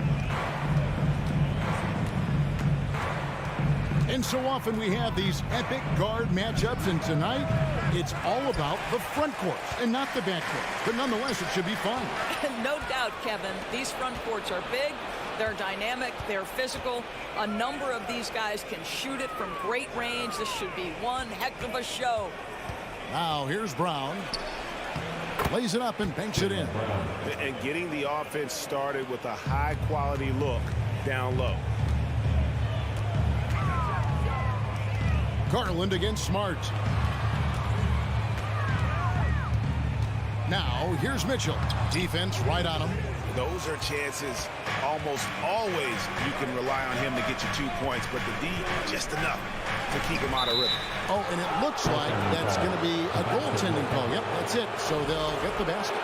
And so often we have these epic guard matchups, and tonight it's all about the front court and not the back court. But nonetheless, it should be fun. No doubt, Kevin. These front courts are big, they're dynamic, they're physical. A number of these guys can shoot it from great range. This should be one heck of a show. Now here's Brown. Lays it up and banks it in. And getting the offense started with a high-quality look down low. Garland against Smart. Now here's Mitchell. Defense right on him. Those are chances almost always you can rely on him to get you 2 points, but the D just enough to keep him out of rhythm. Oh, and it looks like that's going to be a goaltending call. Yep, that's it. So they'll get the basket.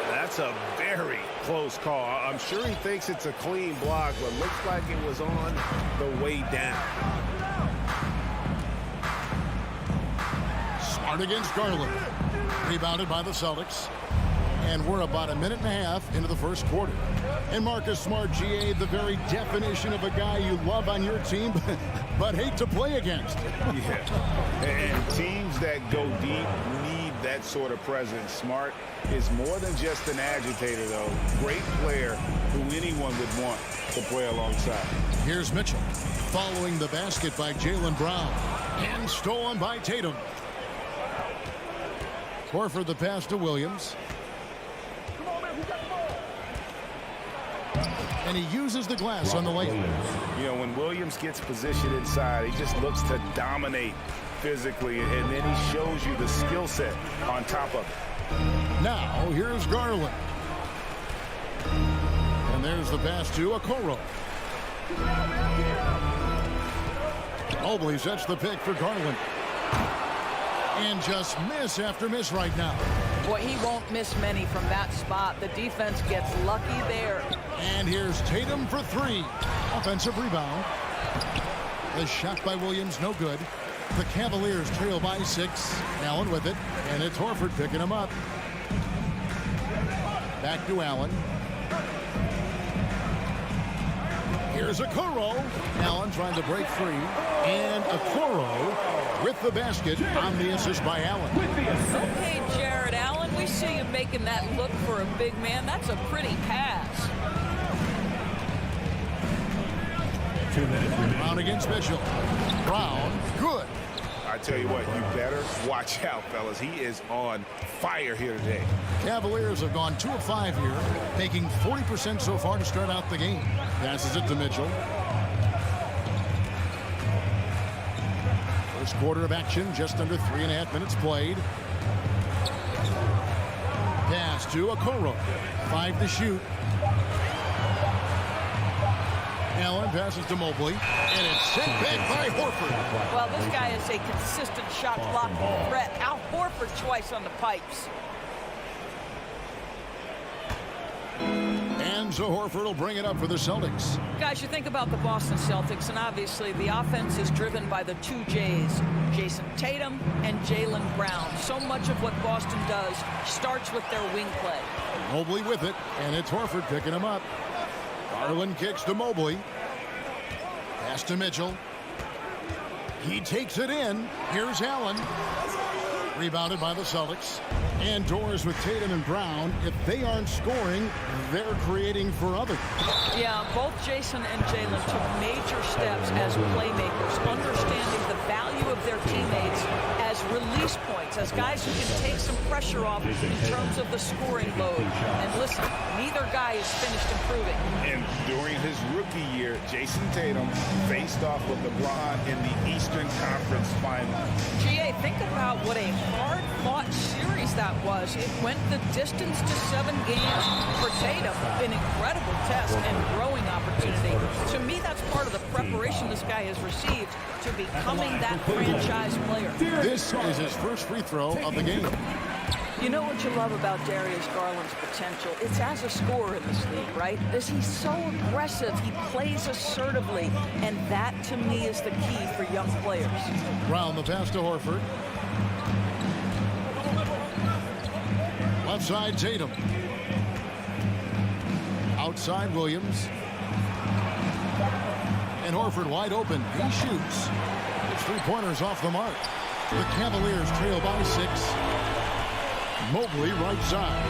That's a very close call. I'm sure he thinks it's a clean block, but looks like it was on the way down. Smart against Garland. Rebounded by the Celtics. And we're about a minute and a half into the first quarter. And Marcus Smart, GA, the very definition of a guy you love on your team, but hate to play against. Yeah, and teams that go deep need that sort of presence. Smart is more than just an agitator, though. Great player who anyone would want to play alongside. Here's Mitchell, following the basket by Jaylen Brown, and stolen by Tatum. Horford the pass to Williams. And he uses the glass on the layup. You know, when Williams gets positioned inside, he just looks to dominate physically, and then he shows you the skill set on top of it. Now, here's Garland. And there's the pass to Okoro. Mobley sets the pick for Garland. And just miss after miss right now. Boy, he won't miss many from that spot. The defense gets lucky there. And here's Tatum for 3. Offensive rebound. The shot by Williams, no good. The Cavaliers trail by 6. Allen with it. And it's Horford picking him up. Back to Allen. Here's Okoro. Allen trying to break free. And Okoro with the basket on the assist by Allen. Okay, Jared Allen, we see you making that look for a big man. That's a pretty pass. 2 minutes remaining. Brown against Mitchell. Brown, good. I tell you what, you better watch out, fellas. He is on fire here today. Cavaliers have gone 2 of 5 here, making 40% so far to start out the game. Passes it to Mitchell. First quarter of action, just under 3.5 minutes played. Pass to Okoro. 5 to shoot. Allen passes to Mobley, and it's sent back by Horford. Well, this guy is a consistent shot blocking threat. Al Horford twice on the pipes. And so Horford will bring it up for the Celtics. Guys, you think about the Boston Celtics, and obviously the offense is driven by the 2 J's, Jason Tatum and Jaylen Brown. So much of what Boston does starts with their wing play. Mobley with it, and it's Horford picking him up. Garland kicks to Mobley. Pass to Mitchell. He takes it in. Here's Allen. Rebounded by the Celtics. And doors with Tatum and Brown. If they aren't scoring, they're creating for others. Yeah, both Jason and Jaylen took major steps as playmakers, understanding the value of their teammates as release points, as guys who can take some pressure off in terms of the scoring load. And listen, neither guy is finished improving. And during his rookie year, Jason Tatum faced off with LeBron in the Eastern Conference Final. GA, think about what a hard-fought series that was. It went the distance to 7 games for Tatum. An incredible test and growing opportunity. To me, that's part of the preparation this guy has received to becoming that franchise player. This is his first free throw of the game. You know what you love about Darius Garland's potential? It's as a scorer in this league, right? He's so aggressive. He plays assertively. And that, to me, is the key for young players. Brown the pass to Horford. Left side, Tatum. Outside, Williams. And Horford wide open. He shoots. His three-pointers off the mark. The Cavaliers trail by 6. Mobley right side.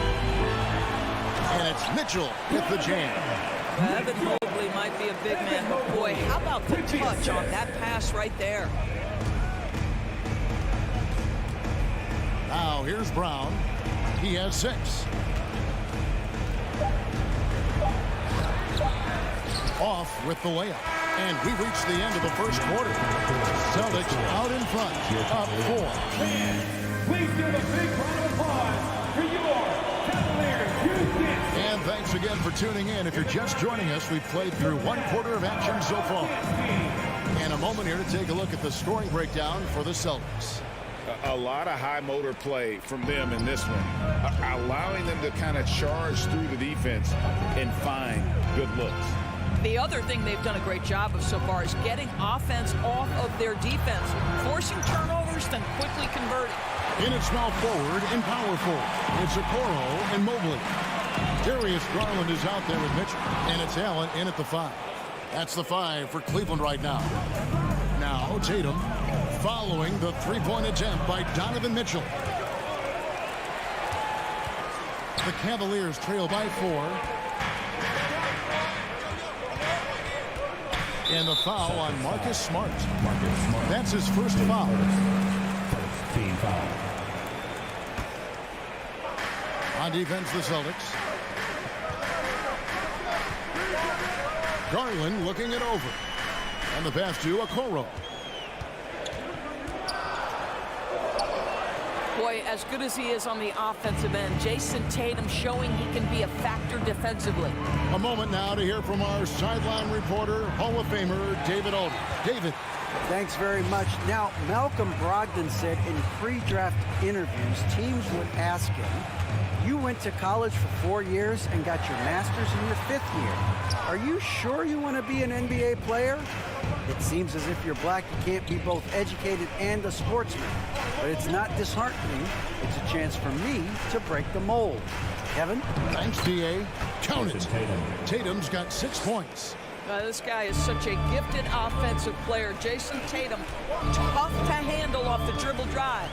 And it's Mitchell with the jam. Evan Mobley might be a big man, but boy, how about the touch on that pass right there? Now here's Brown. He has 6. Off with the layup. And we reach the end of the first quarter. Celtics out in front, up 4. Please give a big round of applause for your Cavaliers Houston. And thanks again for tuning in. If you're just joining us, we've played through 1 quarter of action so far. And a moment here to take a look at the scoring breakdown for the Celtics. A lot of high motor play from them in this one, allowing them to kind of charge through the defense and find good looks. The other thing they've done a great job of so far is getting offense off of their defense, forcing turnovers, then quickly converting. In at small forward and power forward, it's Okoro and Mobley. Darius Garland is out there with Mitchell, and it's Allen in at the 5. That's the 5 for Cleveland right now. Now Tatum following the three-point attempt by Donovan Mitchell. The Cavaliers trail by 4. And the foul on Marcus Smart. That's his first foul. First team foul. On defense, the Celtics. Garland looking it over. And the pass to Okoro. Boy, as good as he is on the offensive end, Jason Tatum showing he can be a factor defensively. A moment now to hear from our sideline reporter, Hall of Famer David Alden. David. Thanks very much. Now, Malcolm Brogdon said in pre-draft interviews, teams would ask him, you went to college for 4 years and got your master's in your 5th year. Are you sure you want to be an NBA player? It seems as if you're black, you can't be both educated and a sportsman. But it's not disheartening. It's a chance for me to break the mold. Kevin? Thanks, D.A. Count it. Tatum's got 6 points. This guy is such a gifted offensive player. Jason Tatum, tough to handle off the dribble drive.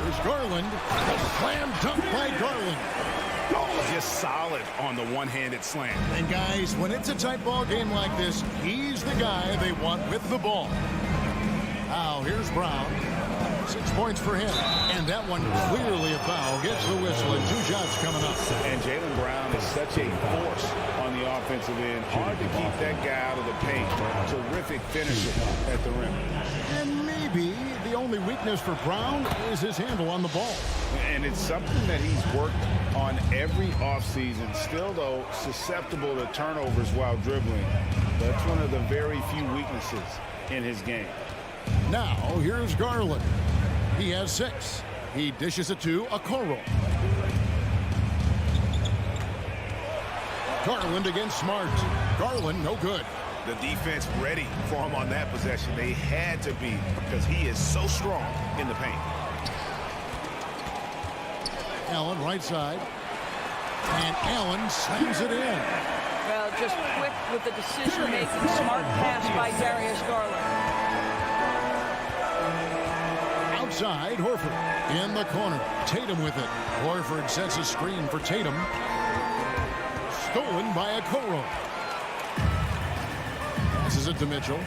There's Garland. A slam dunk by Garland. Just solid on the one-handed slam. And guys, when it's a tight ball game like this, he's the guy they want with the ball. Now here's Brown. 6 points for him. And that one clearly a foul. Gets the whistle and 2 shots coming up. And Jaylen Brown is such a force on the offensive end. Hard to keep that guy out of the paint. Terrific finisher at the rim. And maybe the only weakness for Brown is his handle on the ball. And it's something that he's worked on every offseason. Still, though, susceptible to turnovers while dribbling. That's one of the very few weaknesses in his game. Now, here's Garland. He has 6. He dishes it to Okoro. Garland against Smart. Garland, no good. The defense ready for him on that possession. They had to be because he is so strong in the paint. Allen right side. And Allen slams it in. Well, just quick with the decision-making. Smart pass by Darius Garland. Outside, Horford in the corner. Tatum with it. Horford sets a screen for Tatum. Stolen by Okoro. Passes it to Mitchell.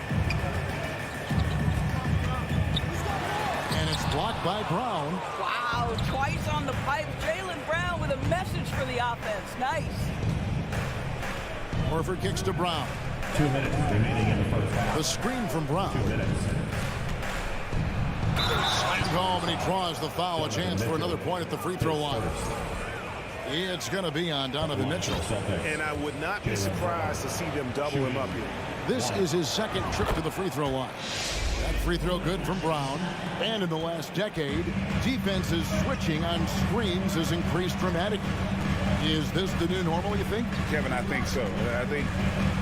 And it's blocked by Brown. Wow, twice on the pipe. Jaylen Brown with a message for the offense. Nice. Horford kicks to Brown. 2 minutes remaining in the first half. The The screen from Brown. Slammed home, and he draws the foul. A chance for another point at the free throw line. It's going to be on Donovan Mitchell. And I would not be surprised to see them double him up here. This is his second trip to the free throw line. That free throw good from Brown. And in the last decade, defenses switching on screens has increased dramatically. Is this the new normal, you think? Kevin, I think so. I think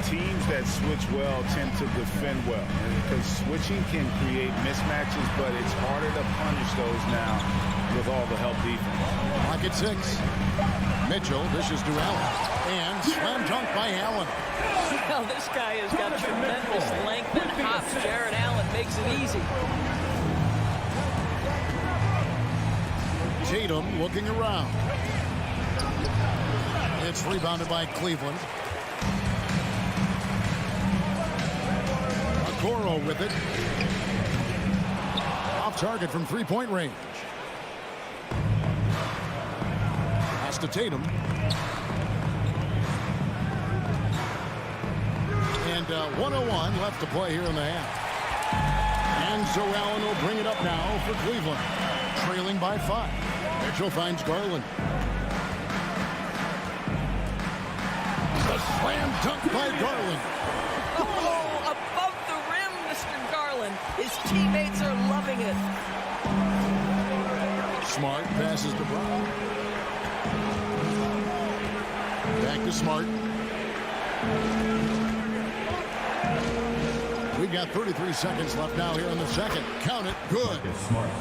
teams that switch well tend to defend well. Because switching can create mismatches, but it's harder to punish those now with all the help defense. Clock at 6. Mitchell dishes to Allen. And slam dunk by Allen. Well, this guy has got tremendous length and hops. Jared Allen makes it easy. Tatum looking around. It's rebounded by Cleveland. Okoro with it. Off target from three-point range. Pass to Tatum. And 1:01 left to play here in the half. And so Allen will bring it up now for Cleveland. Trailing by 5. Mitchell finds Garland. Slam dunk by Garland. Oh, above the rim, Mr. Garland. His teammates are loving it. Smart passes to Brown. Back to Smart. We've got 33 seconds left now here in the second. Count it. Good.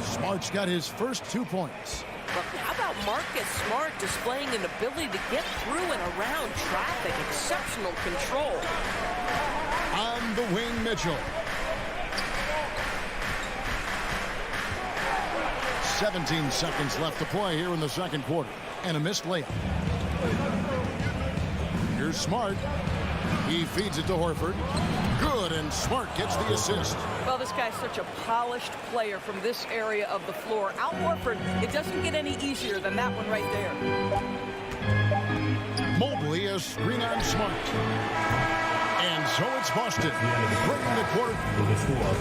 Smart's got his first 2 points. But how about Marcus Smart displaying an ability to get through and around traffic? Exceptional control. On the wing, Mitchell. 17 seconds left to play here in the second quarter. And a missed layup. Here's Smart. He feeds it to Horford. Good, and Smart gets the assist. Well, this guy's such a polished player from this area of the floor. Al Horford, it doesn't get any easier than that one right there. Mobley, a screen on Smart. And so it's Boston. Breaking the quarter. For the score,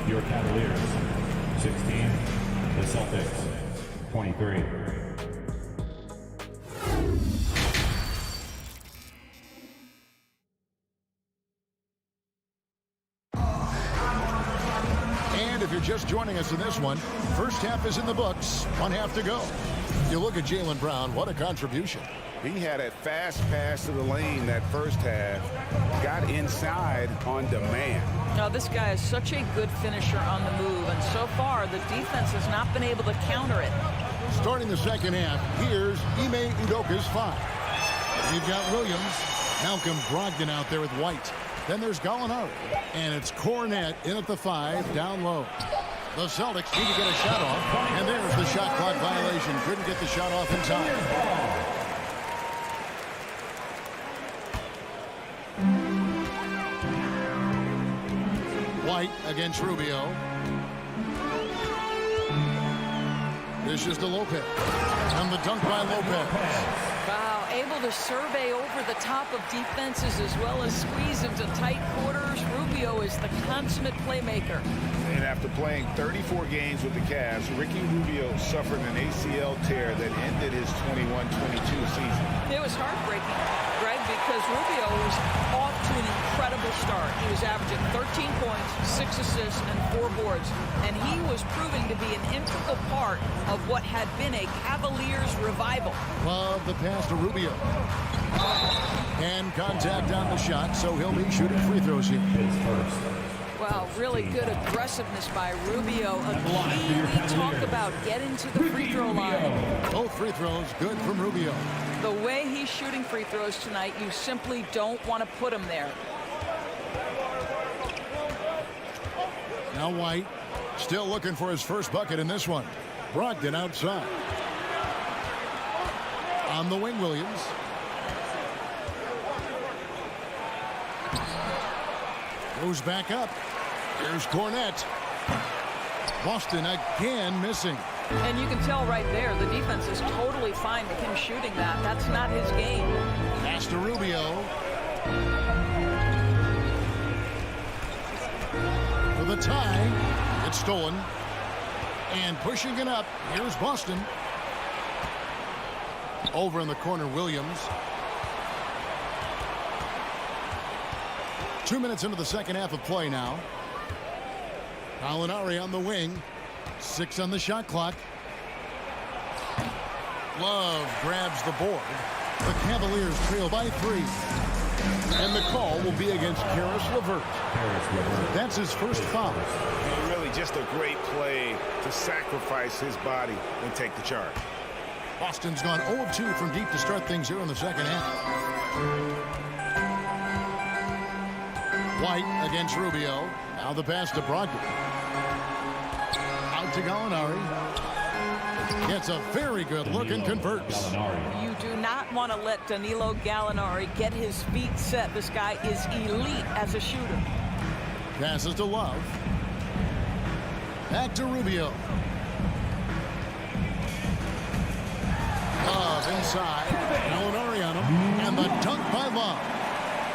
your Cavaliers, 16. The Celtics, 23. If you're just joining us in this one, first half is in the books, 1 half to go. You look at Jaylen Brown, what a contribution. He had a fast pass to the lane that first half, got inside on demand. Now, this guy is such a good finisher on the move, and so far the defense has not been able to counter it. Starting the second half, here's Ime Udoka's 5. You've got Williams, Malcolm Brogdon out there with White. Then there's Gallinari, and it's Cornette in at the 5, down low. The Celtics need to get a shot off, and there's the shot clock violation. Couldn't get the shot off in time. White against Rubio. This is to Lopez, and the dunk by Lopez. Wow, able to survey over the top of defenses as well as squeeze into tight quarters. Rubio is the consummate playmaker. And after playing 34 games with the Cavs, Ricky Rubio suffered an ACL tear that ended his 21-22 season. It was heartbreaking, Greg, because Rubio was off to an incredible start. He was averaging 13 points, 6 assists, and 4 boards. And he was proving to be an integral part of what had been a Cavaliers revival. Love the pass to Rubio. And contact on the shot, so he'll be shooting free throws here. Wow, really good aggressiveness by Rubio. Again, we talk about getting to the free throw line. Both free throws good from Rubio. The way he's shooting free throws tonight, you simply don't want to put him there. Now White, still looking for his first bucket in this one. Brogdon outside. On the wing, Williams. Goes back up. Here's Cornette. Boston again missing. And you can tell right there, the defense is totally fine with him shooting that. That's not his game. Pass to Rubio. the tie. It's stolen. And pushing it up, here's Boston. Over in the corner, Williams. 2 minutes into the second half of play now. Gallinari on the wing. 6 on the shot clock. Love grabs the board. The Cavaliers trail by 3. And the call will be against Caris LeVert. That's his first foul. Really just a great play to sacrifice his body and take the charge. Boston's gone 0 of 2 from deep to start things here in the second half. White against Rubio. Now the pass to Brogdon. Out to Gallinari. Gets a very good look and converts. You do not want to let Danilo Gallinari get his feet set. This guy is elite as a shooter. Passes to Love. Back to Rubio. Love inside. Gallinari on him. And the dunk by Love.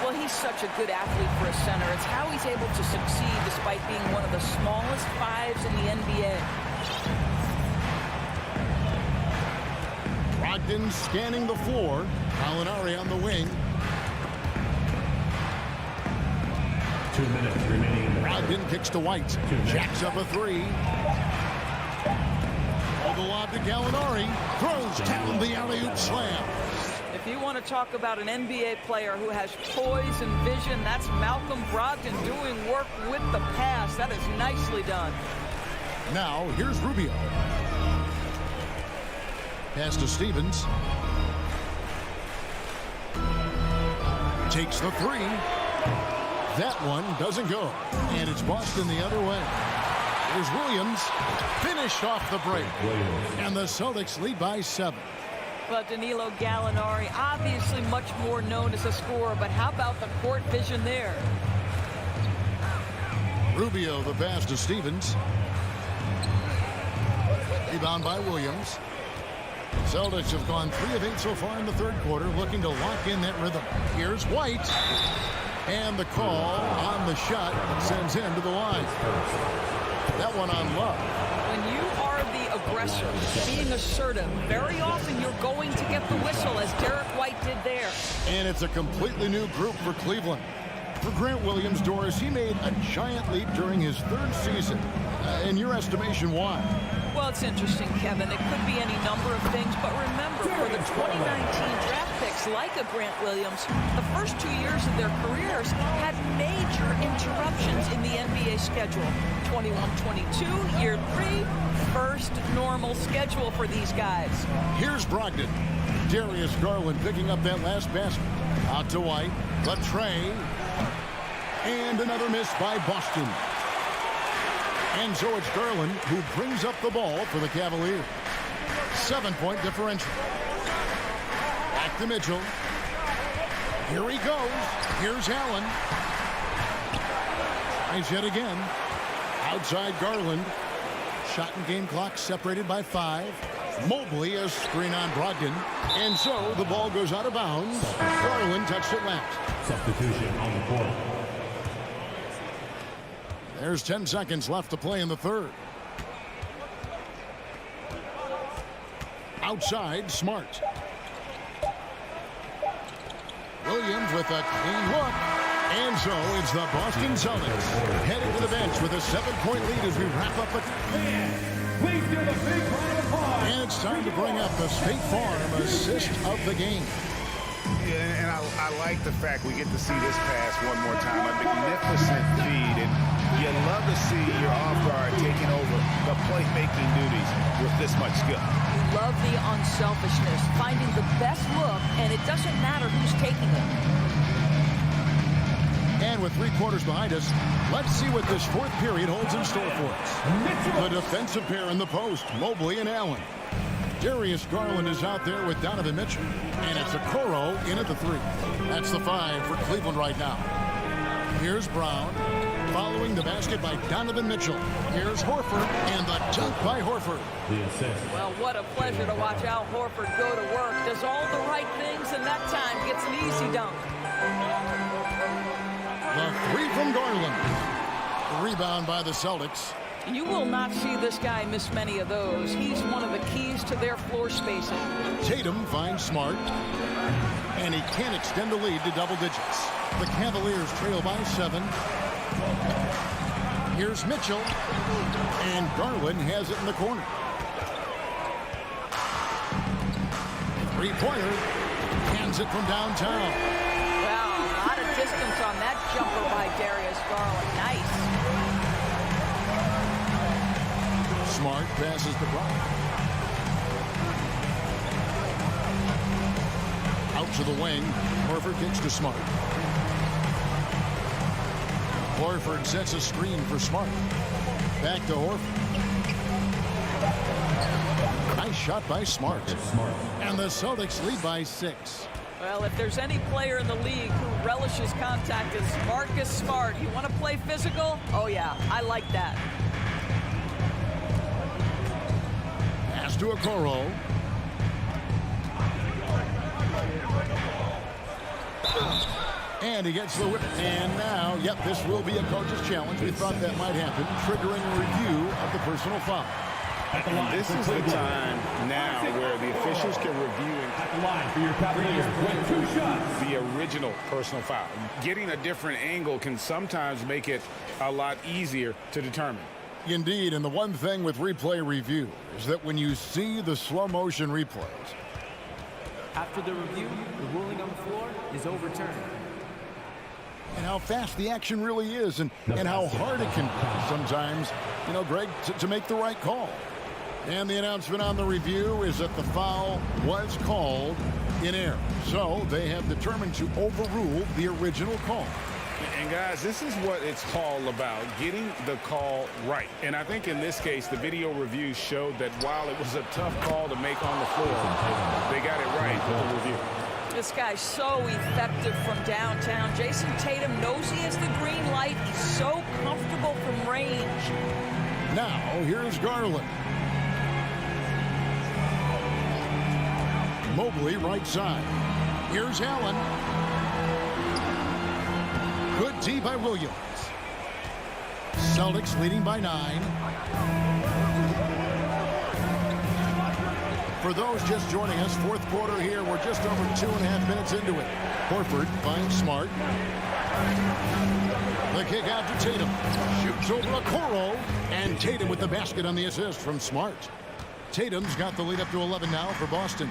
Well, he's such a good athlete for a center. It's how he's able to succeed despite being one of the smallest 5s in the NBA. Brogdon scanning the floor. Gallinari on the wing. 2 minutes remaining. Brogdon kicks to White. Jacks up a 3. All the lob to Gallinari. Throws down the alley-oop slam. If you want to talk about an NBA player who has poise and vision, that's Malcolm Brogdon doing work with the pass. That is nicely done. Now, here's Rubio. Pass to Stevens. Takes the 3. That one doesn't go. And it's Boston the other way. Here's Williams. Finished off the break. And the Celtics lead by 7. But Danilo Gallinari, obviously much more known as a scorer, but how about the court vision there? Rubio, the pass to Stevens. Rebound by Williams. Celtics have gone 3 of 8 so far in the third quarter, looking to lock in that rhythm. Here's White. And the call on the shot sends him to the line. That one on Love. When you are the aggressor, being assertive, very often you're going to get the whistle, as Derek White did there. And it's a completely new group for Cleveland. For Grant Williams, Doris, he made a giant leap during his 3rd season. In your estimation, why? Well, it's interesting, Kevin. It could be any number of things, but remember, for the 2019 draft picks like a Grant Williams, the first 2 years of their careers had major interruptions in the NBA schedule. 21-22, year 3, first normal schedule for these guys. Here's Brogdon. Darius Garland picking up that last basket. Out to White. The tray. And another miss by Boston. And so it's Garland who brings up the ball for the Cavaliers. 7-point differential. Back to Mitchell. Here he goes. Here's Allen. Tries yet again. Outside Garland. Shot and game clock separated by 5. Mobley a screen on Brogdon. And so the ball goes out of bounds. Garland touched it last. Substitution on the court. There's 10 seconds left to play in the third. Outside, Smart. Williams with a clean look. And so it's the Boston Celtics heading to the bench with a 7-point lead as we wrap up. And it's time to bring up the State Farm assist of the game. Yeah, and I like the fact we get to see this pass one more time. A magnificent feed, and you love to see your off guard taking over the playmaking duties with this much skill. Love the unselfishness, finding the best look, and it doesn't matter who's taking it. And with 3 quarters behind us, let's see what this 4th period holds in store for us. The defensive pair in the post, Mobley and Allen. Darius Garland is out there with Donovan Mitchell. And it's Okoro in at the 3. That's the 5 for Cleveland right now. Here's Brown. Following the basket by Donovan Mitchell. Here's Horford. And the dunk by Horford. The assist. Well, what a pleasure to watch Al Horford go to work. Does all the right things, and that time gets an easy dunk. The 3 from Garland. rebound by the Celtics. You will not see this guy miss many of those. He's one of the keys to their floor spacing. Tatum finds Smart, and he can't extend the lead to double digits. The Cavaliers trail by 7. Here's Mitchell, and Garland has it in the corner. Three-pointer, hands it from downtown. Wow, a lot of distance on that jumper by Darius Garland. Nice. Smart passes the ball. Out to the wing. Horford kicks to Smart. Horford sets a screen for Smart. Back to Horford. Nice shot by Smart. And the Celtics lead by 6. Well, if there's any player in the league who relishes contact, it's Marcus Smart. You want to play physical? Oh, yeah, I like that. Pass to Okoro. And he gets the whip. And now, yep, this will be a coach's challenge. We thought that might happen, triggering a review of the personal foul. And this is the time now where the officials can review the original personal foul. Getting a different angle can sometimes make it a lot easier to determine. Indeed, and the one thing with replay review is that when you see the slow motion replays, after the review, the ruling on the floor is overturned. And how fast the action really is, and how hard it can be sometimes, you know, Greg, to make the right call. And the announcement on the review is that the foul was called in error. So they have determined to overrule the original call. And guys, this is what it's all about, getting the call right. And I think in this case, the video review showed that while it was a tough call to make on the floor, they got it right with the review. This guy's so effective from downtown. Jason Tatum knows he has the green light. He's so comfortable from range. Now, here's Garland. Mobley right side. Here's Allen. Good D by Williams. Celtics leading by 9. For those just joining us, fourth quarter here. We're just over 2.5 minutes into it. Horford finds Smart. The kick out to Tatum. Shoots over Okoro. And Tatum with the basket on the assist from Smart. Tatum's got the lead up to 11 now for Boston.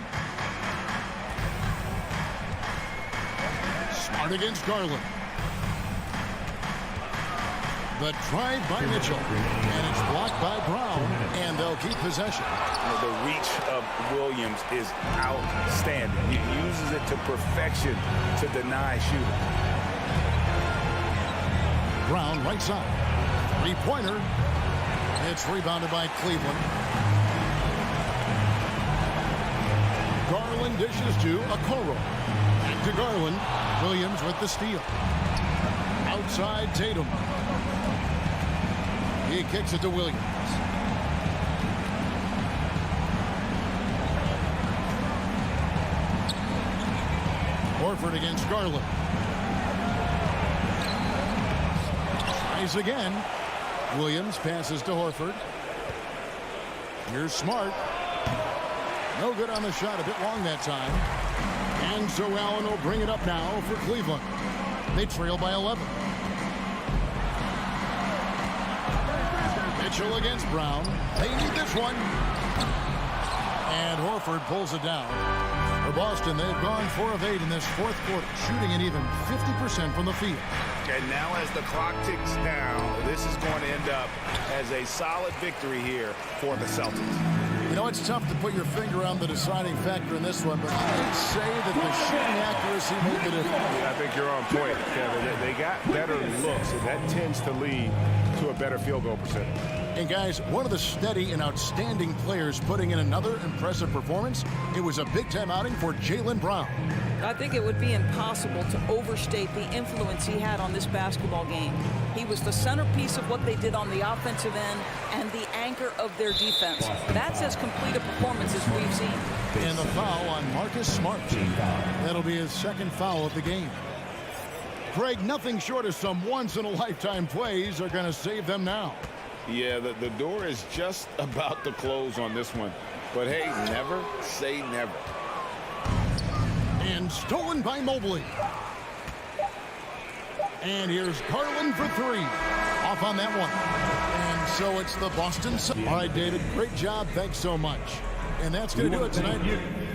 Smart against Garland. The drive by Mitchell. And it's blocked by Brown. And they'll keep possession. The reach of Williams is outstanding. He uses it to perfection to deny shooting. Brown right side. Three-pointer. It's rebounded by Cleveland. Garland dishes to Okoro. Back to Garland. Williams with the steal. Outside Tatum. He kicks it to Williams. Horford against Garland. Tries again. Williams passes to Horford. Here's Smart. No good on the shot. A bit long that time. And so Allen will bring it up now for Cleveland. They trail by 11. Mitchell against Brown. They need this one. And Horford pulls it down. For Boston, they've gone 4 of 8 in this fourth quarter, shooting at even 50% from the field. And now as the clock ticks down, this is going to end up as a solid victory here for the Celtics. You know, it's tough to put your finger on the deciding factor in this one, but I'd say that the shooting accuracy made the difference. I think you're on point, Kevin. They got better looks, and that tends to lead to a better field goal percentage. And guys, one of the steady and outstanding players putting in another impressive performance, it was a big-time outing for Jaylen Brown. I think it would be impossible to overstate the influence he had on this basketball game. He was the centerpiece of what they did on the offensive end and the anchor of their defense. That's as complete a performance as we've seen. And the foul on Marcus Smart. That'll be his second foul of the game. Craig, nothing short of some once-in-a-lifetime plays are going to save them now. Yeah, the door is just about to close on this one. But, hey, never say never. And stolen by Mobley. And here's Garland for three. Off on that one. And so it's the Boston. All right, David, great job. Thanks so much. And that's going to do it tonight.